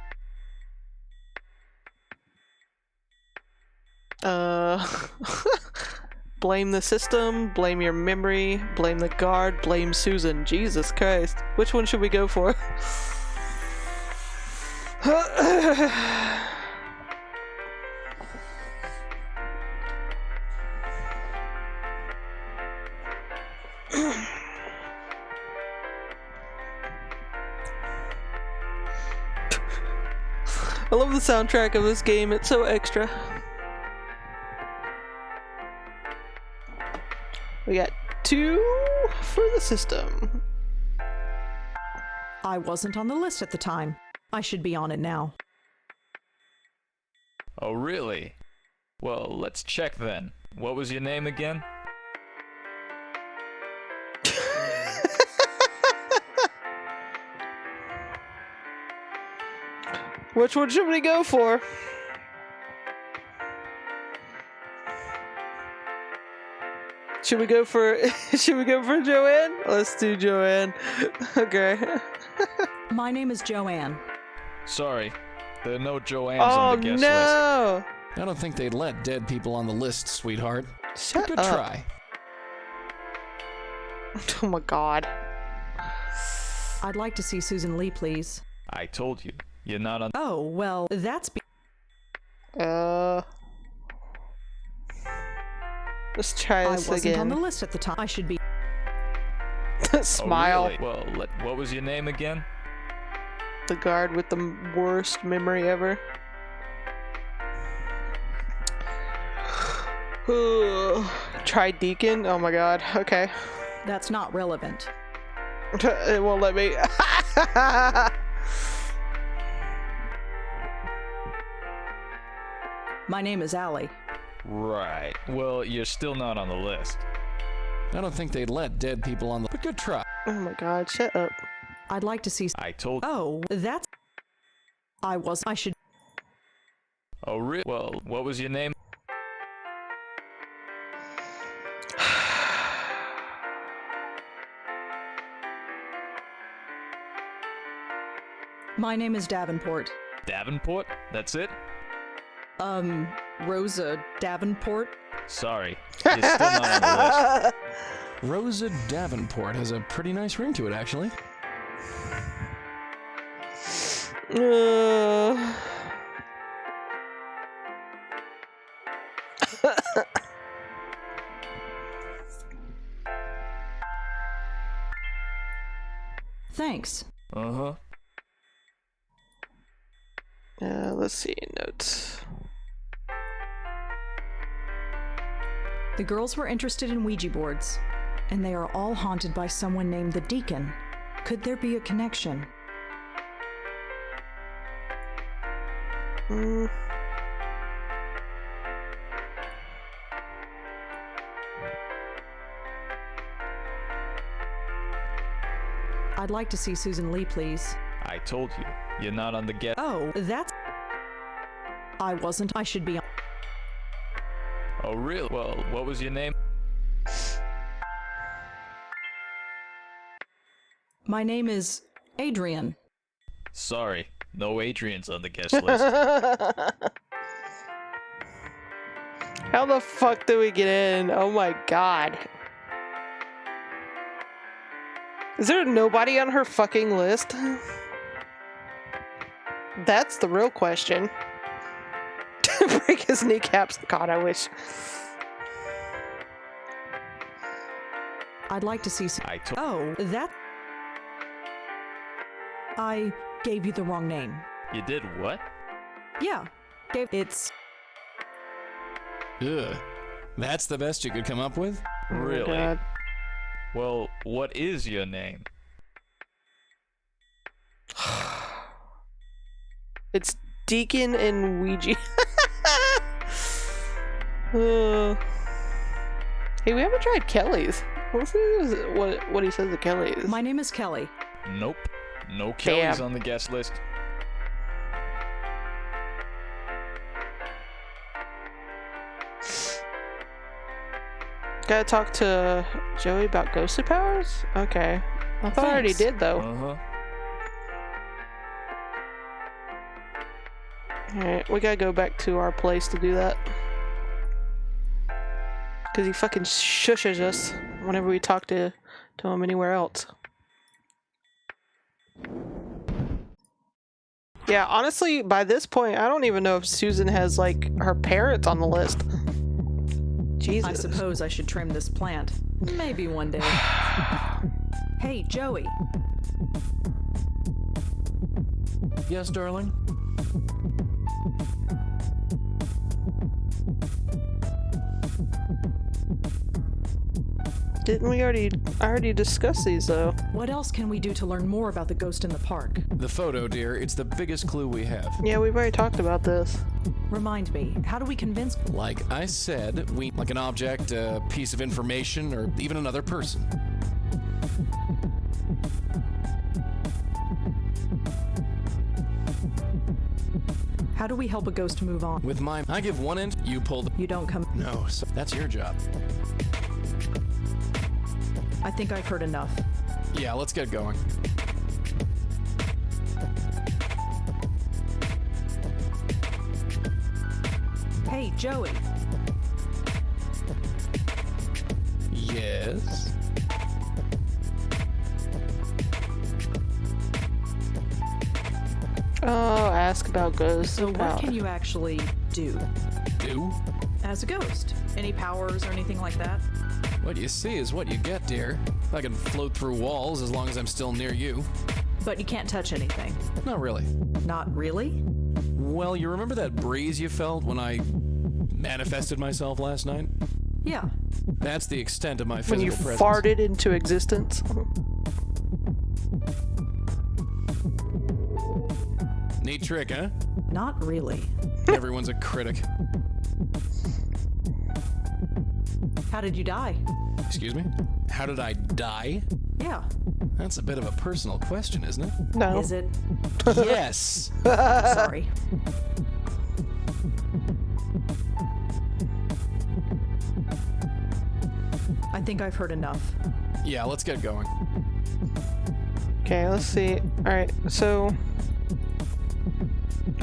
Blame the system, blame your memory, blame the guard, blame Susan. Jesus Christ. Which one should we go for? I love the soundtrack of this game, it's so extra. We got 2 for the system. I wasn't on the list at the time. I should be on it now. Oh, really? Well, let's check then. What was your name again? Which one should we go for? Should we go for Joanne? Let's do Joanne. Okay. My name is Joanne. Sorry, there are no Joannes on the guest list. no! I don't think they'd let dead people on the list, sweetheart. Shut Good up. try. Oh my god. I'd like to see Susan Lee, please. I told you, you're not on. Oh, well, that's Let's try I this wasn't on the again. list at the time. I should be. Smile. Oh, really? Well, what was your name again? The guard with the worst memory ever. Try Deacon? Oh my god. Okay. That's not relevant. It won't let me. My name is Allie. Right. Well, you're still not on the list. I don't think they'd let dead people on the... But good try. Oh my god, shut up. I'd like to see. I told. Oh, that's. I should. Oh, really? Well, what was your name? My name is Davenport. Davenport? That's it? Rosa Davenport. Sorry, you're still not on the list. Rosa Davenport has a pretty nice ring to it, actually. Thanks. Uh-huh. Let's see, notes. The girls were interested in Ouija boards, and they are all haunted by someone named the Deacon. Could there be a connection? I'd like to see Susan Lee, please. I told you, you're not on the get. Oh, that's... I wasn't. I should be on... Oh, really? Well, what was your name? My name is Adrian. Sorry, no Adrian's on the guest list. How the fuck do we get in? Oh my god. Is there nobody on her fucking list? That's the real question. Break his kneecaps. God, I wish. I'd like to see... I told... Oh, that... I gave you the wrong name. You did what? Yeah, it's... Ugh. That's the best you could come up with? Really? God. Well, what is your name? It's Deacon and Ouija. Hey, we haven't tried Kelly's. Let's see what he says to Kelly's. My name is Kelly. Nope. No Kelly's Damn. on the guest list. Gotta talk to Joey about ghostly powers? Okay. I thought I already Thanks. did, though. Uh-huh. Alright, we gotta go back to our place to do that. Because he fucking shushes us whenever we talk to him anywhere else. Yeah, honestly, by this point, I don't even know if Susan has, like, her parents on the list. Jesus. I suppose I should trim this plant. Maybe one day. Hey, Joey. Yes, darling? Didn't we already discuss these, though? What else can we do to learn more about the ghost in the park? The photo, dear. It's the biggest clue we have. Yeah, we've already talked about this. Remind me, how do we convince... Like I said, like an object, a piece of information, or even another person. How do we help a ghost move on? With mine, I give one end, you pull the... You don't come... No, so that's your job. I think I've heard enough. Yeah, let's get going. Hey, Joey. Yes? Oh, ask about ghosts. So and what power. can you actually do Do? as a ghost? Any powers or anything like that? What you see is what you get, dear. I can float through walls as long as I'm still near you. But you can't touch anything. Not really. Not really? Well, you remember that breeze you felt when I manifested myself last night? Yeah. That's the extent of my When you physical presence. farted into existence. Neat trick, huh? Not really. Everyone's a critic. How did you die? Excuse me? How did I die? Yeah. That's a bit of a personal question, isn't it? No. Is it? Yes! Sorry. I think I've heard enough. Yeah, let's get going. Okay, let's see. Alright, so...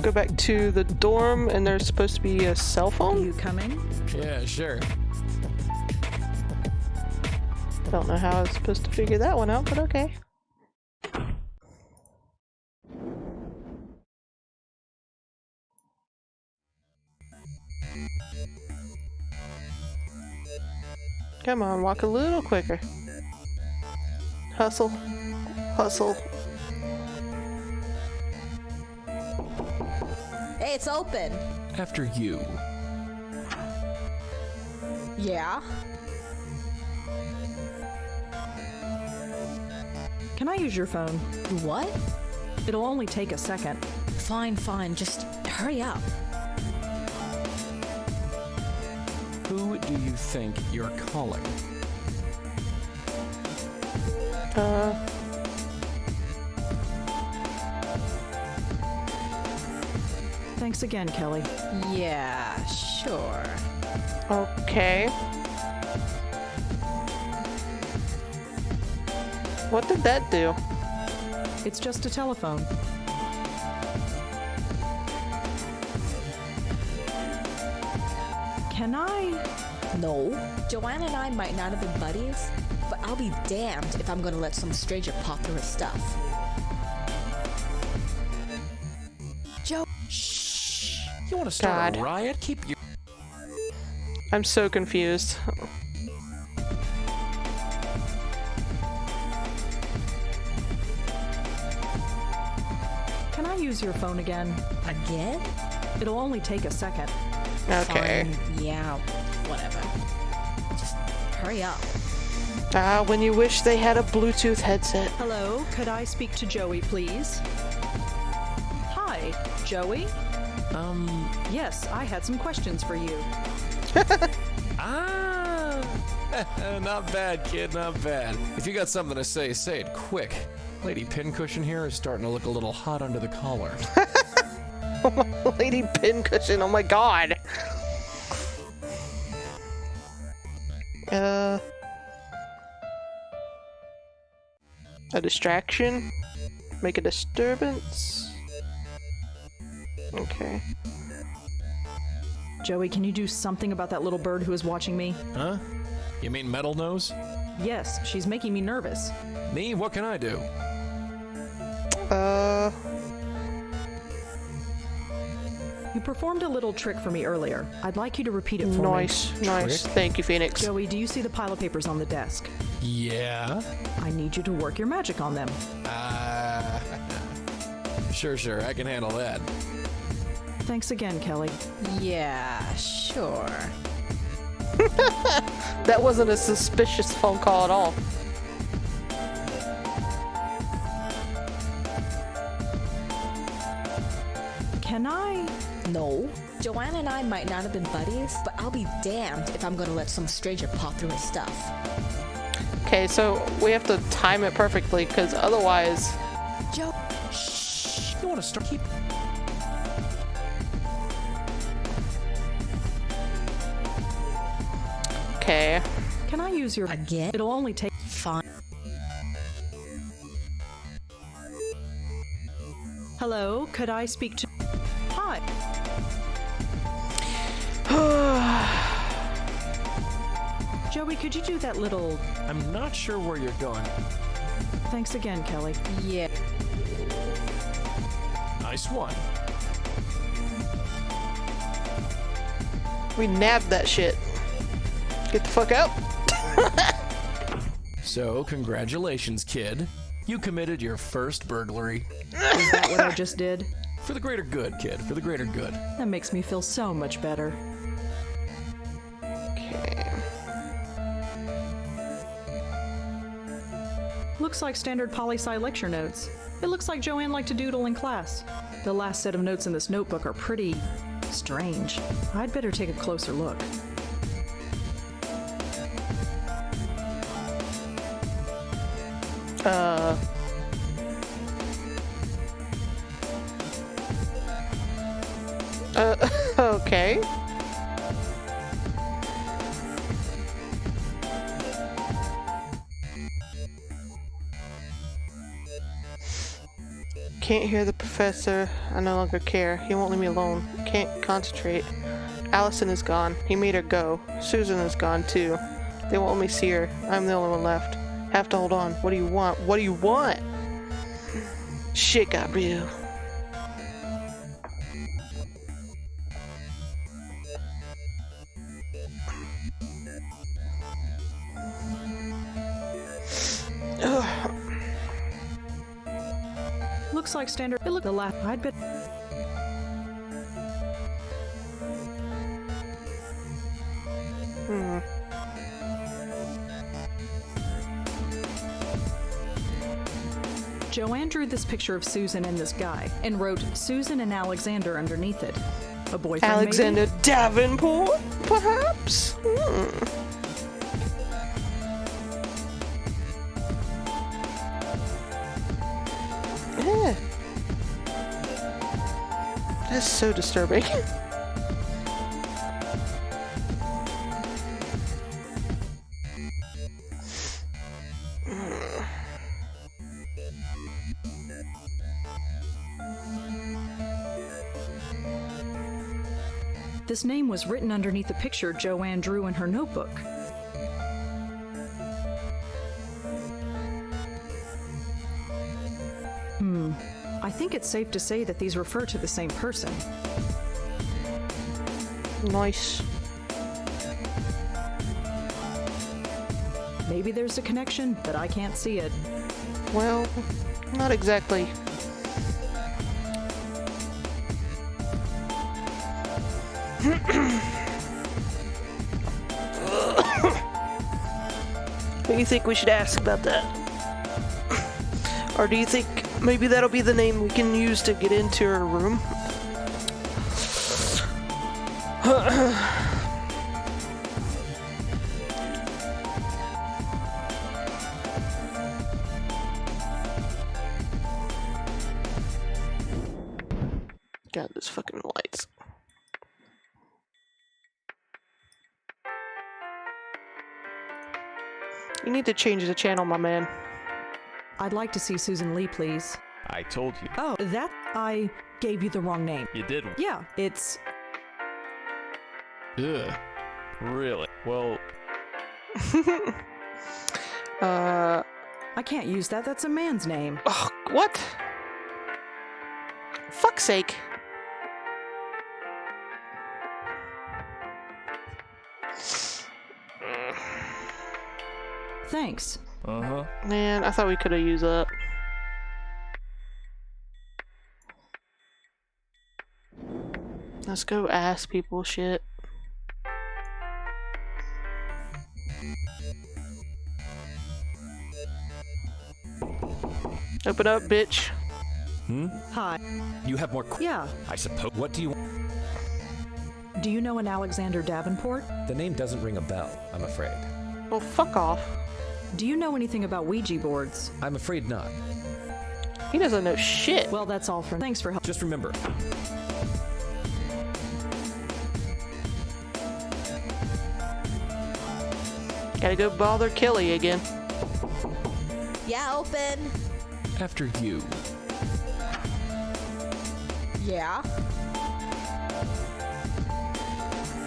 Go back to the dorm, and there's supposed to be a cell phone? You coming? Yeah, sure. Don't know how I was supposed to figure that one out, but okay. Come on, walk a little quicker. Hustle. Hustle. Hey, it's open. After you. Yeah? Can I use your phone? What? It'll only take a second. Fine, fine. Just hurry up. Who do you think you're calling? Thanks again, Kelly. Yeah, sure. Okay. What did that do? It's just a telephone. Can I? No. Joanne and I might not have been buddies, but I'll be damned if I'm gonna let some stranger pop through her stuff. Joe. Shh. You want to start God. a riot? Keep your. I'm so confused. Can I use your phone again? Again? It'll only take a second. Okay. Fine. Yeah, whatever. Just hurry up. When you wish they had a Bluetooth headset. Hello, could I speak to Joey, please? Hi, Joey? Yes, I had some questions for you. Ah! Not bad, kid, not bad. If you got something to say, say it quick. Lady Pincushion here is starting to look a little hot under the collar. Lady Pincushion, oh my god. A distraction? Make a disturbance? Okay. Joey, can you do something about that little bird who is watching me? Huh? You mean Metal Nose? Yes, she's making me nervous. Me? What can I do? You performed a little trick for me earlier. I'd like you to repeat it for Nice, nice. Trick? Thank you, Phoenix. me. Joey, do you see the pile of papers on the desk? Yeah? I need you to work your magic on them. Sure, I can handle that. Thanks again, Kelly. Yeah, sure. That wasn't a suspicious phone call at all. Can I? No. Joanne and I might not have been buddies, but I'll be damned if I'm gonna let some stranger pop through her stuff. Okay, so we have to time it perfectly, because otherwise... Joe. Shh. You want to start keep. Okay. Can I use your... Again? It'll only take... Fine. Hello, could I speak to... Hi. Joey, could you do that little... I'm not sure where you're going. Thanks again, Kelly. Yeah. Nice one. We nabbed that shit. Get the fuck out. So, congratulations, kid. You committed your first burglary. Is that what I just did? For the greater good, kid. For the greater good. That makes me feel so much better. Okay. Looks like standard poli-sci lecture notes. It looks like Joanne liked to doodle in class. The last set of notes in this notebook are pretty... strange. I'd better take a closer look. Okay. Can't hear the professor. I no longer care. He won't leave me alone. Can't concentrate. Allison is gone. He made her go. Susan is gone too. They won't let me see her. I'm the only one left. Have to hold on. What do you want? What do you want? Shit, Gabriel. Ugh. Looks like standard. It looked the last. I'd bet. Joanne drew this picture of Susan and this guy and wrote Susan and Alexander underneath it. A boyfriend, Alexander maybe? Davenport, perhaps? Yeah. That's so disturbing. This name was written underneath the picture Joanne drew in her notebook. I think it's safe to say that these refer to the same person. Nice. Maybe there's a connection, but I can't see it. Well, not exactly. What do you think we should ask about that? Or do you think maybe that'll be the name we can use to get into her room? God, this fucking lights. You need to change the channel, my man. I'd like to see Susan Lee, please. I told you. Oh, that I gave you the wrong name. You did. Yeah, it's... Ugh. Really? Well, I can't use that. That's a man's name. Ugh, what? Fuck's sake. Thanks. uh-huh. Man, I thought we could have used that. Let's go ask people shit. Open up, bitch. Hi. You have more Yeah. I suppose. What do you... Do you know an Alexander Davenport? The name doesn't ring a bell, I'm afraid. Well, fuck off. Do you know anything about Ouija boards? I'm afraid not. He doesn't know shit. Well, that's all for... Thanks for help. Just remember, Gotta go bother Kelly again. Yeah, open. After you. Yeah.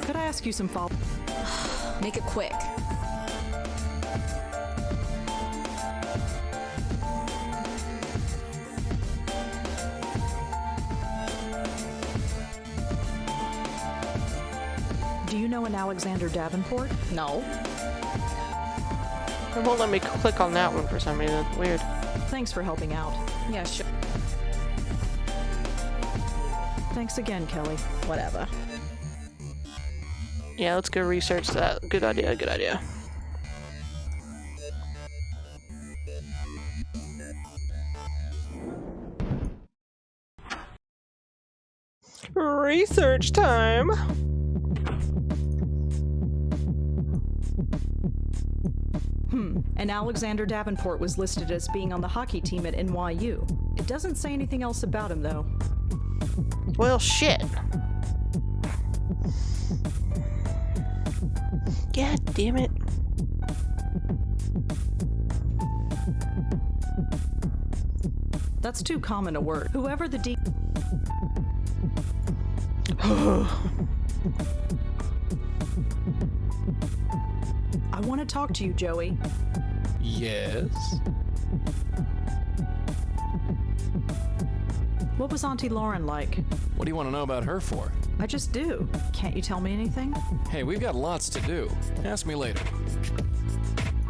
Could I ask you some follow... Make it quick. Do you know an Alexander Davenport? No. It won't let me click on that one for some reason. Weird. Thanks for helping out. Yeah, sure. Thanks again, Kelly. Whatever. Yeah, let's go research that. Good idea, good idea. Research time! And Alexander Davenport was listed as being on the hockey team at NYU. It doesn't say anything else about him, though. Well, shit. God damn it. That's too common a word. Whoever the I want to talk to you, Joey. Yes? What was Auntie Lauren like? What do you want to know about her for? I just do. Can't you tell me anything? Hey, we've got lots to do. Ask me later.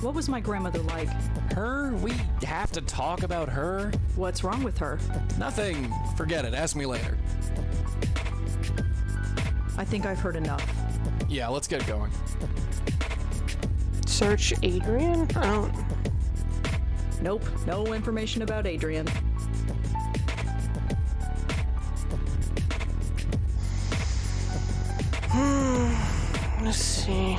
What was my grandmother like? Her? We have to talk about her? What's wrong with her? Nothing. Forget it. Ask me later. I think I've heard enough. Yeah, let's get going. Search Adrian? I don't... Nope, no information about Adrian. Let's see.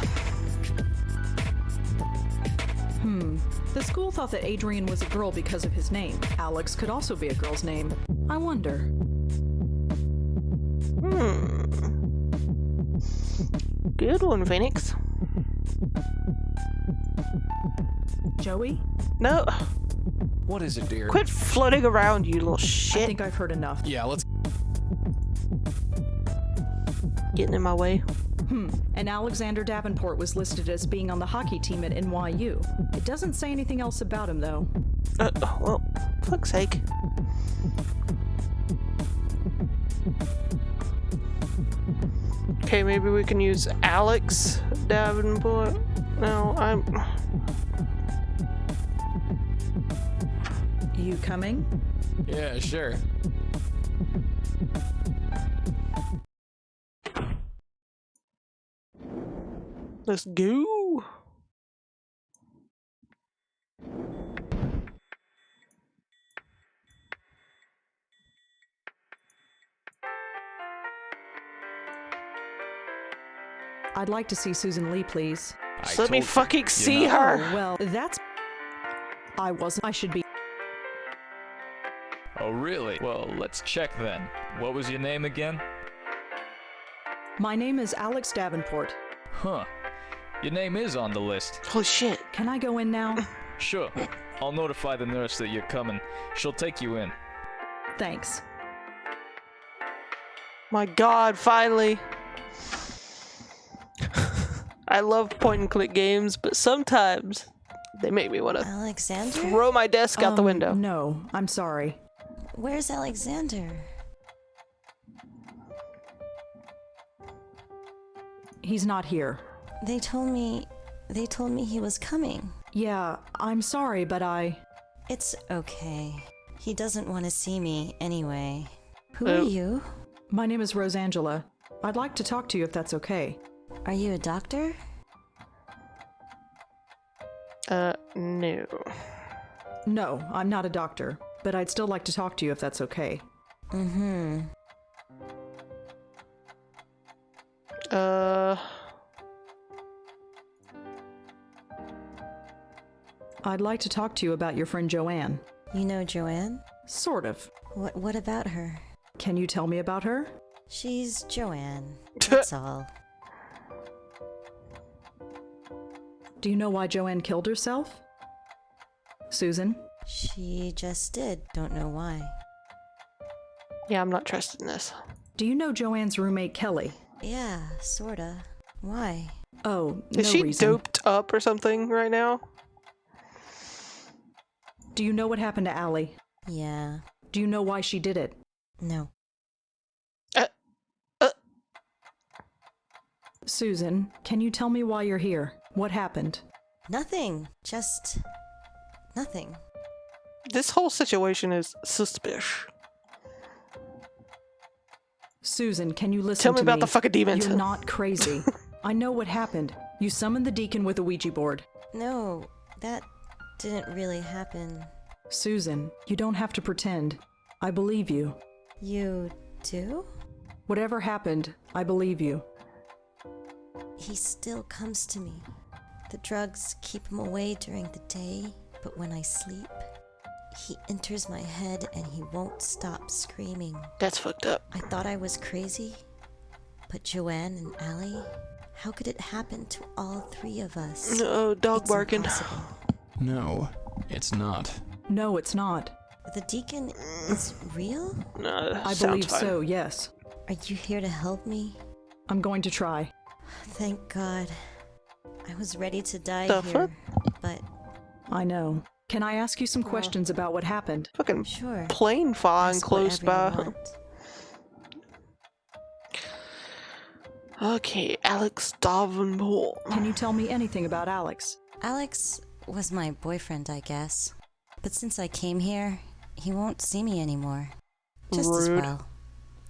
The school thought that Adrian was a girl because of his name. Alex could also be a girl's name. I wonder. Good one, Phoenix. Joey? No. What is it, dear? Quit floating around, you little I shit. think I've heard enough. Yeah, let's... Getting in my way. And Alexander Davenport was listed as being on the hockey team at NYU. It doesn't say anything else about him, though. Well, fuck's sake. Okay, maybe we can use Alex Davenport. No, I'm... You coming? Yeah, sure. Let's go. I'd like to see Susan Lee, please. Let me fucking see her. Oh, well, that's... I wasn't. I should be... Oh, really? Well, let's check then. What was your name again? My name is Alex Davenport. Huh. Your name is on the list. Holy shit. Can I go in now? Sure. I'll notify the nurse that you're coming. She'll take you in. Thanks. My god, finally. I love point and click games, but sometimes they make me want to Alexander? throw my desk out the window. No, I'm sorry. Where's Alexander? He's not here. They told me he was coming. Yeah, I'm sorry, but It's okay. He doesn't want to see me anyway. Who are you? My name is Rosangela. I'd like to talk to you if that's okay. Are you a doctor? No. No, I'm not a doctor, but I'd still like to talk to you if that's okay. I'd like to talk to you about your friend Joanne. You know Joanne? Sort of. What about her? Can you tell me about her? She's Joanne. That's all. Do you know why Joanne killed herself? Susan? She just did. Don't know why. Yeah, I'm not trusting this. Do you know Joanne's roommate Kelly? Yeah, sorta. Why? Oh, Is no she reason. doped up or something right now? Do you know what happened to Allie? Yeah. Do you know why she did it? No. Susan, can you tell me why you're here? What happened? Nothing. Just nothing. This whole situation is suspicious. Susan, can you listen Tell to me about the fucking demons. You're not crazy. I know what happened. You summoned the deacon with a Ouija board. No, that didn't really happen. Susan, you don't have to pretend. I believe you. You do? Whatever happened, I believe you. He still comes to me. The drugs keep him away during the day, but when I sleep, he enters my head and he won't stop screaming. That's fucked up. I thought I was crazy, but Joanne and Allie, how could it happen to all three of us? No, dog It's barking. impossible. No, it's not. No, it's not. The deacon is real? No, that I sounds believe fine. so, yes. Are you here to help me? I'm going to try. Thank God. I was ready to die The here, fuck? but I know. Can I ask you some questions about what happened? Fucking sure. plane flying Ask close whatever by. you want. Okay, Alex Davenport. Can you tell me anything about Alex? Alex was my boyfriend, I guess. But since I came here, he won't see me anymore. Just as Rude. well.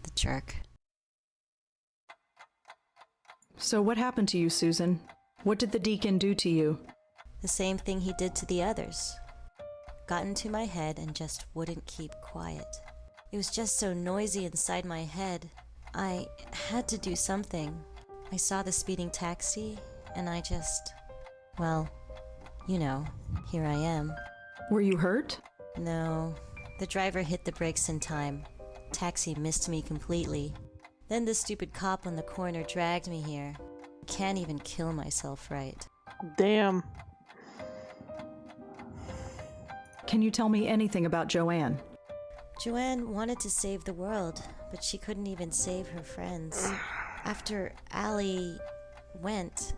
The jerk. So what happened to you, Susan? What did the deacon do to you? The same thing he did to the others. Got into my head and just wouldn't keep quiet. It was just so noisy inside my head. I had to do something. I saw the speeding taxi, and I just... Well, you know, here I am. Were you hurt? No, the driver hit the brakes in time. Taxi missed me completely. Then the stupid cop on the corner dragged me here. Can't even kill myself right. Damn. Can you tell me anything about Joanne? Joanne wanted to save the world, but she couldn't even save her friends. After Allie went,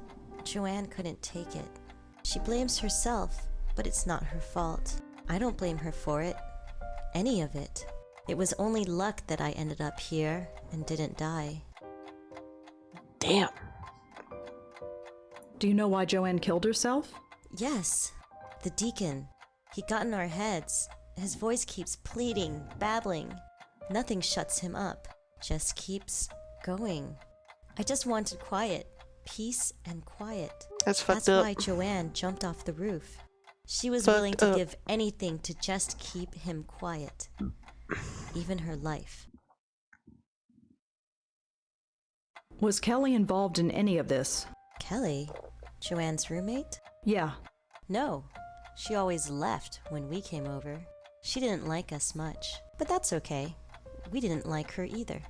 Joanne couldn't take it. She blames herself, but it's not her fault. I don't blame her for it. Any of it. It was only luck that I ended up here and didn't die. Damn. Do you know why Joanne killed herself? Yes, the deacon. He got in our heads. His voice keeps pleading, babbling. Nothing shuts him up. Just keeps going. I just wanted quiet. Peace and quiet. That's fucked That's up. why Joanne jumped off the roof. She was Fucked willing to up. give anything to just keep him quiet. Even her life. Was Kelly involved in any of this? Kelly? Joanne's roommate? Yeah. No. She always left when we came over. She didn't like us much. But that's okay. We didn't like her either.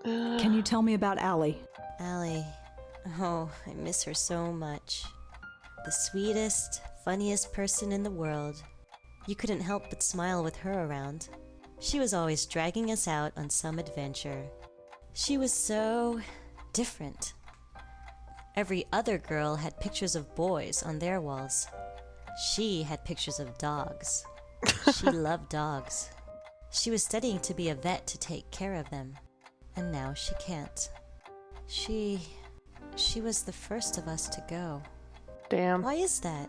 Can you tell me about Allie? Allie. Oh, I miss her so much. The sweetest, funniest person in the world. You couldn't help but smile with her around. She was always dragging us out on some adventure. She was so different. Every other girl had pictures of boys on their walls. She had pictures of dogs. She loved dogs. She was studying to be a vet to take care of them. And now she can't. She was the first of us to go. Damn. Why is that?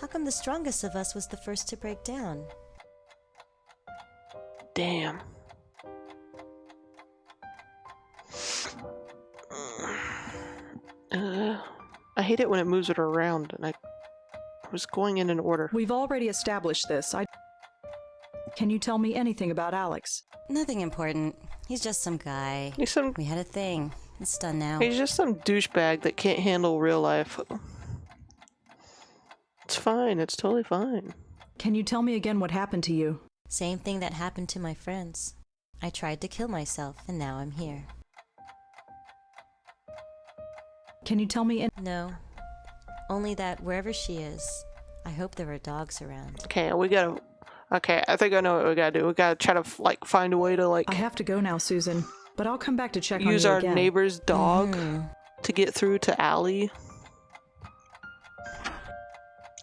How come the strongest of us was the first to break down? Damn. I hate it when it moves it around, and I was going in an order. We've already established this. Can you tell me anything about Alex? Nothing important. He's just some guy. We had a thing. It's done now. He's just some douchebag that can't handle real life. It's fine. It's totally fine. Can you tell me again what happened to you? Same thing that happened to my friends. I tried to kill myself, and now I'm here. Can you tell me No. Only that wherever she is, I hope there are dogs around. Okay, we gotta... Okay, I think I know what we gotta do. We gotta try to, find a way to, I have to go now, Susan, but I'll come back to check on you use our again. neighbor's dog to get through to Allie.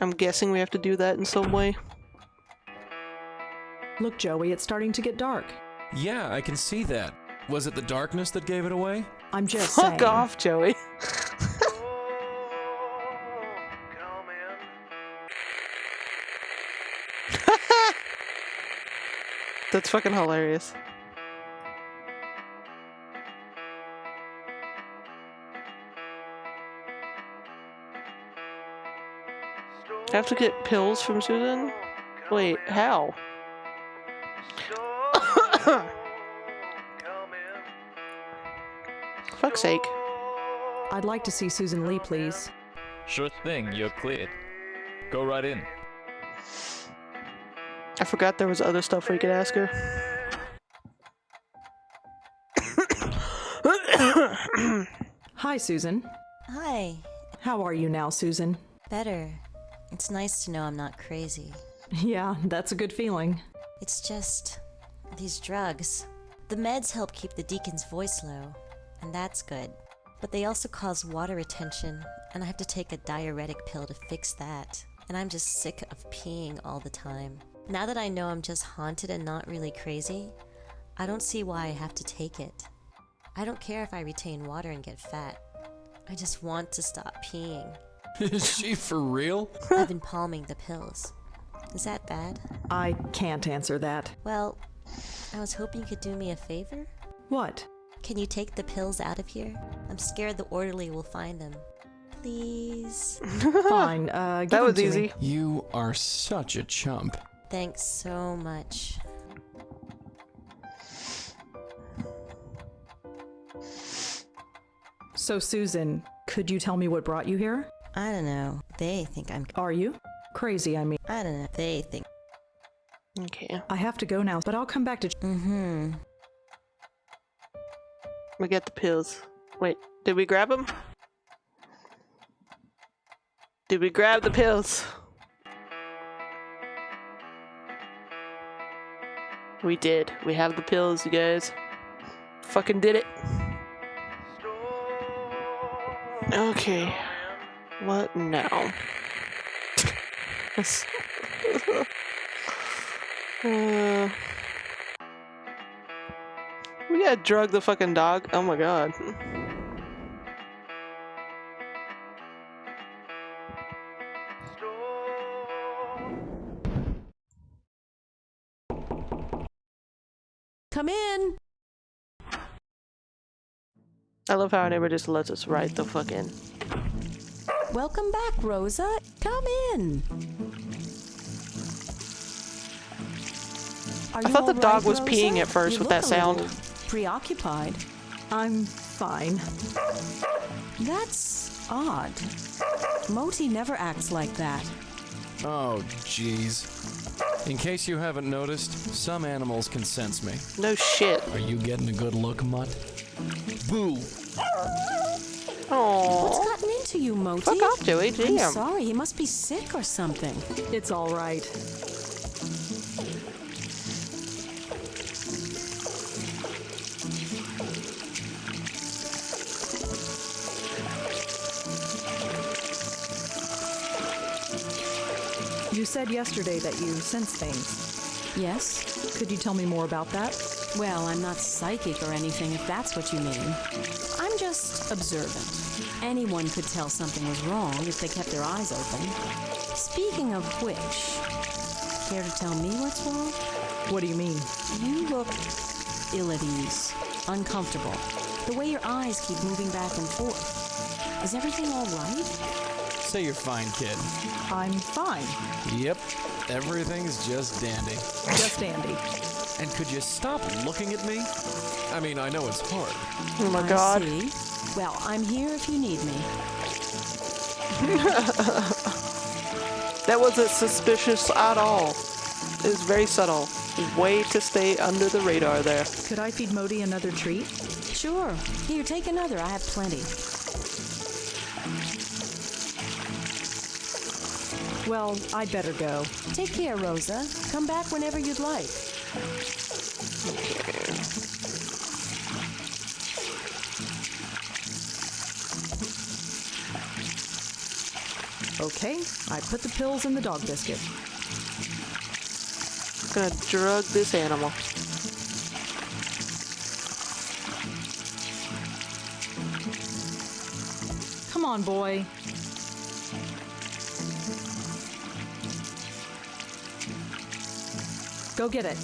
I'm guessing we have to do that in some way. Look, Joey, it's starting to get dark. Yeah, I can see that. Was it the darkness that gave it away? I'm just saying. Fuck off, Joey. That's fucking hilarious. I have to get pills from Susan? Wait, how? Fuck's sake. I'd like to see Susan Lee, please. Sure thing, you're cleared. Go right in. I forgot there was other stuff we could ask her. Hi, Susan. Hi. How are you now, Susan? Better. It's nice to know I'm not crazy. Yeah, that's a good feeling. It's just... these drugs. The meds help keep the deacon's voice low, and that's good. But they also cause water retention, and I have to take a diuretic pill to fix that. And I'm just sick of peeing all the time. Now that I know I'm just haunted and not really crazy, I don't see why I have to take it. I don't care if I retain water and get fat. I just want to stop peeing. Is she for real? I've been palming the pills. Is that bad? I can't answer that. Well, I was hoping you could do me a favor. What? Can you take the pills out of here? I'm scared the orderly will find them. Please. Fine, give That them was to easy. me. You are such a chump. Thanks so much. So, Susan, could you tell me what brought you here? I don't know. They think I'm... Are you? Crazy, I mean. I don't know. They think... Okay. I have to go now, but I'll come back to... Mm-hmm. We get the pills. Wait, did we grab them? Did we grab the pills? We did. We have the pills, you guys. Fucking did it. Okay. What now? We gotta drug the fucking dog. Oh my god. Come in. I love how our neighbor just lets us right the fuck in. Welcome back, Rosa. Come in. Are I you thought the all dog right, was Rosa? peeing at first You with look that a sound. little preoccupied. I'm fine. That's odd. Moti never acts like that. Oh, jeez. In case you haven't noticed, some animals can sense me. No shit. Are you getting a good look, Mutt? Boo! Aww. What's gotten into you, Moti? Fuck off, Joey. I'm Damn. sorry. He must be sick or something. It's all right. You said yesterday that you sense things. Yes? Could you tell me more about that? Well, I'm not psychic or anything, if that's what you mean. I'm just observant. Anyone could tell something was wrong if they kept their eyes open. Speaking of which, care to tell me what's wrong? What do you mean? You look ill at ease, uncomfortable. The way your eyes keep moving back and forth. Is everything all right? Say you're fine, kid. I'm fine. Yep, everything's just dandy. Just Andy. And could you stop looking at me? I mean, I know it's hard. Oh my I god. see. Well, I'm here if you need me. That wasn't suspicious at all. It was very subtle. Way to stay under the radar there. Could I feed Moti another treat? Sure. Here, take another. I have plenty. Well, I'd better go. Take care, Rosa. Come back whenever you'd like. Okay, I put the pills in the dog biscuit. Gonna drug this animal. Come on, boy. Go get it.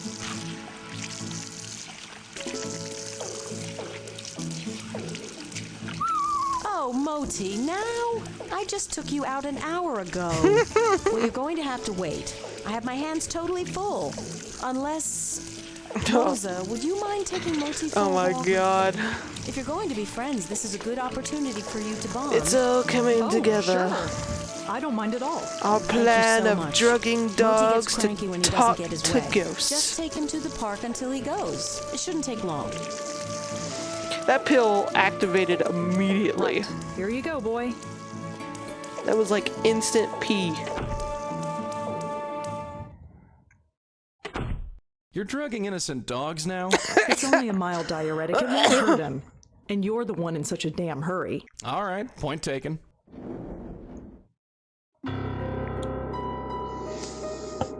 Oh, Moti, now? I just took you out an hour ago. Well, you're going to have to wait. I have my hands totally full. Unless... Rosa, would you mind taking Moti for Oh a my walk? god. If you're going to be friends, this is a good opportunity for you to bond. It's all coming Oh, together. sure. I don't mind at all. Our Thank you plan so of much. drugging Moti dogs gets to cranky when he talk doesn't get his to way. ghosts. Just take him to the park until he goes. It shouldn't take long. That pill activated immediately. Here you go, boy. That was like instant pee. You're drugging innocent dogs now? It's only a mild diuretic. It won't hurt him. And you're the one in such a damn hurry. All right, point taken.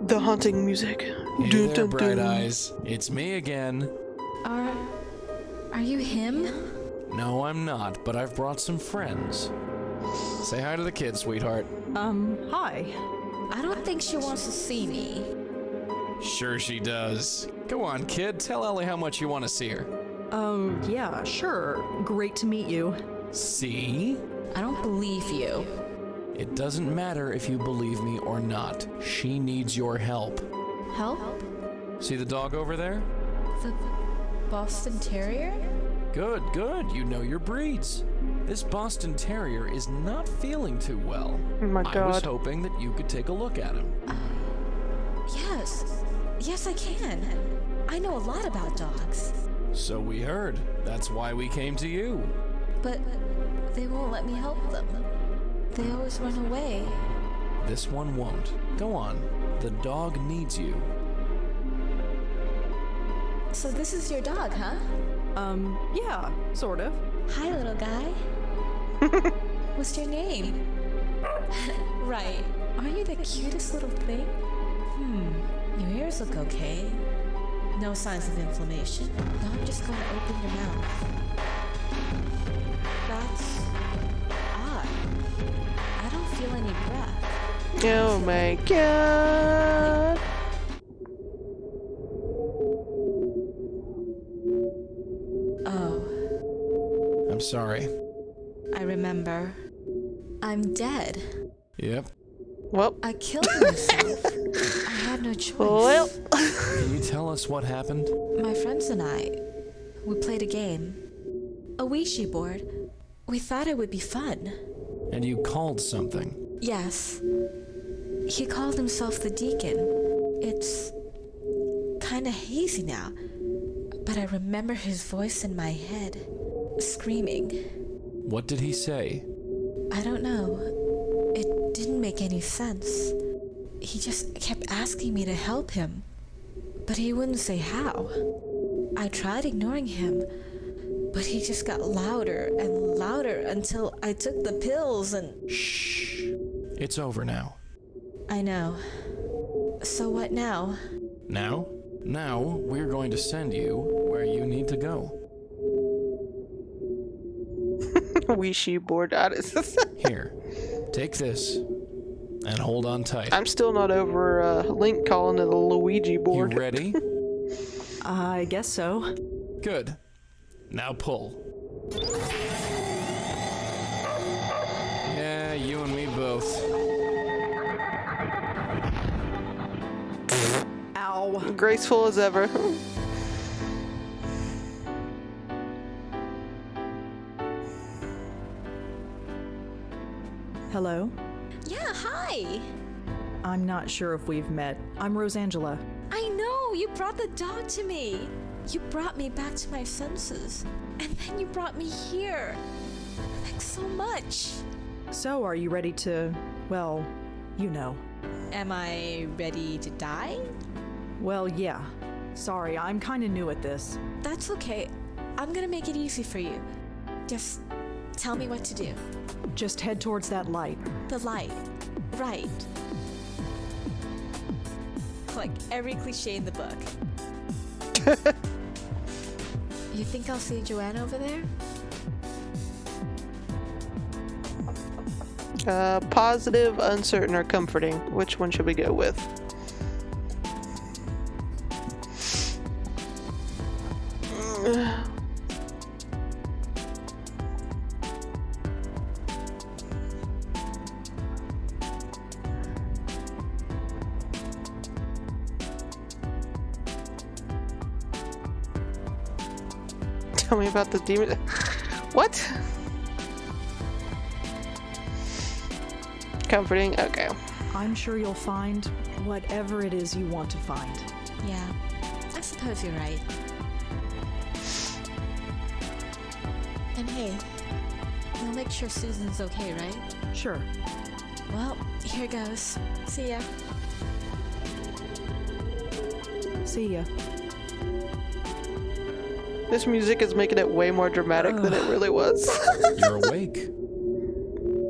The haunting music. Hey Dun, there, dun, Bright dun. Eyes. It's me again. Are you him? No, I'm not, but I've brought some friends. Say hi to the kids, sweetheart. Hi. I don't think she wants to see me. Sure she does. Go on, kid. Tell Ellie how much you want to see her. Oh, yeah, sure. Great to meet you. See? I don't believe you. It doesn't matter if you believe me or not. She needs your help. Help? See the dog over there? The Boston Terrier? Good, good. You know your breeds. This Boston Terrier is not feeling too well. Oh my I was god. hoping that you could take a look at him. Yes. Yes, I can. I know a lot about dogs. So we heard. That's why we came to you. But they won't let me help them. They always run away. This one won't. Go on. The dog needs you. So this is your dog, huh? Yeah, sort of. Hi, little guy. What's your name? Right. Aren't you the cutest little thing? Your ears look okay. No signs of inflammation. Now I'm just going to open your mouth. That's odd. I don't feel any breath. Oh my god. Oh, I'm sorry. I remember. I'm dead. Yep. Well, I killed myself. I had no choice. well. Can you tell us what happened? My friends and I, we played a game. A Ouija board. We thought it would be fun. And you called something. Yes. He called himself the Deacon. It's kinda hazy now, but I remember his voice in my head, screaming. What did he say? I don't know. It didn't make any sense. He just kept asking me to help him, but he wouldn't say how. I tried ignoring him, but he just got louder and louder until I took the pills and... Shh. It's over now. I know. So what now? Now? Now, we're going to send you where you need to go. Ouija board. Here, take this and hold on tight. I'm still not over Link calling it a Luigi board. You ready? I guess so. Good. Now pull. Yeah, you and me both. Ow. Graceful as ever. Hello? Yeah, hi! I'm not sure if we've met. I'm Rosangela. I know! You brought the dog to me! You brought me back to my senses. And then you brought me here. Thanks so much. So, are you ready to, well, you know. Am I ready to die? Well, yeah. Sorry, I'm kinda new at this. That's okay. I'm gonna make it easy for you. Just tell me what to do. Just head towards that light. The light. Right. Like every cliche in the book. You think I'll see Joanne over there? Positive, uncertain, or comforting. Which one should we go with? Tell me about the demon. What? Comforting? Okay. I'm sure you'll find whatever it is you want to find. Yeah, I suppose you're right. And hey, you'll make sure Susan's okay, right? Sure. Well, here goes. See ya. See ya. This music is making it way more dramatic than it really was. You're awake.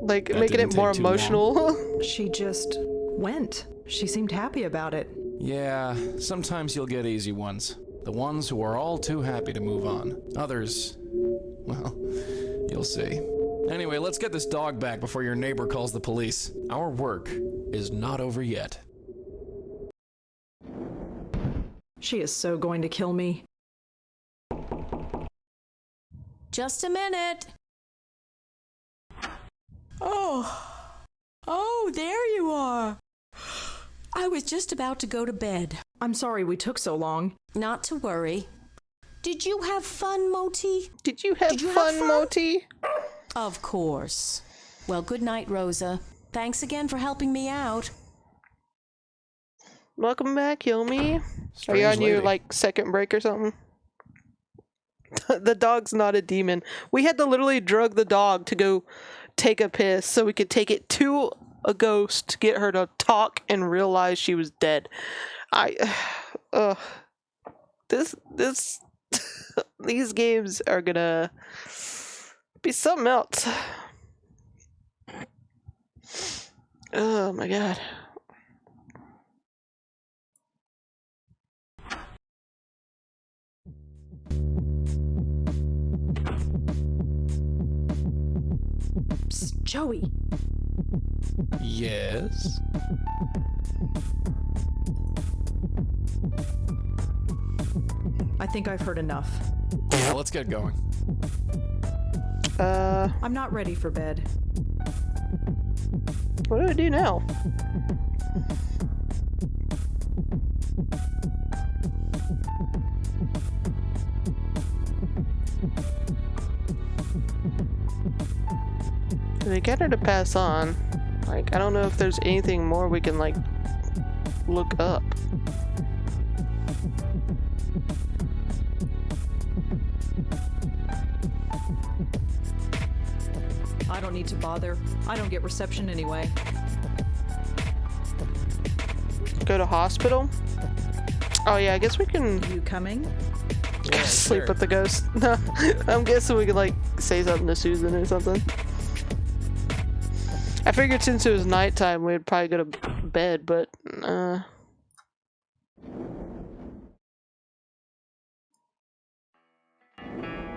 Like, That making didn't it more take too long. emotional. She just went. She seemed happy about it. Yeah, sometimes you'll get easy ones. The ones who are all too happy to move on. Others, well, you'll see. Anyway, let's get this dog back before your neighbor calls the police. Our work is not over yet. She is so going to kill me. Just a minute. Oh, there you are. I was just about to go to bed. I'm sorry we took so long. Not to worry. Did you have fun, Moti? Did you have fun, Moti? Of course. Well, good night, Rosa. Thanks again for helping me out. Welcome back, Yomi. Are Strange you on your, lady. second break or something? The dog's not a demon. We had to literally drug the dog to go take a piss so we could take it to a ghost to get her to talk and realize she was dead. These games are gonna be something else. Oh my god. Psst, Joey. Yes? I think I've heard enough. Yeah, let's get going. I'm not ready for bed. What do I do now? They get her to pass on. I don't know if there's anything more we can, look up. I don't need to bother. I don't get reception anyway. Go to hospital? Oh yeah, I guess we can You coming? Yeah, sleep sure. with the ghost. No, I'm guessing we could say something to Susan or something. I figured since it was nighttime we'd probably go to bed, but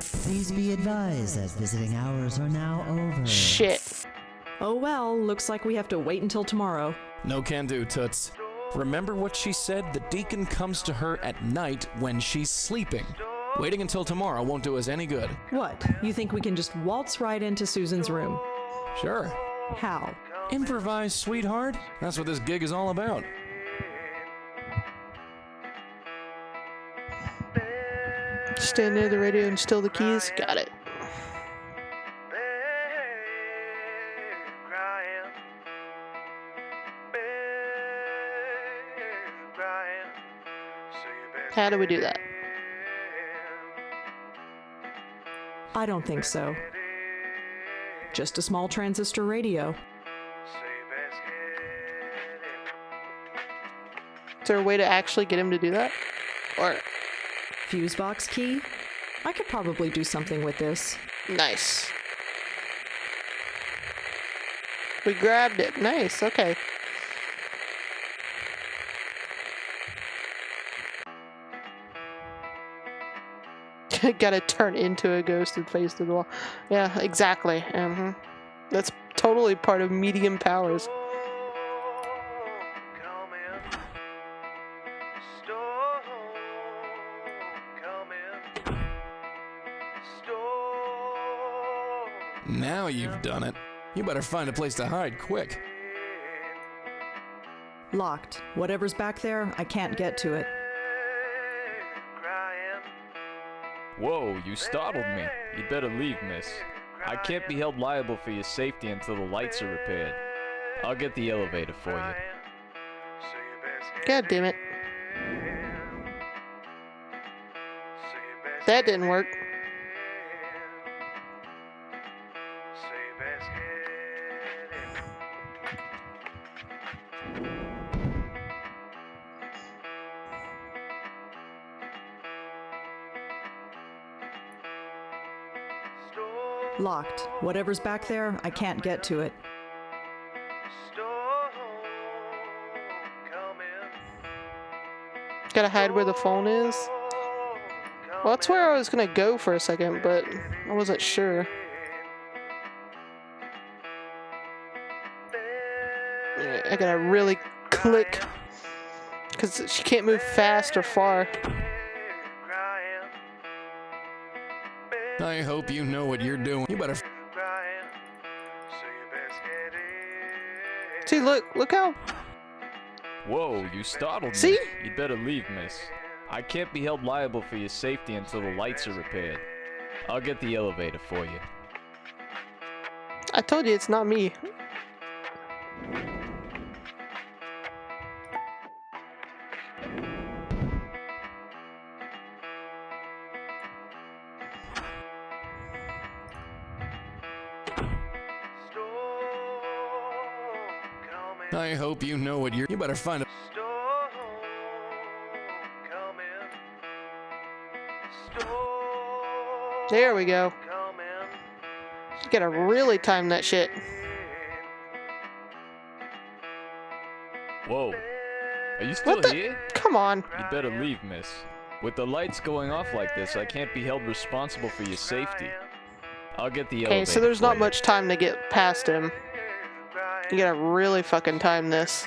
Please be advised that visiting hours are now over. shit. Oh well, looks like we have to wait until tomorrow. No can do, Toots. Remember what she said? The deacon comes to her at night when she's sleeping. Waiting until tomorrow won't do us any good. What? You think we can just waltz right into Susan's room? Sure. How? Improvise, sweetheart. That's what this gig is all about. Stand near the radio and steal the keys. Got it. How do we do that? I don't think so. Just a small transistor radio. Is there a way to actually get him to do that? Or Fuse box key? I could probably do something with this. nice. We grabbed it. Nice. Okay. Gotta turn into a ghost and face to the wall. Yeah, exactly. That's totally part of medium powers. Now you've done it. You better find a place to hide quick. Locked. Whatever's back there, I can't get to it. Whoa, you startled me. You'd better leave, miss. I can't be held liable for your safety until the lights are repaired. I'll get the elevator for you. God damn it. That didn't work. Locked. Whatever's back there, I can't get to it. Gotta hide where the phone is. Well, that's where I was gonna go for a second, but I wasn't sure. Yeah, I gotta really click, because she can't move fast or far. I hope you know what you're doing. You better. See, look how... Whoa, you startled me. See? You'd better leave, miss. I can't be held liable for your safety until the lights are repaired. I'll get the elevator for you. I told you it's not me. I hope you know what you're. You better find a. There we go. You gotta really time that shit. Whoa. Are you still What the? here? Come on. You'd better leave, miss. With the lights going off like this, I can't be held responsible for your safety. I'll get the elevator. Okay, so there's for not you. much time to get past him. You gotta really fucking time this.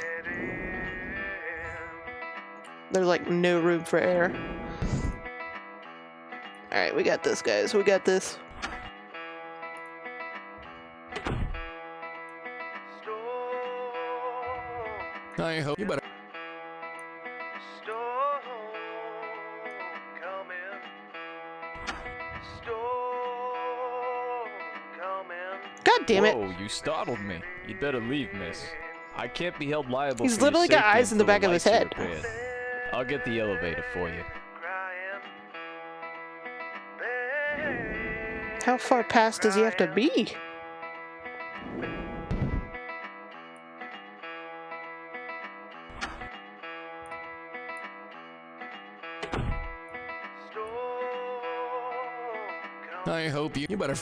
There's like no room for error. Alright, we got this, guys. We got this. I hope you better. God damn it. Whoa, you startled me. You'd better leave, miss. I can't be held liable He's for your literally got safety eyes in the until back of his lights are head. repaired. I'll get the elevator for you. How far past does he have to be? I hope you. You better.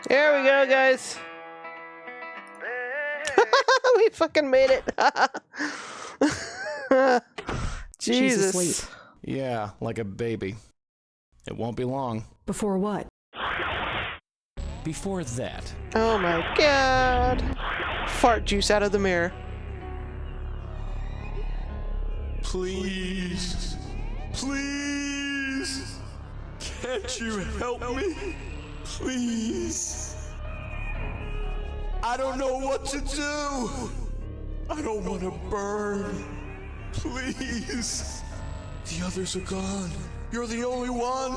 There we go, guys. We fucking made it. She's Jesus. asleep. Yeah, like a baby. It won't be long. Before what? Before that. Oh my god. Fart juice out of the mirror. Please. Please. Can't you help me? Please. I don't know what to do. I don't want to burn. Please. The others are gone. You're the only one.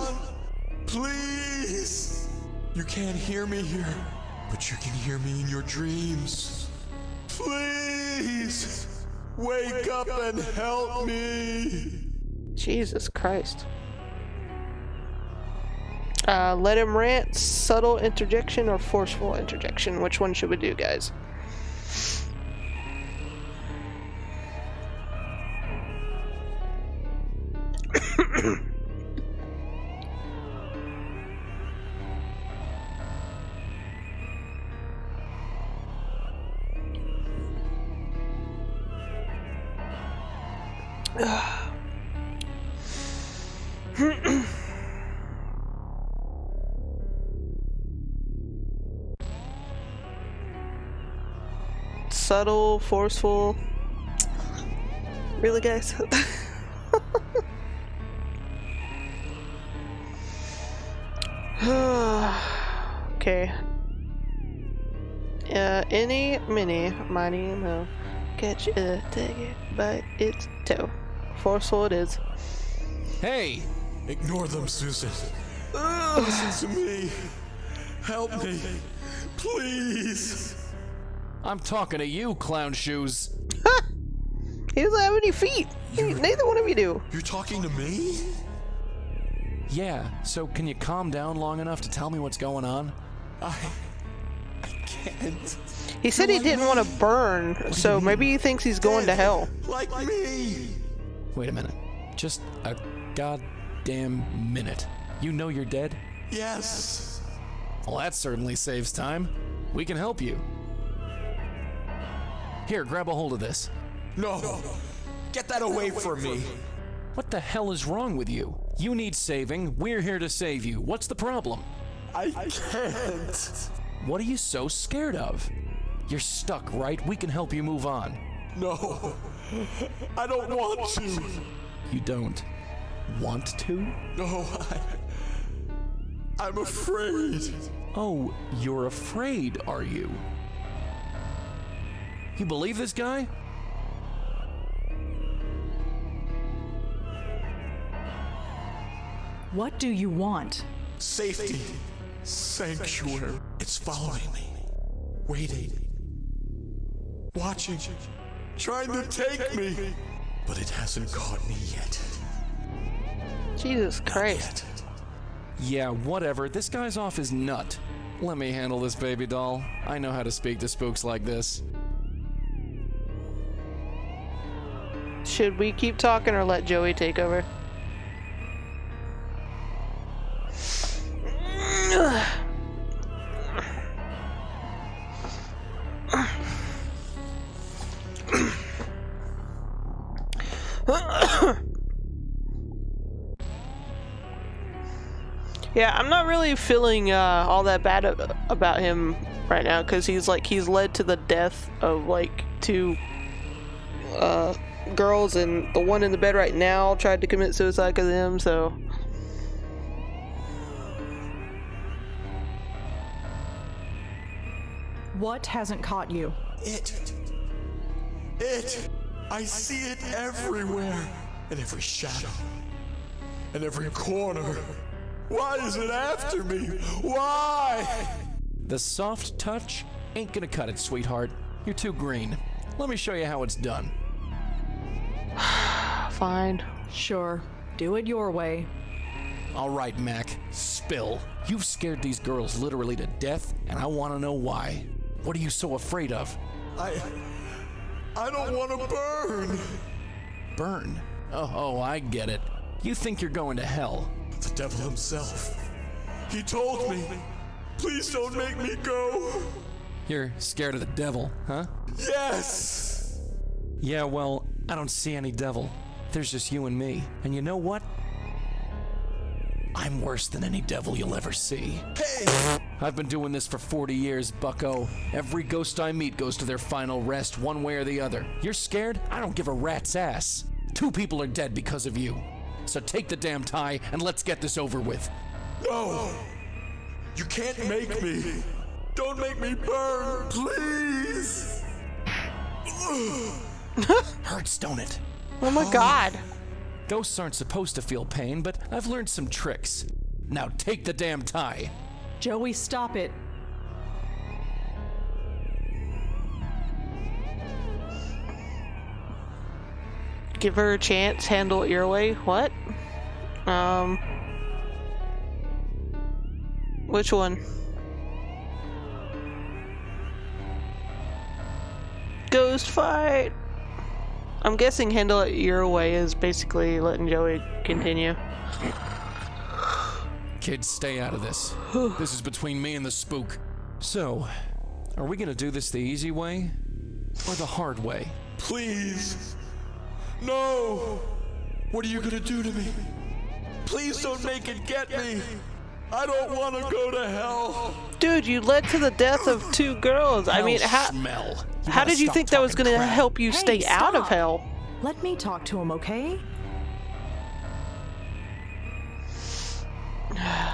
Please. You can't hear me here, but you can hear me in your dreams. Please. Wake up and help me. Jesus Christ. Let him rant, subtle interjection, or forceful interjection. Which one should we do, guys? Subtle, forceful. Really, guys? Okay. Any, mini, miny, mo. Catch it, take it by its toe. Forceful it is. Hey! Ignore them, Susan. Listen to me. Help me. Please. I'm talking to you, clown shoes. He doesn't have any feet. Neither one of you do. You're talking to me? Yeah, so can you calm down long enough to tell me what's going on? I can't. He said he didn't want to burn, so maybe he thinks he's going to hell. Like me. Wait a minute. Just a goddamn minute. You know you're dead? Yes. Well, that certainly saves time. We can help you. Here, grab a hold of this. No. Get that away from me. What the hell is wrong with you? You need saving. We're here to save you. What's the problem? I can't. What are you so scared of? You're stuck, right? We can help you move on. No. I don't want to. You don't want to? No, I'm afraid. Oh, you're afraid, are you? You believe this guy? What do you want? Safety. Sanctuary. It's following me. Waiting. Watching. Trying to take me. But it hasn't caught me yet. Jesus Christ. Yeah, whatever. This guy's off his nut. Let me handle this baby doll. I know how to speak to spooks like this. Should we keep talking or let Joey take over? Yeah, I'm not really feeling all that bad about him right now, because he's led to the death of like 2 girls, and the one in the bed right now tried to commit suicide because of him, so. What hasn't caught you? It. I see it everywhere. In every shadow. In every corner. Why is it after me? Why? The soft touch ain't gonna cut it, sweetheart. You're too green. Let me show you how it's done. Fine. Sure. Do it your way. All right, Mac. Spill. You've scared these girls literally to death, and I want to know why. What are you so afraid of? I don't want to burn. Burn? Oh, I get it. You think you're going to hell. The devil himself. He told me, please don't make me go. You're scared of the devil, huh? Yes! Yeah, well, I don't see any devil. There's just you and me. And you know what? I'm worse than any devil you'll ever see. Hey! I've been doing this for 40 years, bucko. Every ghost I meet goes to their final rest, one way or the other. You're scared? I don't give a rat's ass. 2 people are dead because of you. So take the damn tie and let's get this over with. No! You can't make me. Don't make me burn, please! Hurts, don't it? Oh my god. Ghosts aren't supposed to feel pain, but I've learned some tricks. Now take the damn tie. Joey, stop it. Give her a chance, handle it your way. What? Which one? Ghost fight! I'm guessing handle it your way is basically letting Joey continue. Kids, stay out of this. This is between me and the spook. So, are we gonna do this the easy way? Or the hard way? Please! No! What are you gonna do to me? Please don't make it get me! I don't want to go to hell! Dude, you led to the death of 2 girls. I mean, how did you think that was gonna help you stay out of hell? Let me talk to him, okay?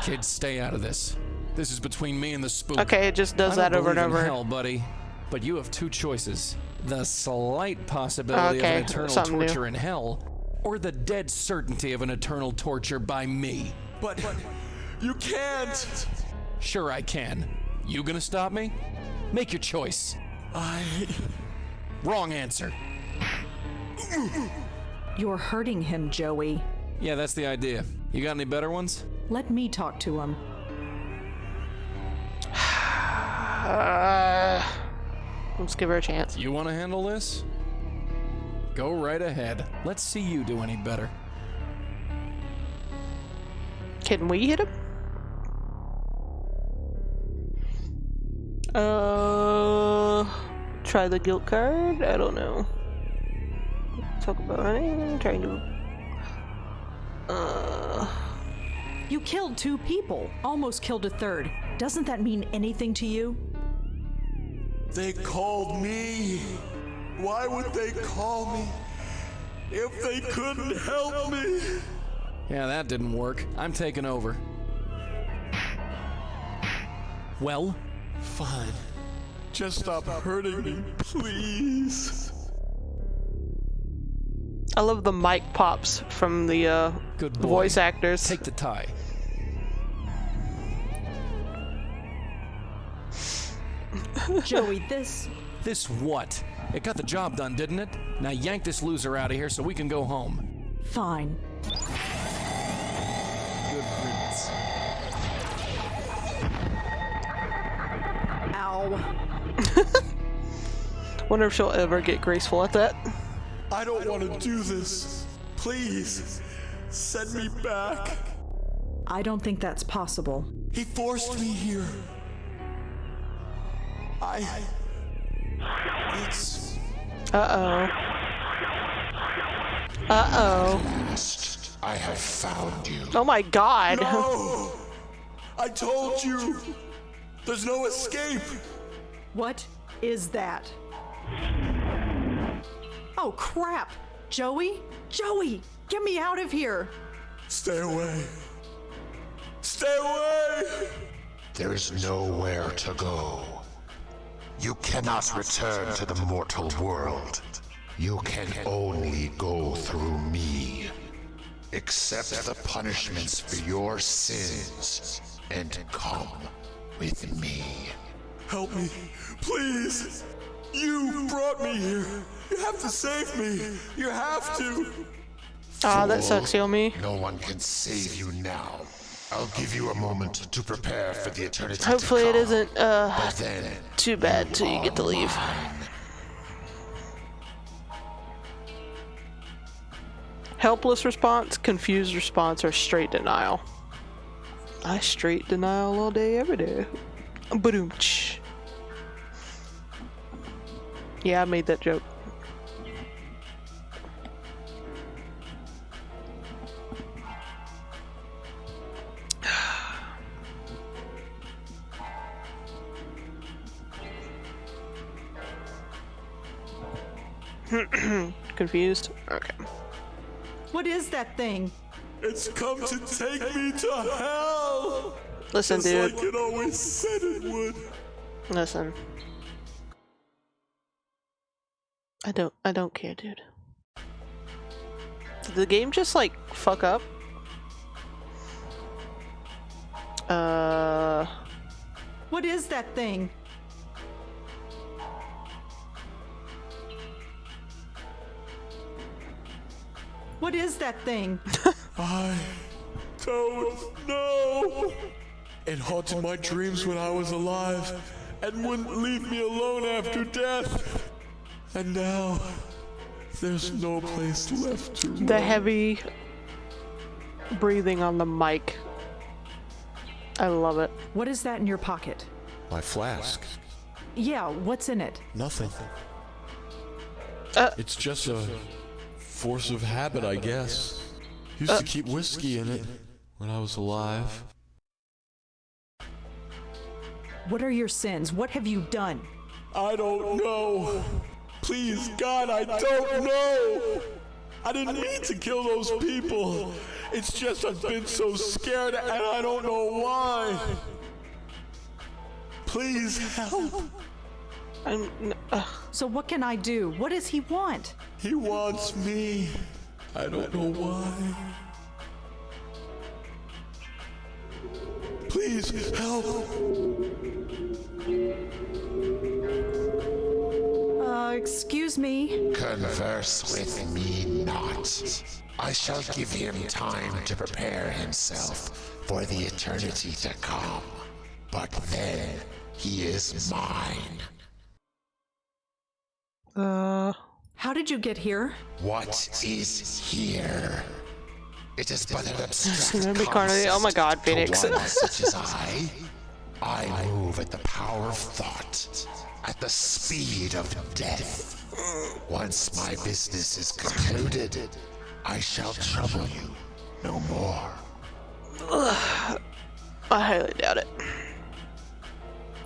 Kids, stay out of this. This is between me and the spook. Okay, it just does that over and I don't believe over. in hell, buddy. But you have 2 choices. The slight possibility of an eternal torture in hell, or the dead certainty of an eternal torture by me. But you can't! Sure I can. You gonna stop me? Make your choice. Wrong answer. You're hurting him, Joey. Yeah, that's the idea. You got any better ones? Let me talk to him. Let's give her a chance. You want to handle this? Go right ahead. Let's see you do any better. Can we hit him? Try the guilt card? I don't know. Talk about running, trying to... You killed 2 people, almost killed a 3rd. Doesn't that mean anything to you? They called me. Why would they call me if they couldn't help me? Yeah, that didn't work. I'm taking over. Well? Fine. Just stop hurting me, please. I love the mic pops from the Good boy. voice actors. Take the tie. Joey, this... This what? It got the job done, didn't it? Now yank this loser out of here so we can go home. Fine. Good riddance. Ow. Wonder if she'll ever get graceful at that. I don't want to do this. Please, send me back. I don't think that's possible. He forced me here. It's... Uh-oh. Uh-oh. I have found you. Oh my god. No! I told you! There's no escape! What is that? Oh crap! Joey? Joey! Get me out of here! Stay away. Stay away! There is nowhere to go. You cannot return to the mortal world. You can only go through me. Accept the punishments for your sins and come with me. Help me, please! You brought me here! You have to save me! You have to! Ah, that sucks, Yomi. No one can save you now. I'll give you a moment to prepare for the eternity Hopefully to it come. isn't But then too bad till you get to leave. mine. Helpless response, confused response, or straight denial. I straight denial all day, every day. Ba-doom-tsh. Yeah, I made that joke. Confused? Okay. What is that thing? It's come to take me to hell! Listen, Just dude. like it always said it would. Listen. I don't care, dude. Did the game just like fuck up? What is that thing? What is that thing? I don't know. It haunted my dreams when I was alive and wouldn't leave me alone after death. And now, there's no place left to run. The heavy breathing on the mic. I love it. What is that in your pocket? My flask. Yeah, what's in it? Nothing. It's just a force of habit, I guess. Used to keep whiskey in it when I was alive. What are your sins? What have you done? I don't know. Please, God, I don't know. I didn't mean to kill those people. It's just I've been so scared and I don't know why. Please help. So what can I do? What does he want? He wants me. I don't know why. Please help. Excuse me? Converse with me not. I shall give him time to prepare himself for the eternity to come. But then he is mine. How did you get here? What is here? It is but an abstract Remember Carnally? Oh my god, Phoenix. to one such as I move at the power of thought, at the speed of death. Once my business is concluded, I shall trouble you no more. Ugh. I highly doubt it.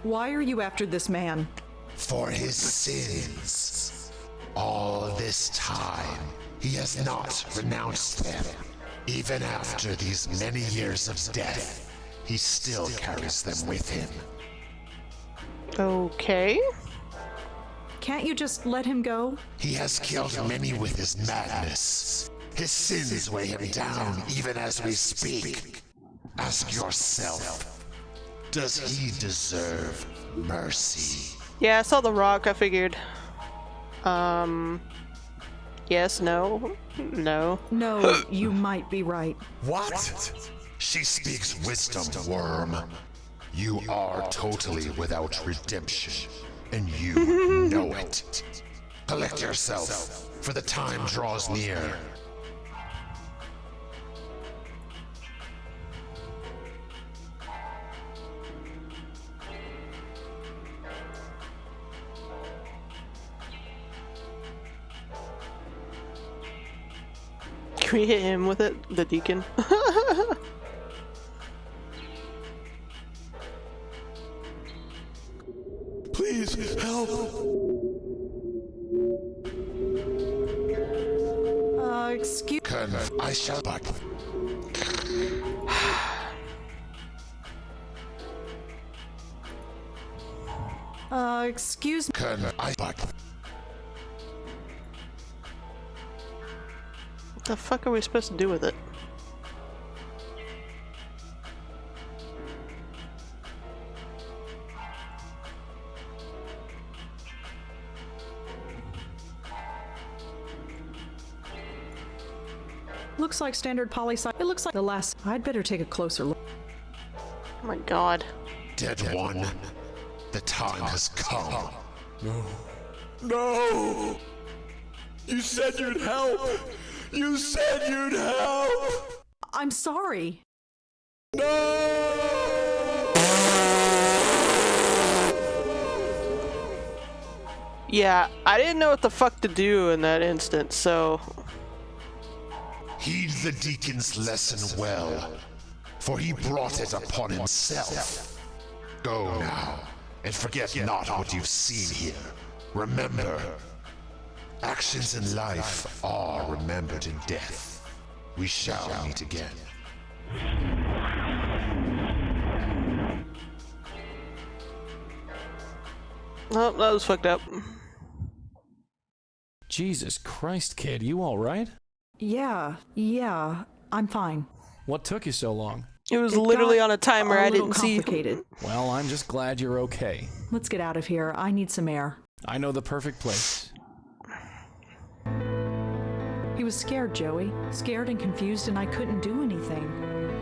Why are you after this man? For his sins. All this time, he has not renounced them. Even after these many years of death, he still carries them with him. Okay. Can't you just let him go? He has killed many with his madness. His sins weigh him down even as we speak. Ask yourself, does he deserve mercy? Yeah, I saw the rock, I figured. Yes, no, no. No, you might be right. What? She speaks wisdom, worm. You are totally without redemption, and you know it. Collect yourself, for the time draws near. Can we hit him with it? The deacon? Please help. Excuse. I shall but. Excuse me. I but. What the fuck are we supposed to do with it? Looks like standard poly-sci. It looks like the last. I'd better take a closer look. Oh my god. Dead one, the time has come. No. No! You said you'd help! You said you'd help! I'm sorry. Yeah, I didn't know what the fuck to do in that instant, so... Heed the deacon's lesson well, for he brought it upon himself. Go now, and forget not what you've seen here. Remember, actions in life are remembered in death. We shall meet again. Oh, that was fucked up. Jesus Christ, kid, you alright? Yeah, I'm fine. What took you so long? It was literally on a timer. I didn't complicated. see. Well, I'm just glad you're okay. Let's get out of here. I need some air. I know the perfect place. He was scared, Joey. Scared and confused, and I couldn't do anything.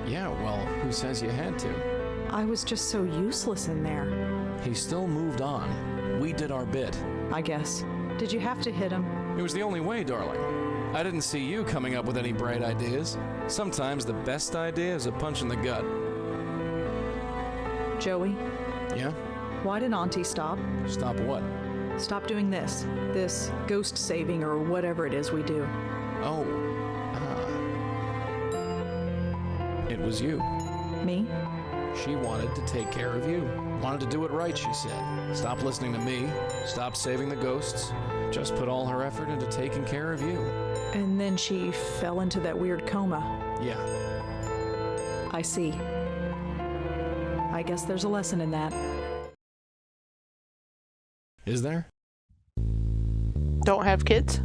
Yeah, well, who says you had to? I was just so useless in there. He still moved on. We did our bit. I guess. Did you have to hit him? It was the only way, darling. I didn't see you coming up with any bright ideas. Sometimes the best idea is a punch in the gut. Joey? Yeah? Why did Auntie stop? Stop what? Stop doing this. This ghost saving or whatever it is we do. Oh. It was you. Me? She wanted to take care of you. Wanted to do it right, she said. Stop listening to me. Stop saving the ghosts. Just put all her effort into taking care of you. And then she fell into that weird coma. Yeah. I see. I guess there's a lesson in that. Is there? Don't have kids?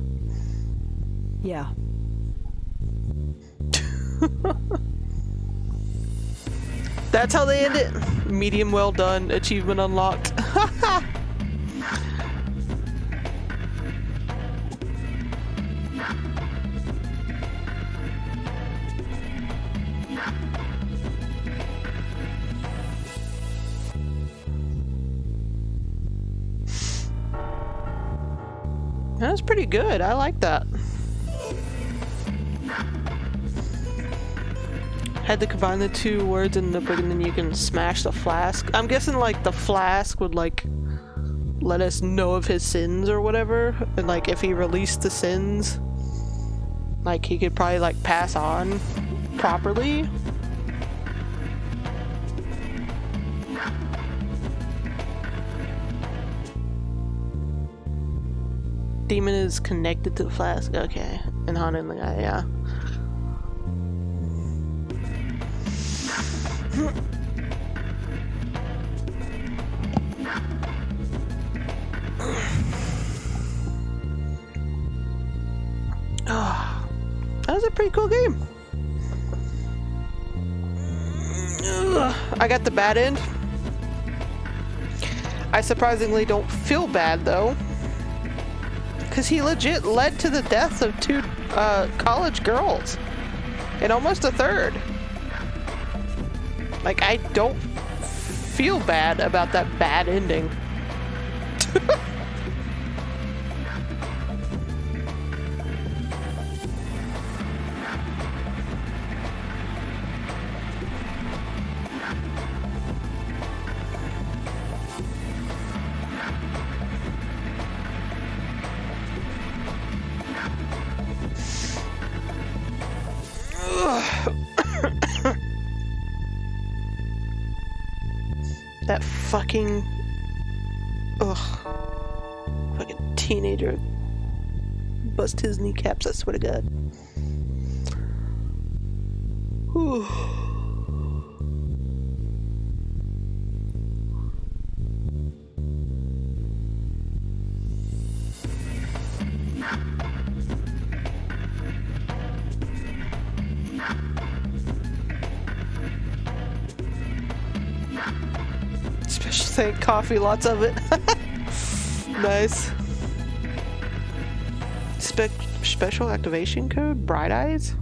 Yeah. That's how they end it. Medium well done. Achievement unlocked. That's pretty good. I like that. Had to combine the two words in the book and then you can smash the flask. I'm guessing like the flask would like let us know of his sins or whatever. And like if he released the sins, like he could probably like pass on properly. Demon is connected to the flask. Okay. And haunting the guy, yeah. Oh, that was a pretty cool game. I got the bad end. I surprisingly don't feel bad though. Because he legit led to the deaths of two college girls. And almost a third. Like, I don't feel bad about that bad ending. That fucking... Ugh. Fucking teenager. Bust his kneecaps, I swear to God. Whew. Special thank coffee, lots of it. Nice. Special activation code? Bright Eyes?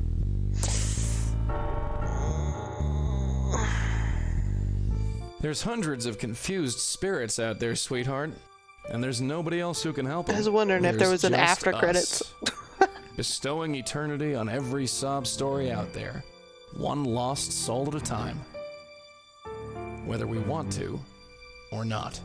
There's hundreds of confused spirits out there, sweetheart. And there's nobody else who can help 'em. I was wondering if there was an There's after just credits. us, bestowing eternity on every sob story out there. One lost soul at a time. Whether we want to or not.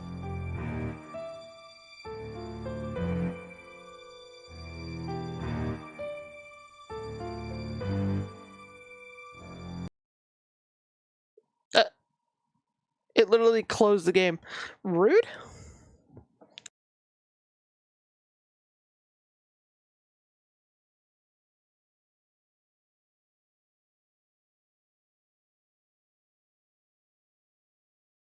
It literally closed the game. Rude?